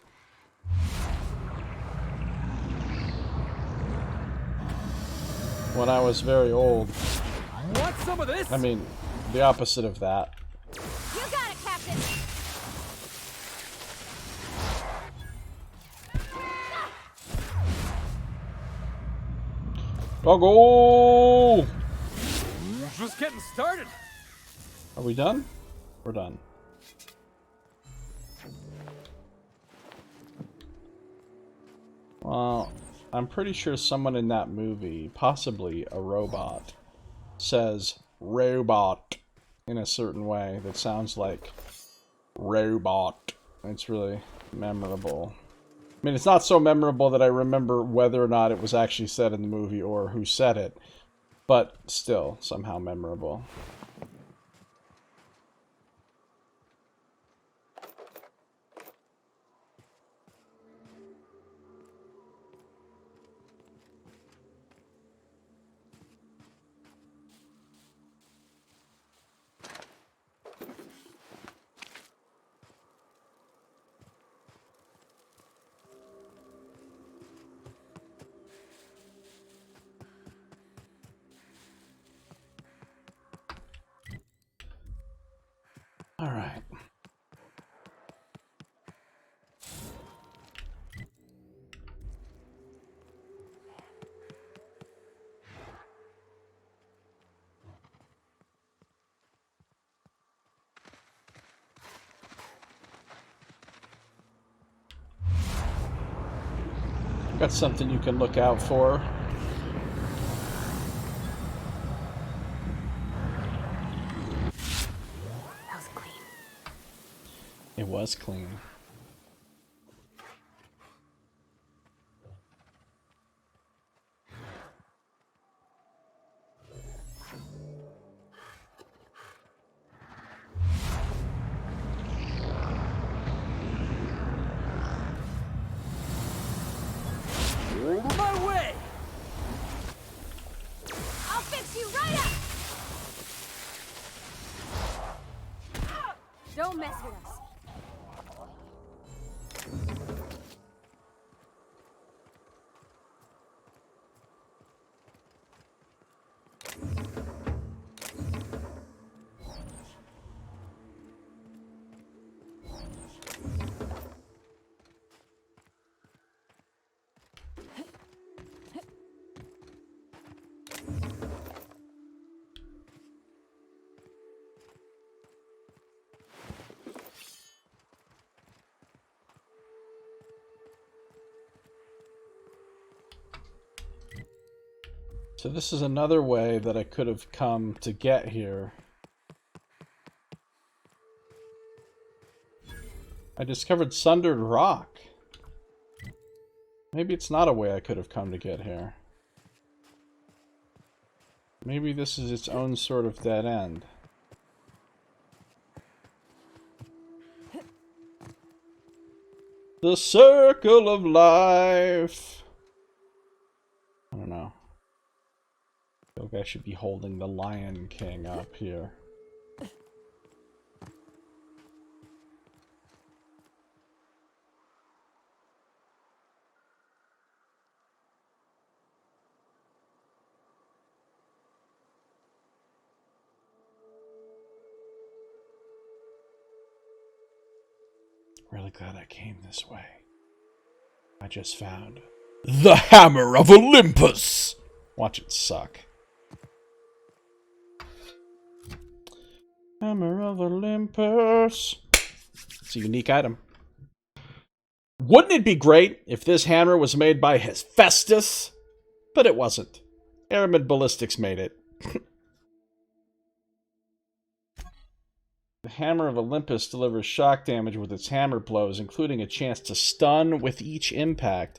[SPEAKER 1] When I was very old.
[SPEAKER 10] Want some of this?
[SPEAKER 1] I mean, the opposite of that.
[SPEAKER 2] You got it, Captain!
[SPEAKER 1] Doggo!
[SPEAKER 10] Just getting started.
[SPEAKER 1] Are we done? We're done. Well, I'm pretty sure someone in that movie, possibly a robot, says robot in a certain way that sounds like robot. It's really memorable. I mean, it's not so memorable that I remember whether or not it was actually said in the movie or who said it, but still somehow memorable. All right. Got something you can look out for.
[SPEAKER 2] That was clean.
[SPEAKER 1] It was clean.
[SPEAKER 10] My way!
[SPEAKER 2] I'll fix you right up! Don't mess with us.
[SPEAKER 1] So this is another way that I could have come to get here. I discovered Sundered Rock. Maybe it's not a way I could have come to get here. Maybe this is its own sort of dead end. The circle of life. I don't know. I feel like I should be holding the Lion King up here. Really glad I came this way. I just found the Hammer of Olympus! Watch it suck. Hammer of Olympus. It's a unique item. Wouldn't it be great if this hammer was made by Hephaestus? But it wasn't. Aramid Ballistics made it. The Hammer of Olympus delivers shock damage with its hammer blows, including a chance to stun with each impact.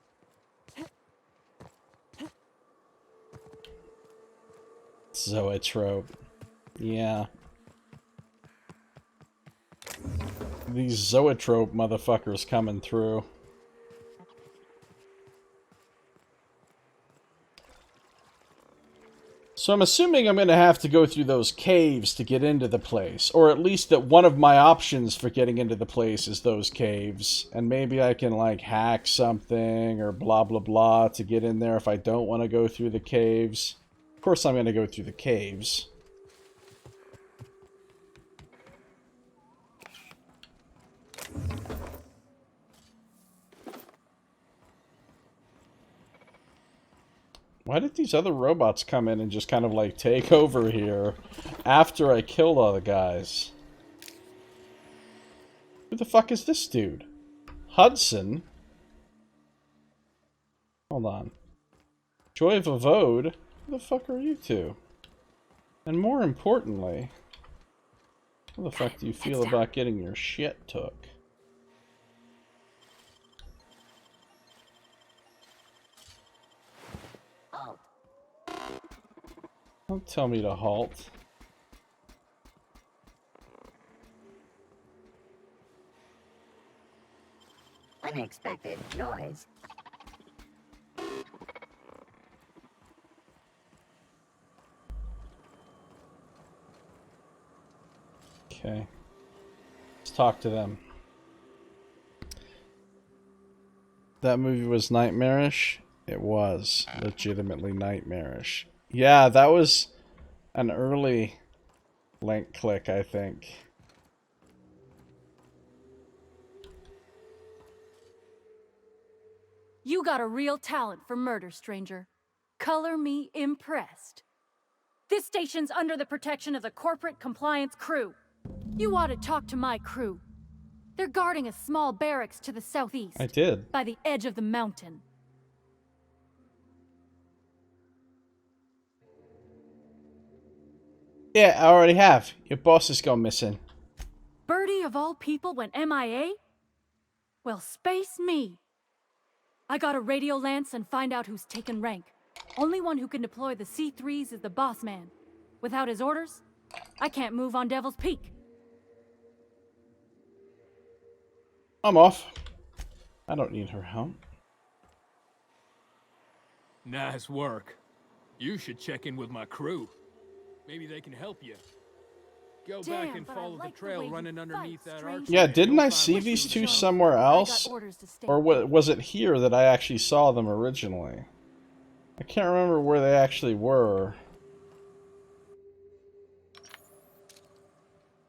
[SPEAKER 1] Zoetrope. Yeah. These Zoetrope motherfuckers coming through. So I'm assuming I'm going to have to go through those caves to get into the place. Or at least that one of my options for getting into the place is those caves. And maybe I can, like, hack something or blah blah blah to get in there if I don't want to go through the caves. Of course I'm going to go through the caves. Why did these other robots come in and just kind of like take over here after I killed all the guys? Who the fuck is this dude? Hudson? Hold on. Joy of Avode? Who the fuck are you two? And more importantly, how the fuck do you feel about getting your shit took? Don't tell me to halt.
[SPEAKER 9] Unexpected noise.
[SPEAKER 1] Okay. Let's talk to them. That movie was nightmarish? It was legitimately nightmarish. Yeah, that was an early link click, I think.
[SPEAKER 17] You got a real talent for murder, stranger. Color me impressed. This station's under the protection of the corporate compliance crew. You ought to talk to my crew. They're guarding a small barracks to the southeast.
[SPEAKER 1] I did.
[SPEAKER 17] By the edge of the mountain.
[SPEAKER 1] Yeah, I already have. Your boss has gone missing.
[SPEAKER 17] Birdie of all people went MIA? Well, space me. I gotta radio Lance and find out who's taken rank. Only one who can deploy the C3s is the boss man. Without his orders, I can't move on Devil's Peak.
[SPEAKER 1] I'm off. I don't need her help.
[SPEAKER 18] Nice work. You should check in with my crew. Maybe they can help you. Go back and follow the trail running underneath that arch.
[SPEAKER 1] Yeah, didn't I see these two somewhere else? Or was it here that I actually saw them originally? I can't remember where they actually were.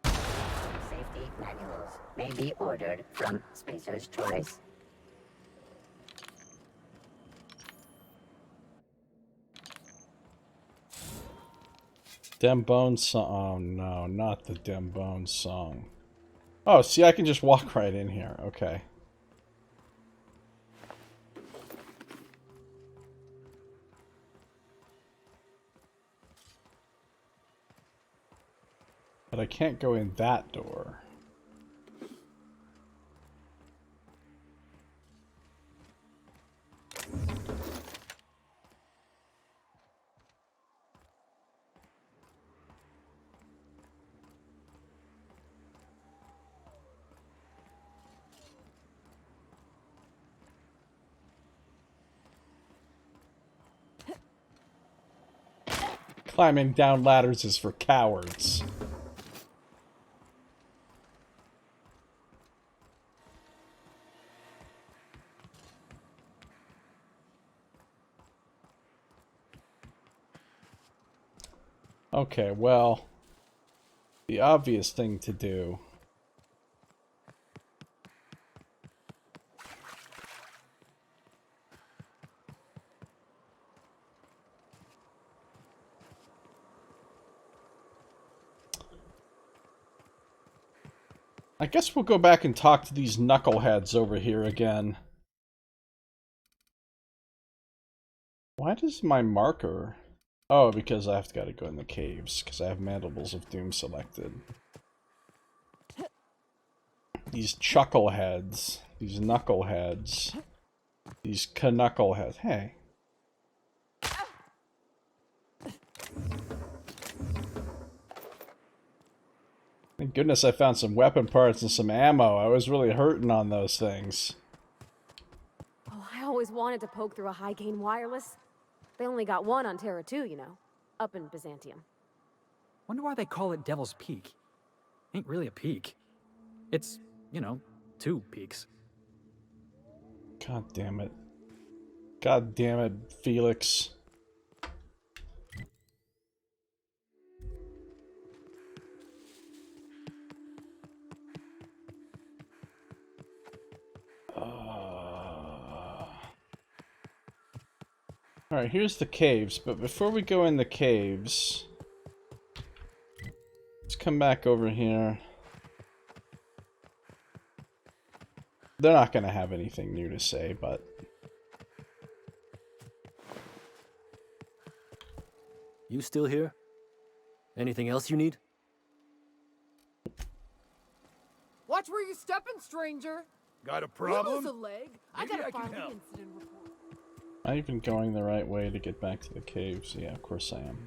[SPEAKER 9] Safety manuals may be ordered from Spacer's Choice.
[SPEAKER 1] Dem Bones song. Oh no, not the Dem Bones song. Oh, see, I can just walk right in here. Okay. But I can't go in that door. Climbing down ladders is for cowards. Okay, well, the obvious thing to do I guess we'll go back and talk to these knuckleheads over here again. Why does my marker... Oh, because I've got to go in the caves, because I have Mandibles of Doom selected. These chuckleheads, these knuckleheads, these knuckleheads. Hey. Thank goodness I found some weapon parts and some ammo. I was really hurting on those things.
[SPEAKER 2] Oh, I always wanted to poke through a high-gain wireless. They only got one on Terra 2, you know, up in Byzantium.
[SPEAKER 19] Wonder why they call it Devil's Peak. Ain't really a peak. It's, you know, 2 peaks.
[SPEAKER 1] God damn it. God damn it, Felix. Alright, here's the caves, but before we go in the caves, let's come back over here. They're not going to have anything new to say, but...
[SPEAKER 3] You still here? Anything else you need?
[SPEAKER 13] Watch where you're stepping, stranger.
[SPEAKER 16] Got a
[SPEAKER 13] You
[SPEAKER 16] problem?
[SPEAKER 13] lose a leg. I
[SPEAKER 16] Maybe
[SPEAKER 13] gotta
[SPEAKER 16] I can
[SPEAKER 13] file the
[SPEAKER 16] help.
[SPEAKER 13] incident report.
[SPEAKER 1] Am I even going the right way to get back to the caves? Yeah, of course I am.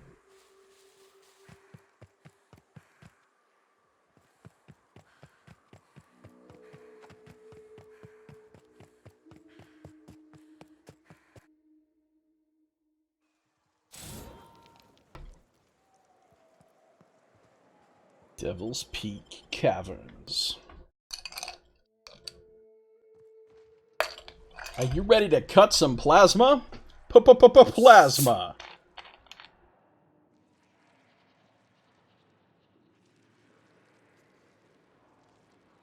[SPEAKER 1] Devil's Peak Caverns. Are you ready to cut some plasma? Plasma.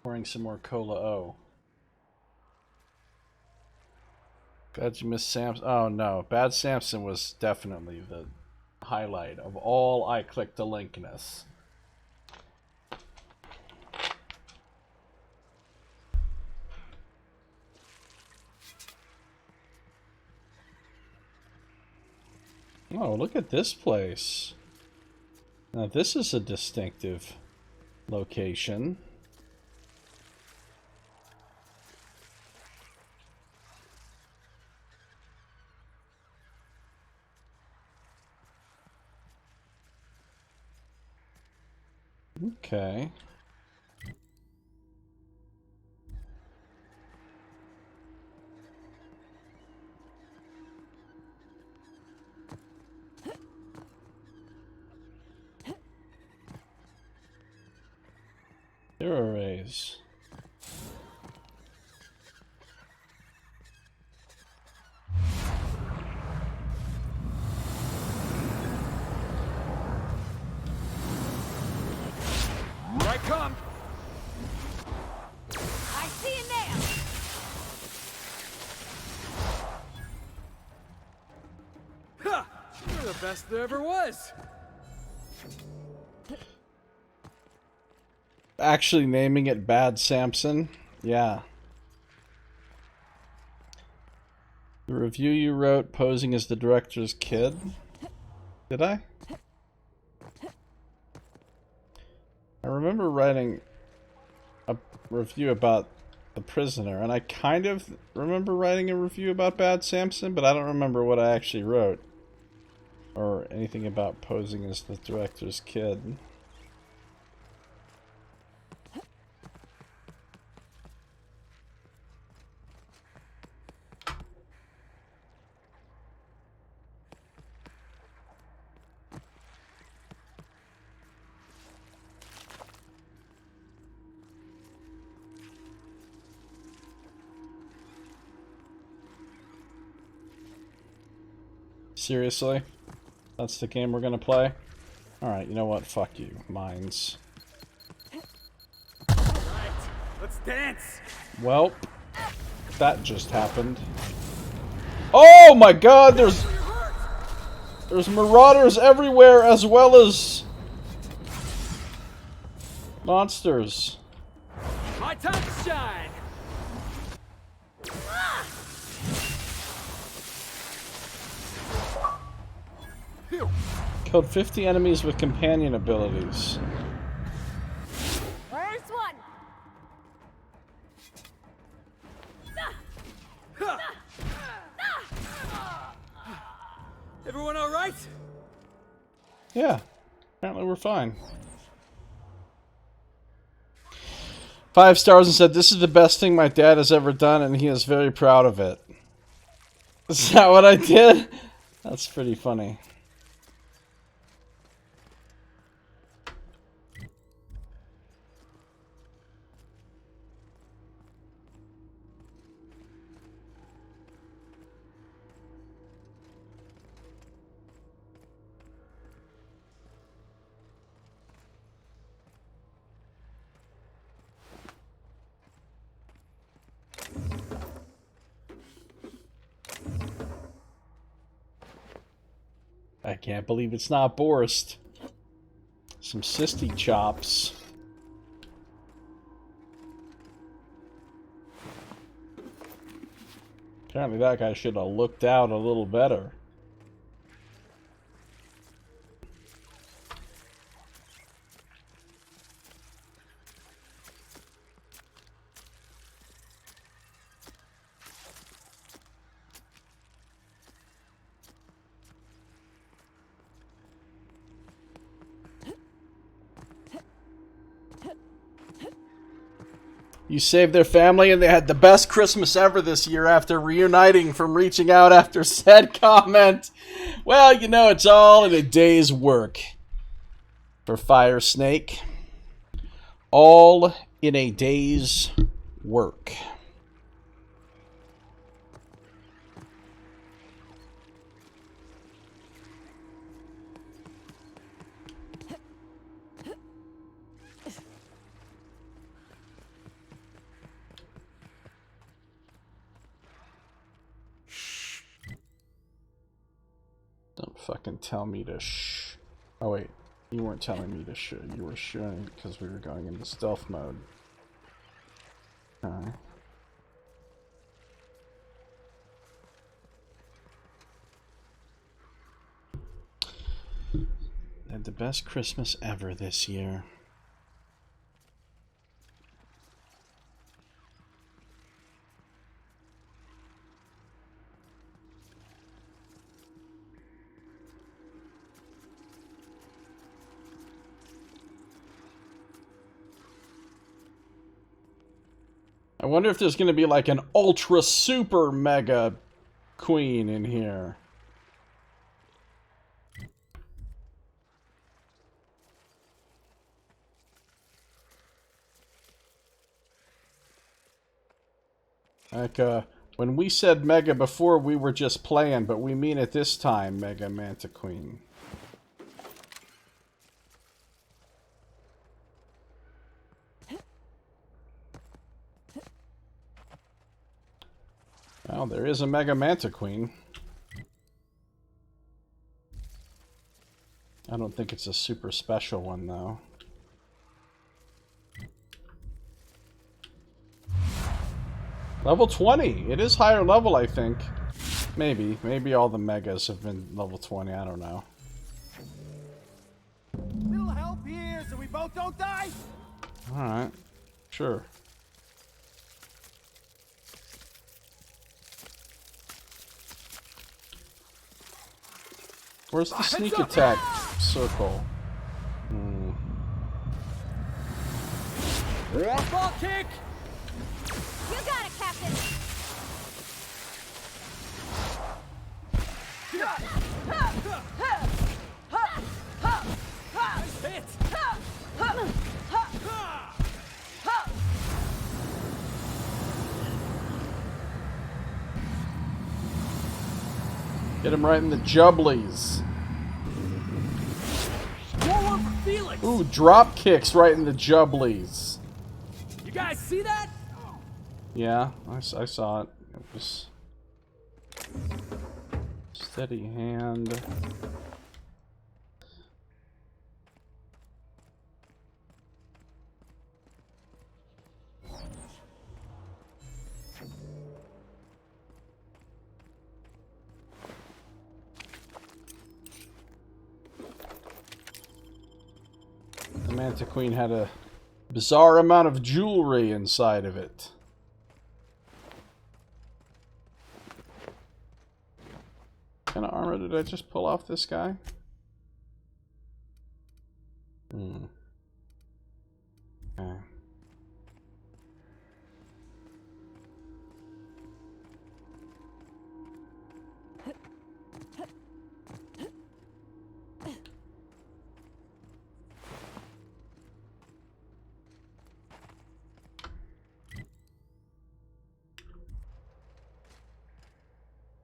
[SPEAKER 1] Pouring some more Cola O. Glad you missed Samson. Oh no, Bad Samson was definitely the highlight of all I clicked to linkness. Oh, look at this place. Now this is a distinctive location. Okay. There are arrays.
[SPEAKER 13] Here I come. I see you now.
[SPEAKER 10] Ha! You're the best there ever was.
[SPEAKER 1] Actually naming it Bad Samson? Yeah. The review you wrote posing as the director's kid? Did I? I remember writing a review about The Prisoner, and I kind of remember writing a review about Bad Samson, but I don't remember what I actually wrote. Or anything about posing as the director's kid. Seriously? That's the game we're gonna play? Alright, you know what? Fuck you. Mines.
[SPEAKER 10] Right, let's dance.
[SPEAKER 1] Well, that just happened. Oh my god, there's marauders everywhere as well as monsters.
[SPEAKER 10] My time to shine.
[SPEAKER 1] Killed 50 enemies with companion abilities.
[SPEAKER 13] First one.
[SPEAKER 10] Everyone all right?
[SPEAKER 1] Yeah, apparently we're fine. 5 stars and said, "This is the best thing my dad has ever done, and he is very proud of it." Is that what I did? That's pretty funny. I can't believe it's not Borst. Some sisty chops. Apparently that guy should have looked out a little better. You saved their family and they had the best Christmas ever this year after reuniting from reaching out after said comment. Well, you know, it's all in a day's work for Fire Snake. All in a day's work. Don't fucking tell me to shh. Oh wait, you weren't telling me to shh. You were shooing because we were going into stealth mode. Alright. Had the best Christmas ever this year. I wonder if there's going to be like an ultra super mega queen in here. Like, when we said mega before, we were just playing, but we mean it this time, Mega Manta Queen. Well, there is a Mega Manta Queen. I don't think it's a super special one, though. Level 20! It is higher level, I think. Maybe. Maybe all the megas have been level 20, I don't know.
[SPEAKER 20] Little help here so we both don't die?
[SPEAKER 1] Alright. Sure. Where's the sneak attack circle?
[SPEAKER 20] Ball kick!
[SPEAKER 17] You got it, Captain!
[SPEAKER 20] Nice hit!
[SPEAKER 1] Get him right in the jubblies.
[SPEAKER 20] Forward for Felix!
[SPEAKER 1] Ooh, drop kicks right in the jubblies.
[SPEAKER 20] You guys see that?
[SPEAKER 1] Yeah, I saw it. It was steady hand. The Manta Queen had a bizarre amount of jewelry inside of it. What kind of armor did I just pull off this guy? Okay.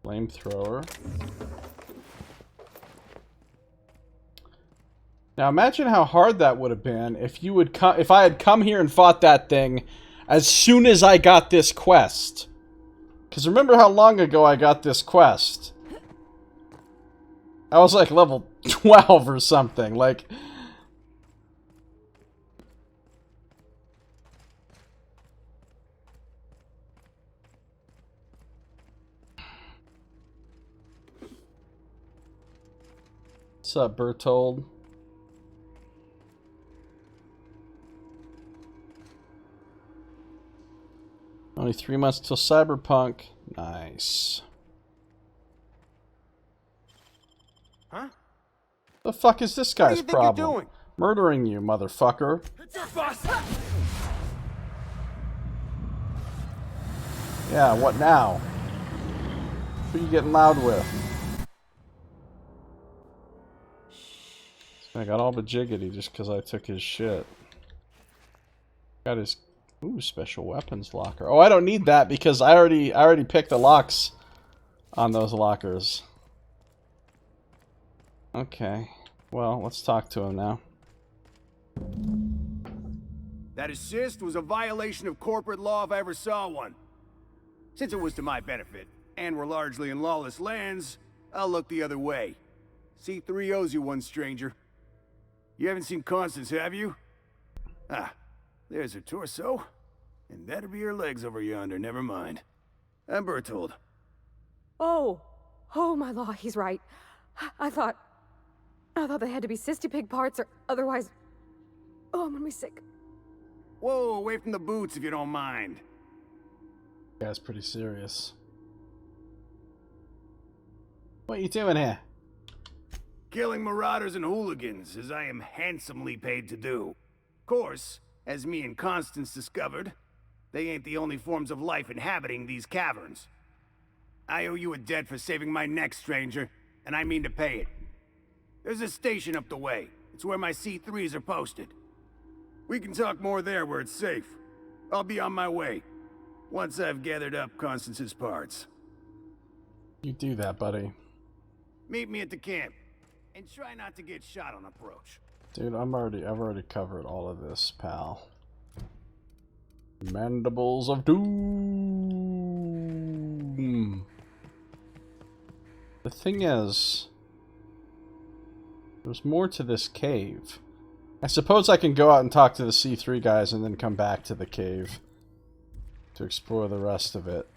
[SPEAKER 1] Flamethrower. Now imagine how hard that would have been if you would if I had come here and fought that thing as soon as I got this quest. Because remember how long ago I got this quest? I was like level 12 or something. Like... What's up, Bertold? Only 3 months till Cyberpunk. Nice.
[SPEAKER 20] Huh?
[SPEAKER 1] The fuck is this guy's
[SPEAKER 20] What do you think you're
[SPEAKER 1] problem?
[SPEAKER 20] doing?
[SPEAKER 1] Murdering you, motherfucker. Yeah, what now? Who are you getting loud with? I got all but jiggity just because I took his shit. Got his special weapons locker. Oh, I don't need that because I already picked the locks on those lockers. Okay. Well, let's talk to him now.
[SPEAKER 20] That assist was a violation of corporate law if I ever saw one. Since it was to my benefit, and we're largely in lawless lands, I'll look the other way. C3 owes you one, stranger. You haven't seen Constance, have you? Ah, there's her torso. And that'll be her legs over yonder, never mind. I'm Bertold.
[SPEAKER 2] Oh, my law, he's right. I thought they had to be cysty pig parts, or otherwise... Oh, I'm gonna be sick.
[SPEAKER 20] Whoa, away from the boots if you don't mind.
[SPEAKER 1] Guy's pretty serious. What are you doing here?
[SPEAKER 20] Killing marauders and hooligans, as I am handsomely paid to do. Of course, as me and Constance discovered, they ain't the only forms of life inhabiting these caverns. I owe you a debt for saving my neck, stranger, and I mean to pay it. There's a station up the way. It's where my C3s are posted. We can talk more there where it's safe. I'll be on my way, once I've gathered up Constance's parts.
[SPEAKER 1] You do that, buddy.
[SPEAKER 20] Meet me at the camp, and try not to get shot on approach.
[SPEAKER 1] Dude, I've already covered all of this, pal. Mandibles of Doom. The thing is, there's more to this cave. I suppose I can go out and talk to the C3 guys and then come back to the cave to explore the rest of it.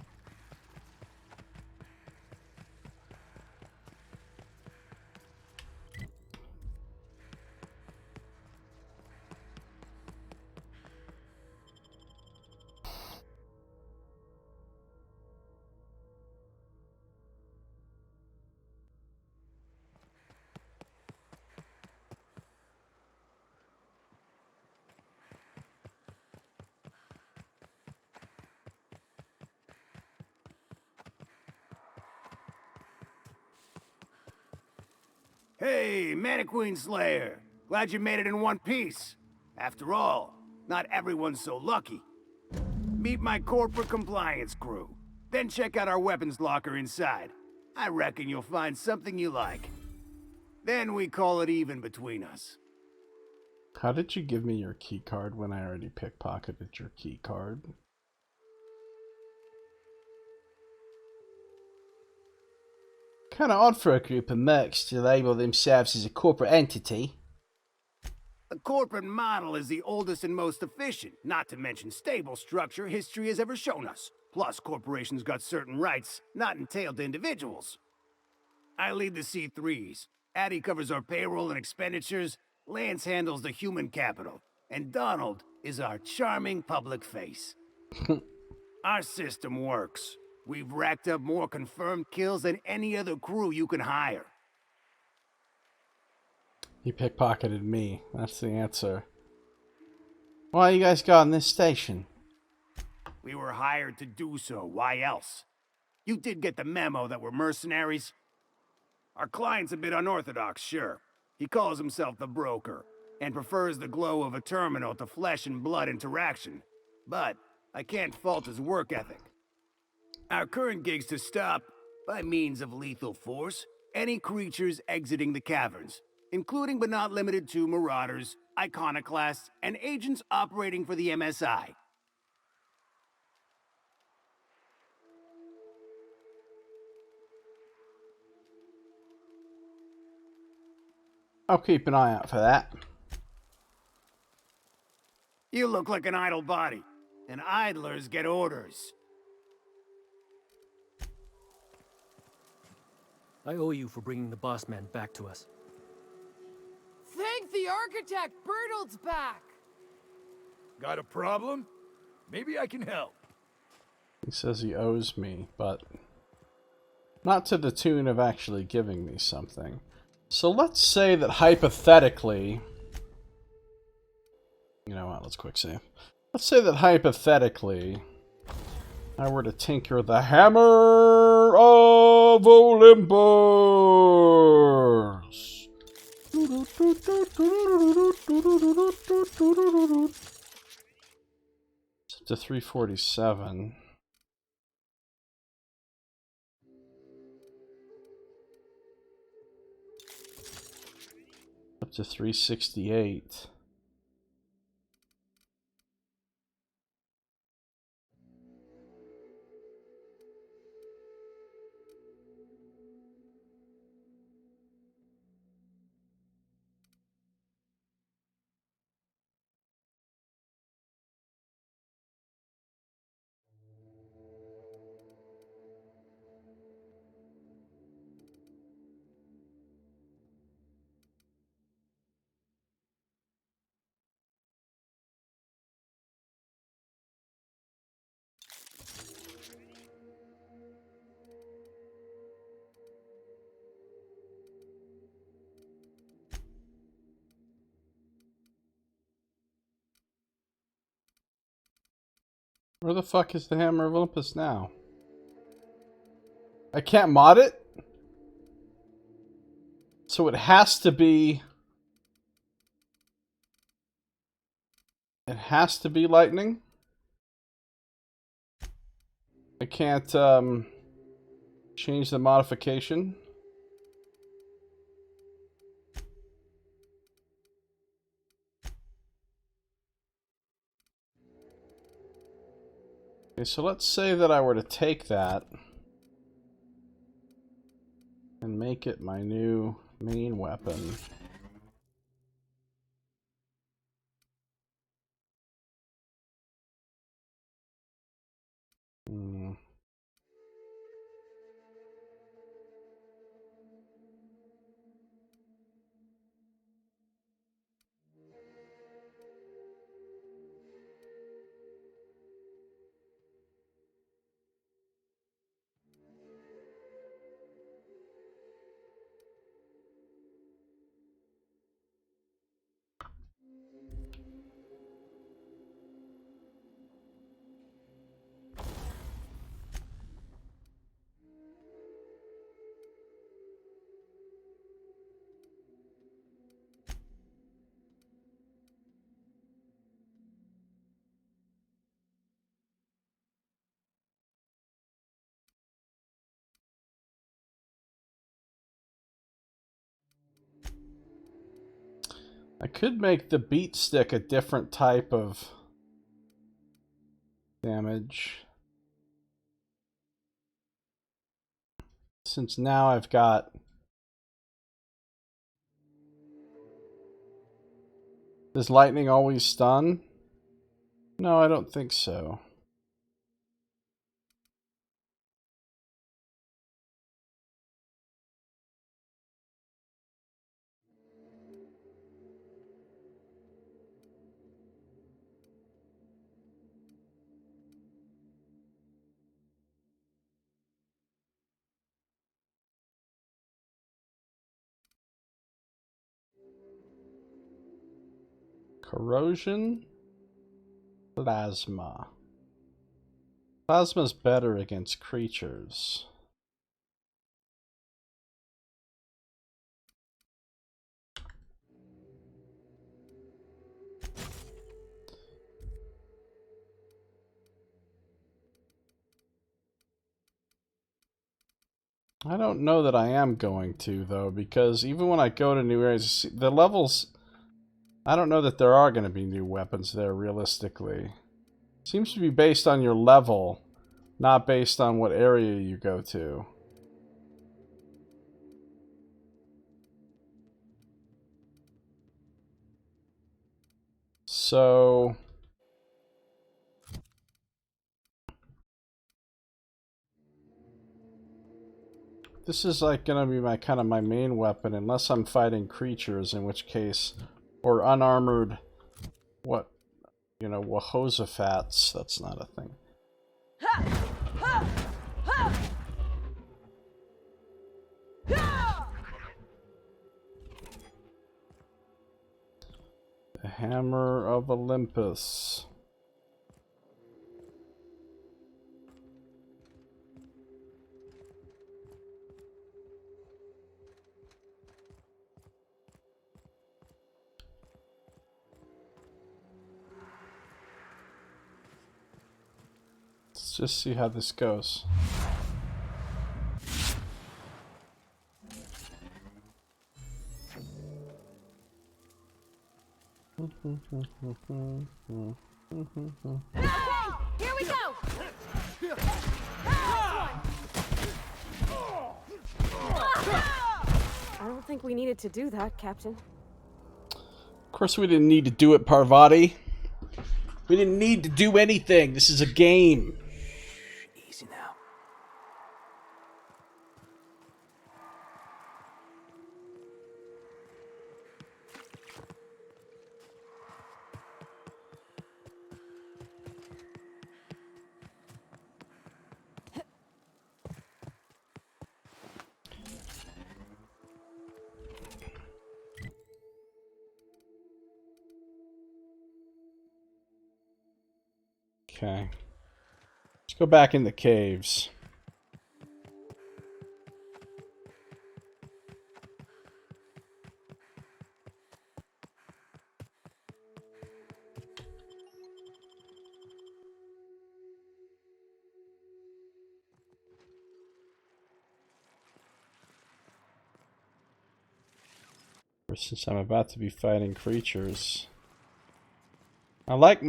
[SPEAKER 20] Hey, Mannequin Slayer! Glad you made it in one piece. After all, not everyone's so lucky. Meet my corporate compliance crew. Then check out our weapons locker inside. I reckon you'll find something you like. Then we call it even between us.
[SPEAKER 1] How did you give me your key card when I already pickpocketed your key card? Kinda odd for a group of mercs to label themselves as a corporate entity.
[SPEAKER 20] The corporate model is the oldest and most efficient, not to mention stable structure history has ever shown us. Plus, corporations got certain rights not entailed to individuals. I lead the C3s. Addie covers our payroll and expenditures, Lance handles the human capital, and Donald is our charming public face. Our system works. We've racked up more confirmed kills than any other crew you can hire.
[SPEAKER 1] He pickpocketed me. That's the answer. Why you guys got in this station?
[SPEAKER 20] We were hired to do so. Why else? You did get the memo that we're mercenaries? Our client's a bit unorthodox, sure. He calls himself the broker, and prefers the glow of a terminal to flesh and blood interaction. But I can't fault his work ethic. Our current gig's to stop by means of lethal force, any creatures exiting the caverns, including but not limited to marauders, iconoclasts, and agents operating for the MSI.
[SPEAKER 1] I'll keep an eye out for that.
[SPEAKER 20] You look like an idle body, and idlers get orders.
[SPEAKER 3] I owe you for bringing the boss man back to us.
[SPEAKER 13] Thank the architect! Bertolt's back!
[SPEAKER 16] Got a problem? Maybe I can help.
[SPEAKER 1] He says he owes me, but not to the tune of actually giving me something. So let's say that hypothetically... You know what, let's quick save. Let's say that hypothetically, I were to tinker the Hammer of Olympus. It's up to 347. Up to 368. Where the fuck is the Hammer of Olympus now? I can't mod it? So it has to be... It has to be lightning? I can't, change the modification? Okay, so let's say that I were to take that and make it my new main weapon. I could make the beat stick a different type of damage. Since now I've got... Does lightning always stun? No, I don't think so. Corrosion? Plasma. Plasma's better against creatures. I don't know that I am going to, though, because even when I go to new areas, the levels... I don't know that there are going to be new weapons there, realistically. Seems to be based on your level, not based on what area you go to. So... this is like gonna be my kind of my main weapon, unless I'm fighting creatures, in which case, or unarmored, what, you know, Wahozafats. That's not a thing. The Hammer of Olympus. Let's just see how this goes.
[SPEAKER 2] Here we go! I don't think we needed to do that, Captain.
[SPEAKER 1] Of course we didn't need to do it, Parvati. We didn't need to do anything. This is a game.
[SPEAKER 19] Easy now.
[SPEAKER 1] Okay. Let's go back in the caves. Since I'm about to be fighting creatures. I like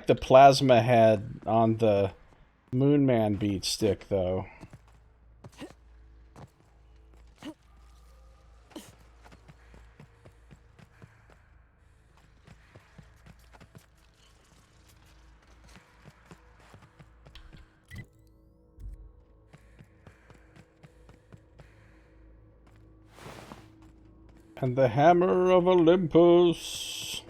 [SPEAKER 1] the plasma head on the Moonman beat stick, though. And the Hammer of Olympus.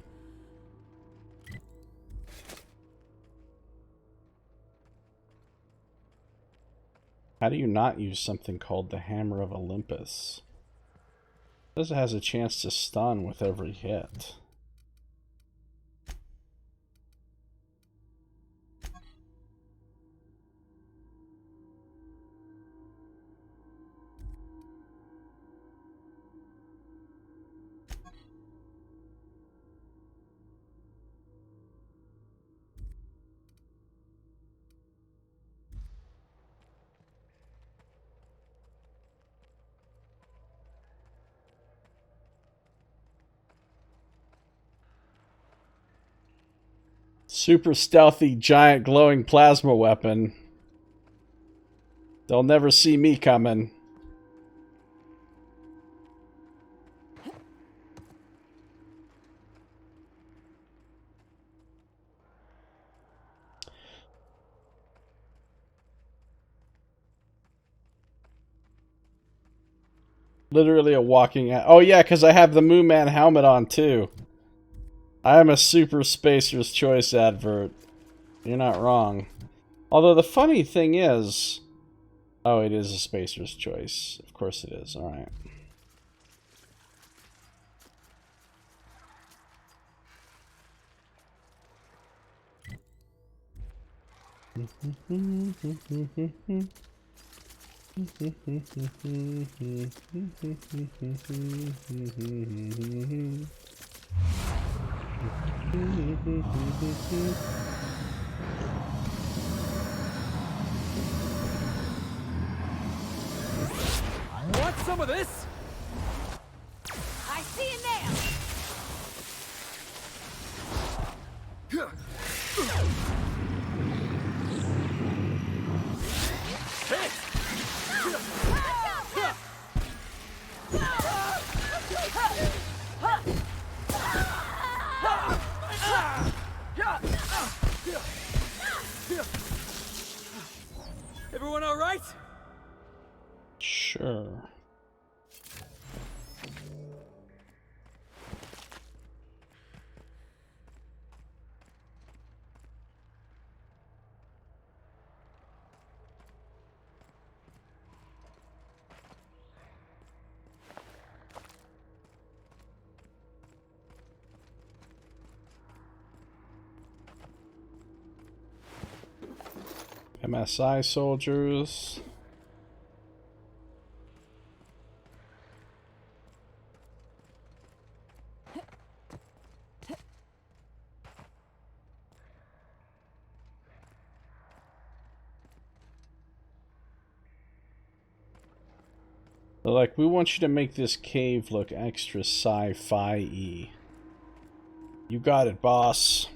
[SPEAKER 1] How do you not use something called the Hammer of Olympus? It says it has a chance to stun with every hit. Super stealthy, giant, glowing plasma weapon. They'll never see me coming. Literally a walking... Oh yeah, because I have the Moonman helmet on too. I am a Super Spacer's Choice advert. You're not wrong. Although the funny thing is... Oh, it is a Spacer's Choice. Of course it is. Alright.
[SPEAKER 19] some of this?
[SPEAKER 17] I see you now!
[SPEAKER 19] Everyone all right?
[SPEAKER 1] Sure. MSI soldiers. They're like, we want you to make this cave look extra sci-fi-y. You got it, boss.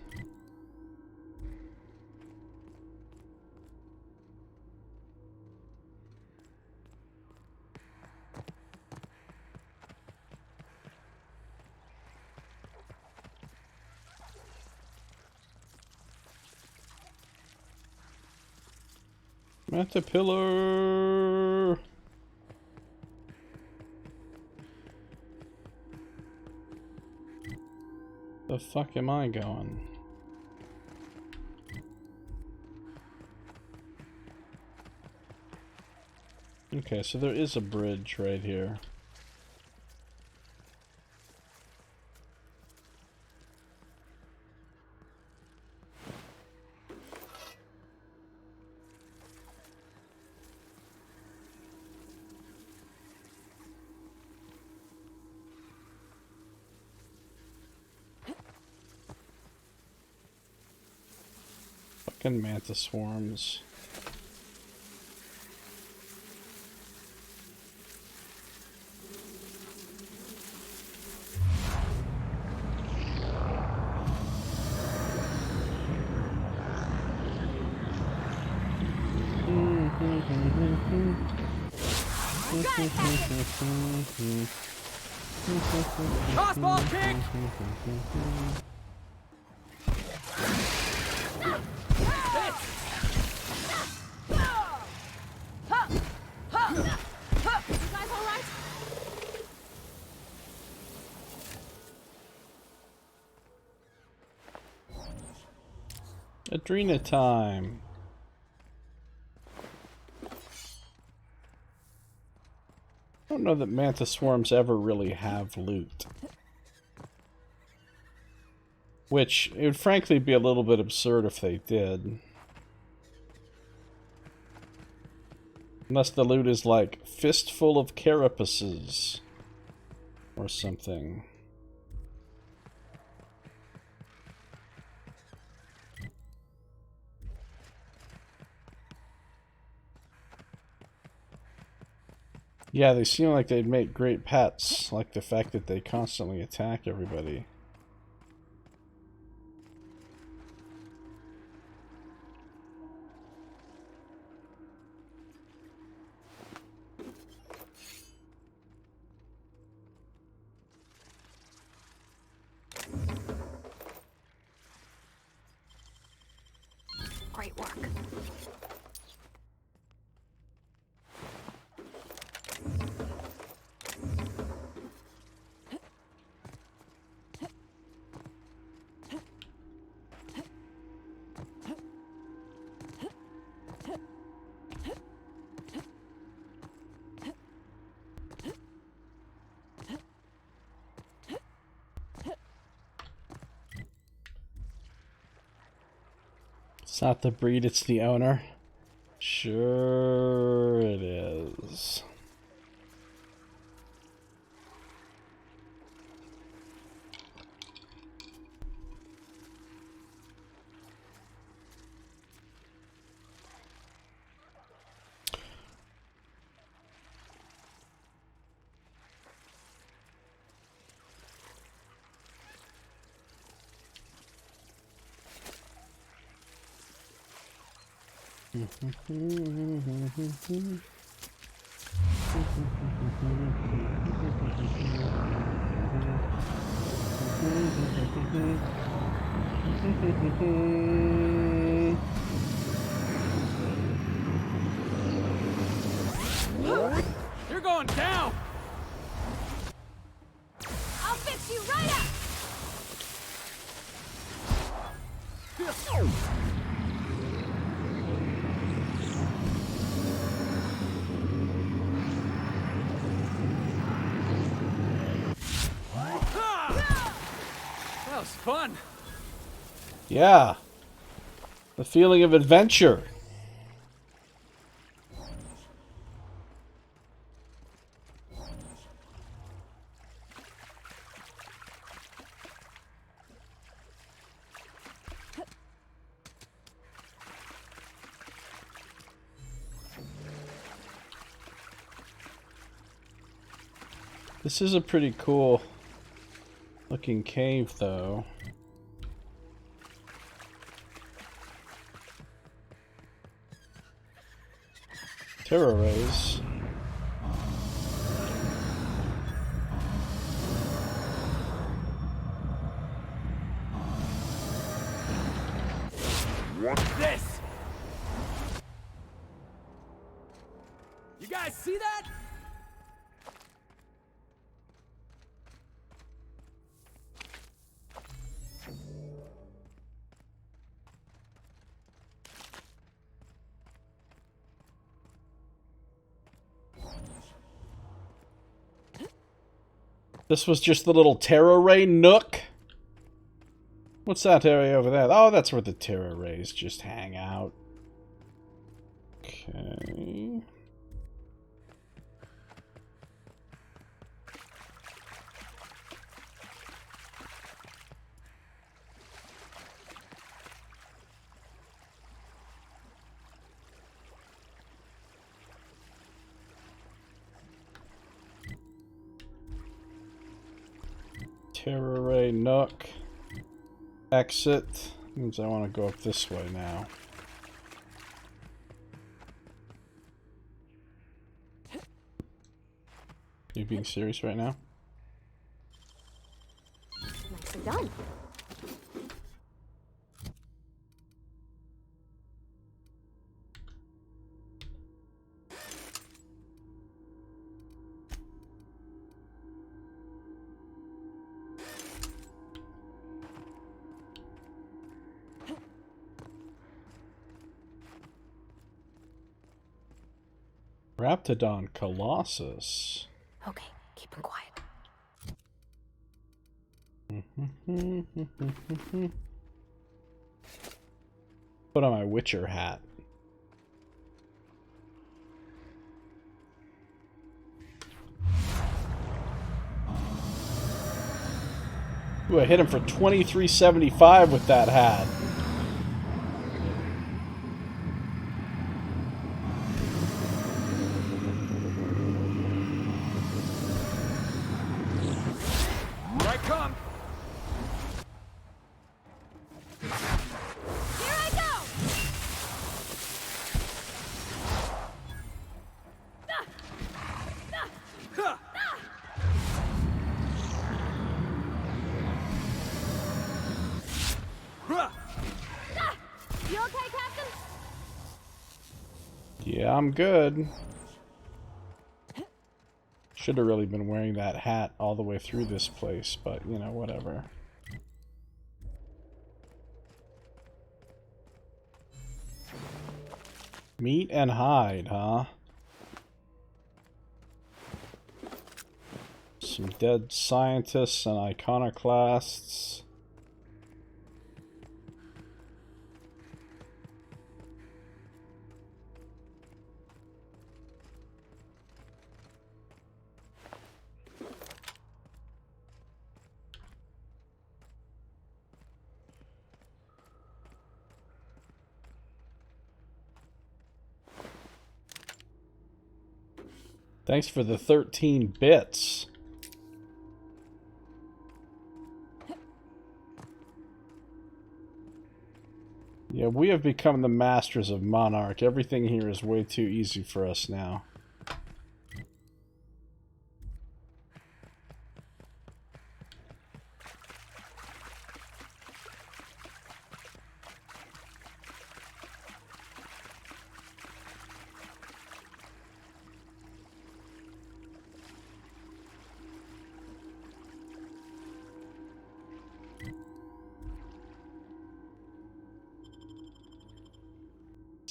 [SPEAKER 1] At the pillar. The fuck am I going? Okay, so there is a bridge right here. Fucking mantis swarms.
[SPEAKER 19] Crossball kick!
[SPEAKER 1] Adrena time. I don't know that mantis swarms ever really have loot. Which, it would frankly be a little bit absurd if they did. Unless the loot is like, fistful of carapaces. Or something. Yeah, they seem like they'd make great pets, like the fact that they constantly attack everybody.
[SPEAKER 2] Great work.
[SPEAKER 1] It's not the breed, it's the owner. Sure it is.
[SPEAKER 18] You're going down!
[SPEAKER 17] I'll fix you right up!
[SPEAKER 18] That was fun.
[SPEAKER 1] Yeah. The feeling of adventure. This is a pretty cool looking cave, though. Terror rays.
[SPEAKER 18] What's this? You guys see that?
[SPEAKER 1] This was just the little terror ray nook. What's that area over there? Oh, that's where the terror rays just hang out. Okay. Terror ray nook. Exit. Means I want to go up this way now. You being serious right now?
[SPEAKER 2] Nicely done.
[SPEAKER 1] Raptidon Colossus.
[SPEAKER 2] Okay, keep him quiet.
[SPEAKER 1] Put on my Witcher hat. Ooh, I hit him for 2375 with that hat.
[SPEAKER 2] You okay, Captain?
[SPEAKER 1] Yeah, I'm good. Should have really been wearing that hat all the way through this place, but, you know, whatever. Meat and hide, huh? Some dead scientists and iconoclasts. Thanks for the 13 bits. Yeah, we have become the masters of Monarch. Everything here is way too easy for us now.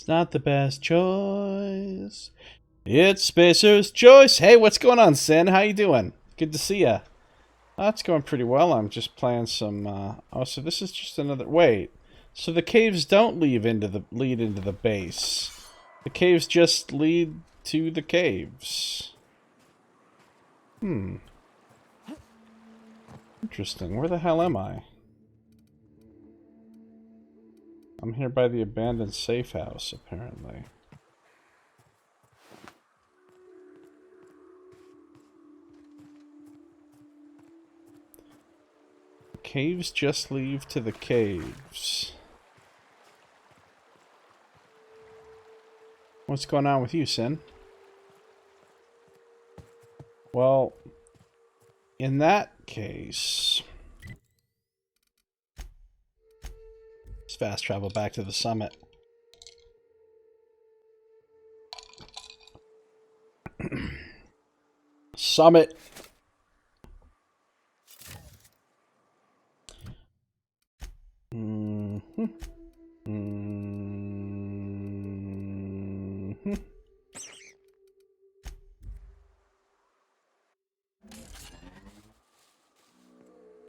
[SPEAKER 1] Not the best choice. It's Spacer's choice. Hey, what's going on, Sin? How you doing? Good to see ya. Oh, it's going pretty well. I'm just playing some. Oh, so this is just another. Wait. So the caves don't lead into the base. The caves just lead to the caves. Interesting. Where the hell am I? I'm here by the abandoned safe house, apparently. Caves just lead to the caves. What's going on with you, Sin? Well, in that case... let's fast travel back to the summit. Summit!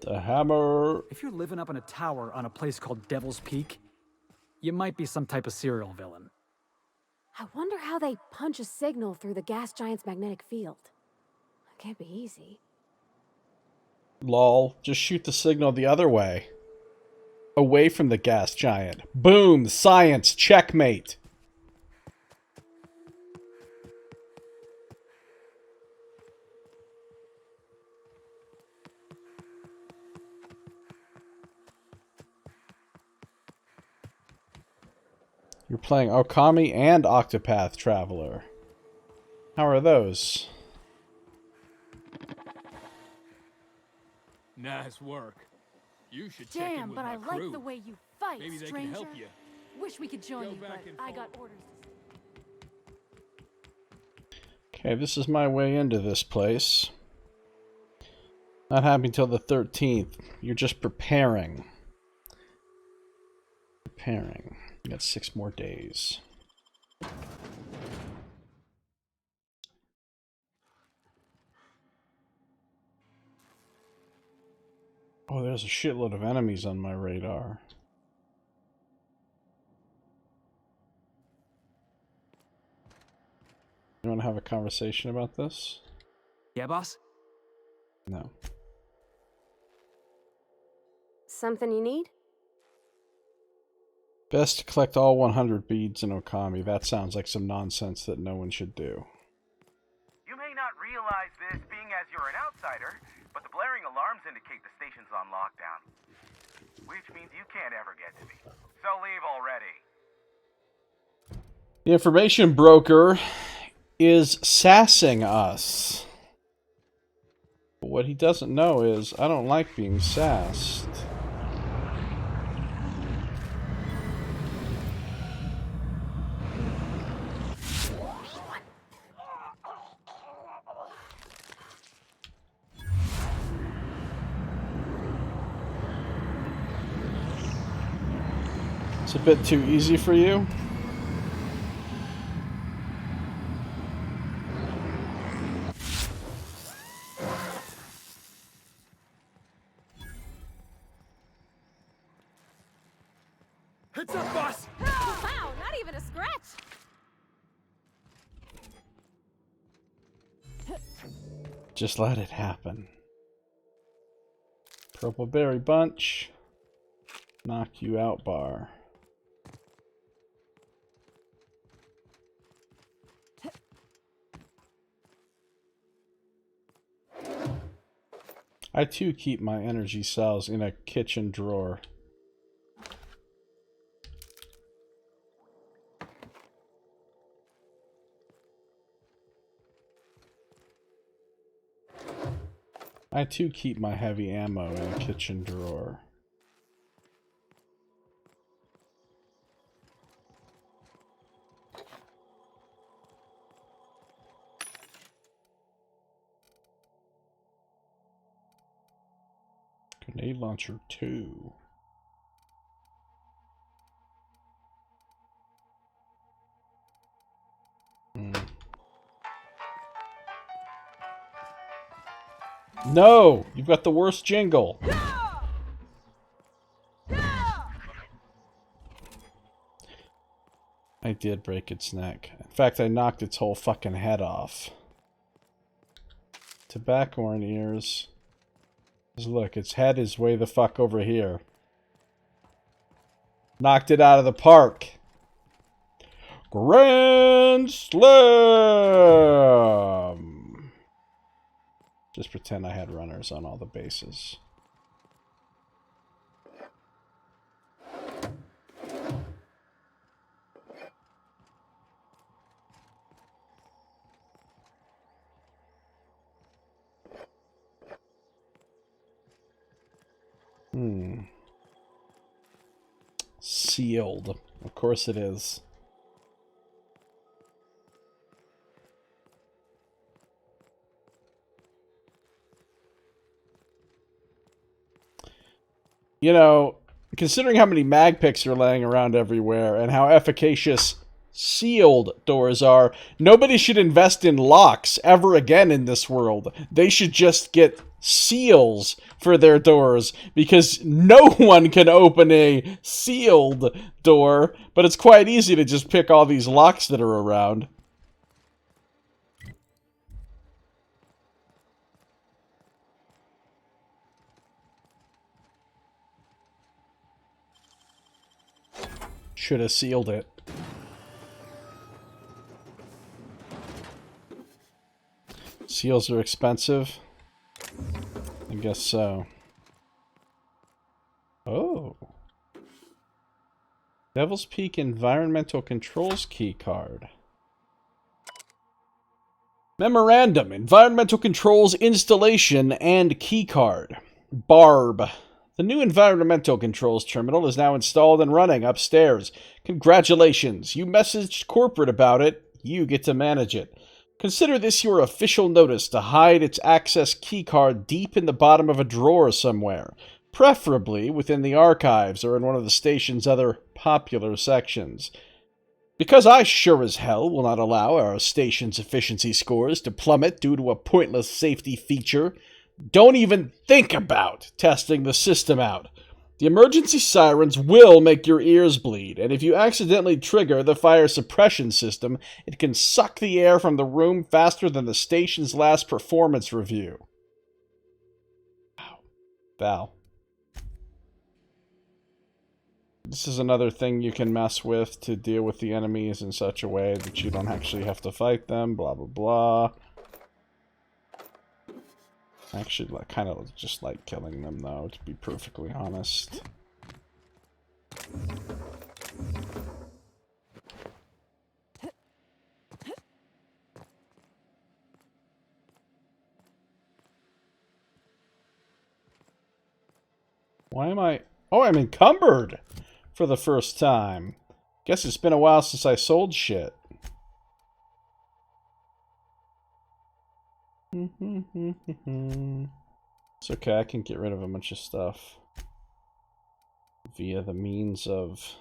[SPEAKER 1] The hammer.
[SPEAKER 19] If you're living up in a tower on a place called Devil's Peak, you might be some type of serial villain.
[SPEAKER 2] I wonder how they punch a signal through the gas giant's magnetic field. It can't be easy.
[SPEAKER 1] Lol, just shoot the signal the other way. Away from the gas giant. Boom! Science! Checkmate! You're playing Okami and Octopath Traveler. How are those?
[SPEAKER 18] Nice work. You should check in
[SPEAKER 17] Damn,
[SPEAKER 18] with
[SPEAKER 17] but
[SPEAKER 18] my
[SPEAKER 17] I
[SPEAKER 18] crew.
[SPEAKER 17] like the way you fight,
[SPEAKER 18] Maybe they
[SPEAKER 17] stranger.
[SPEAKER 18] can help you.
[SPEAKER 17] Wish we could join
[SPEAKER 18] Go
[SPEAKER 17] you,
[SPEAKER 18] back
[SPEAKER 17] but
[SPEAKER 18] and
[SPEAKER 17] I got orders.
[SPEAKER 1] Okay, this is my way into this place. Not happening till the 13th. You're just preparing. Preparing. You got 6 more days. Oh, there's a shitload of enemies on my radar. You want to have a conversation about this?
[SPEAKER 19] Yeah, boss?
[SPEAKER 1] No.
[SPEAKER 2] Something you need?
[SPEAKER 1] Best to collect all 100 beads in Okami. That sounds like some nonsense that no one should do.
[SPEAKER 21] You may not realize this being as you're an outsider, but the blaring alarms indicate the station's on lockdown. Which means you can't ever get to me. So leave already.
[SPEAKER 1] The information broker is sassing us. But what he doesn't know is I don't like being sassed. It's a bit too easy for you?
[SPEAKER 19] Heads up, boss!
[SPEAKER 2] Wow, not even a scratch!
[SPEAKER 1] Just let it happen. Purple berry bunch. Knock you out bar. I too keep my energy cells in a kitchen drawer. I too keep my heavy ammo in a kitchen drawer. Grenade launcher 2. No! You've got the worst jingle. I did break its neck. In fact, I knocked its whole fucking head off. Tobacco in ears. Look, its head is way the fuck over here. Knocked it out of the park. Grand Slam! Just pretend I had runners on all the bases. Sealed. Of course it is. You know, considering how many mag picks are laying around everywhere and how efficacious sealed doors are, nobody should invest in locks ever again in this world. They should just get seals for their doors, because no one can open a sealed door, but it's quite easy to just pick all these locks that are around. Should have sealed it. Seals are expensive. I guess so. Oh. Devil's Peak Environmental Controls key card. Memorandum: Environmental Controls Installation and Key Card. Barb. The new Environmental Controls terminal is now installed and running upstairs. Congratulations. You messaged corporate about it. You get to manage it. Consider this your official notice to hide its access keycard deep in the bottom of a drawer somewhere, preferably within the archives or in one of the station's other popular sections. Because I sure as hell will not allow our station's efficiency scores to plummet due to a pointless safety feature, don't even think about testing the system out. The emergency sirens will make your ears bleed, and if you accidentally trigger the fire suppression system, it can suck the air from the room faster than the station's last performance review. Wow. Val. This is another thing you can mess with to deal with the enemies in such a way that you don't actually have to fight them, blah blah blah. I actually kind of just like killing them, though, to be perfectly honest. Why am I... Oh, I'm encumbered for the first time. Guess it's been a while since I sold shit. It's okay, I can get rid of a bunch of stuff via the means of...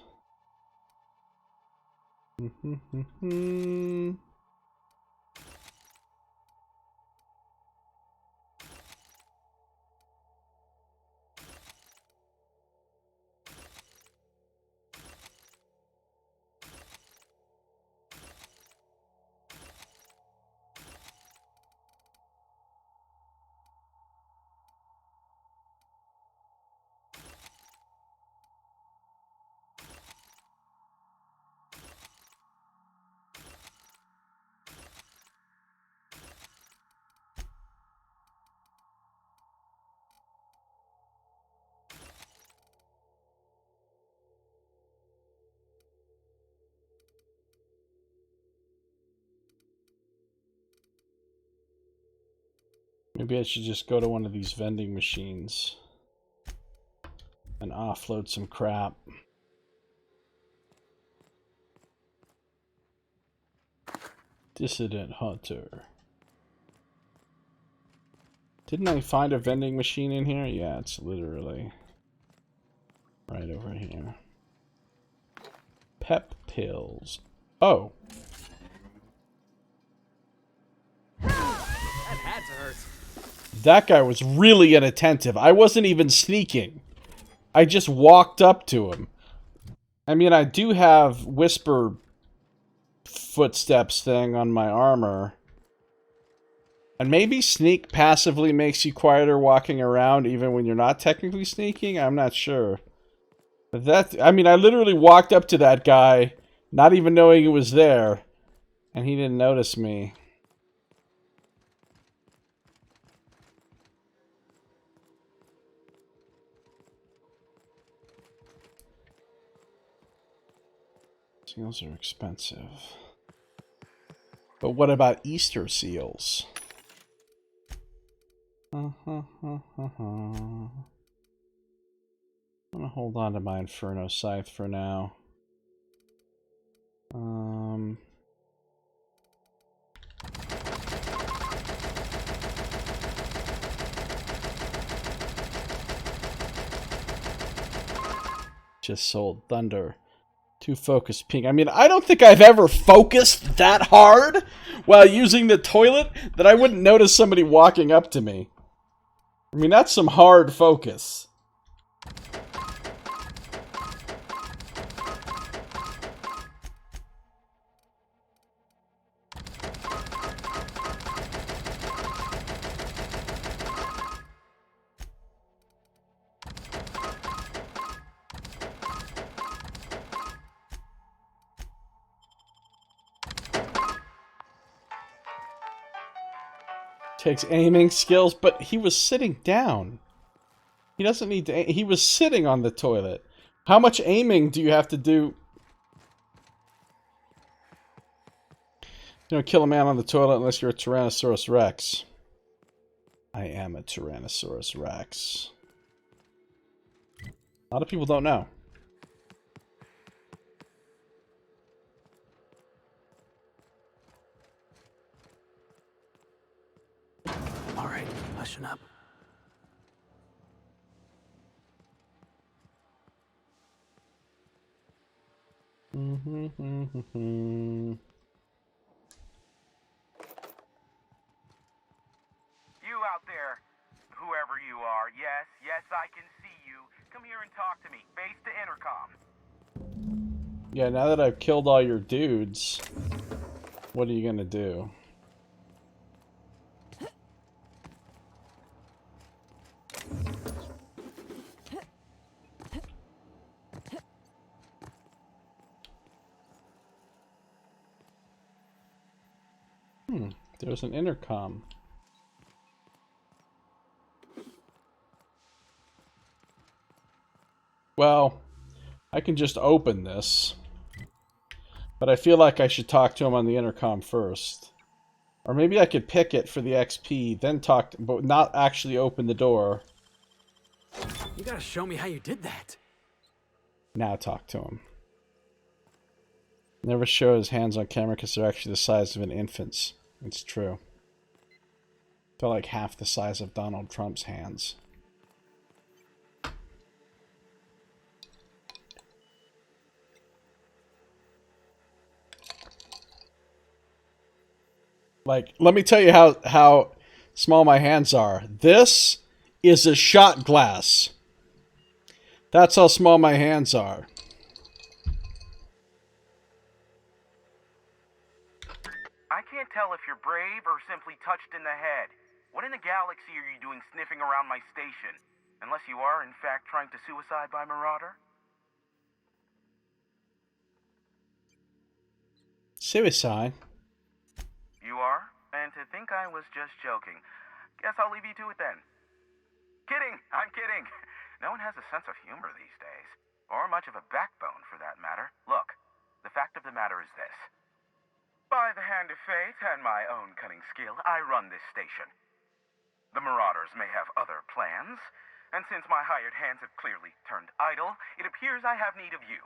[SPEAKER 1] Maybe I should just go to one of these vending machines and offload some crap. Dissident Hunter. Didn't I find a vending machine in here? Yeah, it's literally right over here. Pep pills. Oh.
[SPEAKER 19] That had to hurt.
[SPEAKER 1] That guy was really inattentive. I wasn't even sneaking. I just walked up to him. I mean, I do have whisper footsteps thing on my armor. And maybe sneak passively makes you quieter walking around even when you're not technically sneaking. I'm not sure. But that, I mean, I literally walked up to that guy, not even knowing he was there, and he didn't notice me. Seals are expensive. But what about Easter seals? I'm gonna hold on to my Inferno Scythe for now. Just sold Thunder. 2 focus ping. I mean, I don't think I've ever focused that hard while using the toilet that I wouldn't notice somebody walking up to me. I mean, that's some hard focus. Takes aiming skills, but he was sitting down. He doesn't need to aim. He was sitting on the toilet. How much aiming do you have to do? You don't kill a man on the toilet unless you're a Tyrannosaurus Rex. I am a Tyrannosaurus Rex. A lot of people don't know.
[SPEAKER 19] All right, hushing up.
[SPEAKER 21] You out there, whoever you are, yes, I can see you. Come here and talk to me, face to intercom.
[SPEAKER 1] Yeah, now that I've killed all your dudes, what are you gonna do? There's an intercom. Well, I can just open this. But I feel like I should talk to him on the intercom first. Or maybe I could pick it for the XP, then talk, but not actually open the door.
[SPEAKER 19] You gotta show me how you did that.
[SPEAKER 1] Now talk to him. Never show his hands on camera because they're actually the size of an infant's. It's true. They're like half the size of Donald Trump's hands. Like, let me tell you how small my hands are. This is a shot glass. That's how small my hands are.
[SPEAKER 21] I can't tell if you're brave or simply touched in the head. What in the galaxy are you doing sniffing around my station? Unless you are, in fact, trying to suicide by Marauder?
[SPEAKER 1] Suicide?
[SPEAKER 21] You are? And to think I was just joking. Guess I'll leave you to it then. Kidding! I'm kidding! No one has a sense of humor these days. Or much of a backbone, for that matter. Look, the fact of the matter is this. By the hand of fate and my own cunning skill, I run this station. The Marauders may have other plans, and since my hired hands have clearly turned idle, it appears I have need of you.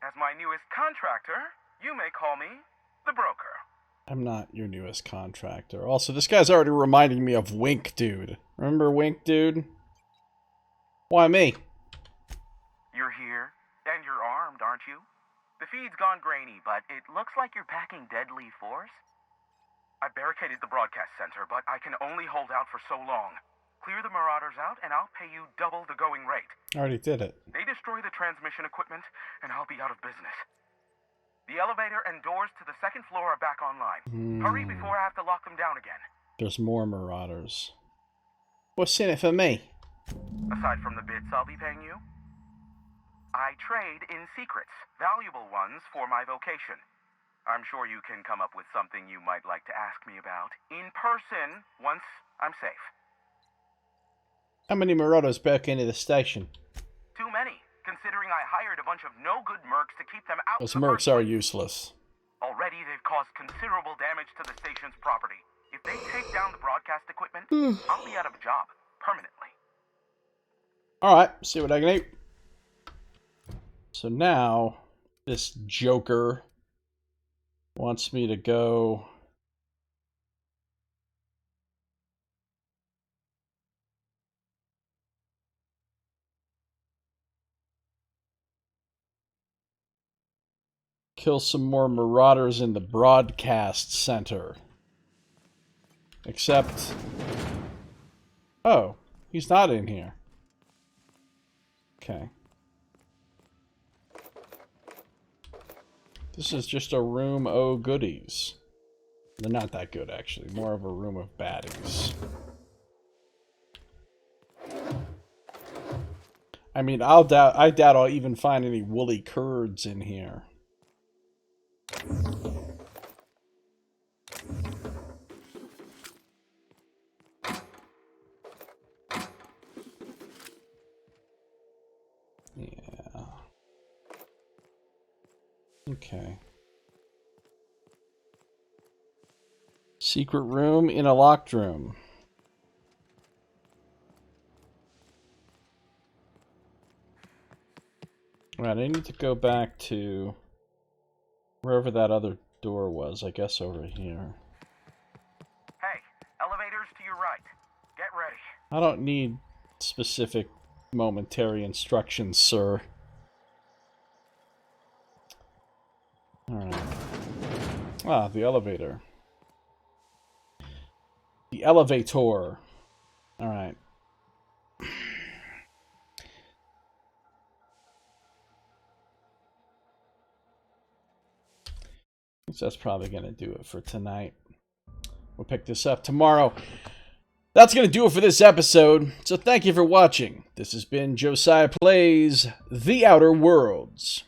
[SPEAKER 21] As my newest contractor, you may call me the broker.
[SPEAKER 1] I'm not your newest contractor. Also, this guy's already reminding me of Wink Dude. Remember Wink Dude? Why me?
[SPEAKER 21] You're here, and you're armed, aren't you? The feed's gone grainy, but it looks like you're packing deadly force. I barricaded the broadcast center, but I can only hold out for so long. Clear the Marauders out, and I'll pay you double the going rate.
[SPEAKER 1] I already did it.
[SPEAKER 21] They destroy the transmission equipment, and I'll be out of business. The elevator and doors to the second floor are back online. Hurry before I have to lock them down again.
[SPEAKER 1] There's more Marauders. What's in it for me?
[SPEAKER 21] Aside from the bits I'll be paying you, I trade in secrets, valuable ones for my vocation. I'm sure you can come up with something you might like to ask me about in person once I'm safe.
[SPEAKER 1] How many Marauders broke into the station?
[SPEAKER 21] Too many, considering I hired a bunch of no-good mercs to keep them out.
[SPEAKER 1] Those mercs are useless.
[SPEAKER 21] Already, they've caused considerable damage to the station's property. If they take down the broadcast equipment, I'll be out of a job, permanently.
[SPEAKER 1] Alright, see what I can eat. So now, this Joker wants me to go... kill some more Marauders in the broadcast center. Except... oh, he's not in here. Okay. This is just a room of goodies. They're not that good, actually. More of a room of baddies. I mean, I doubt I'll even find any woolly curds in here. Yeah. Okay. Secret room in a locked room. Right, I need to go back to wherever that other door was, I guess over here.
[SPEAKER 21] Hey, elevators to your right. Get ready.
[SPEAKER 1] I don't need specific momentary instructions, sir. Alright. Ah, the elevator. The elevator. Alright. So that's probably going to do it for tonight. We'll pick this up tomorrow. That's going to do it for this episode. So thank you for watching. This has been Josiah Plays The Outer Worlds.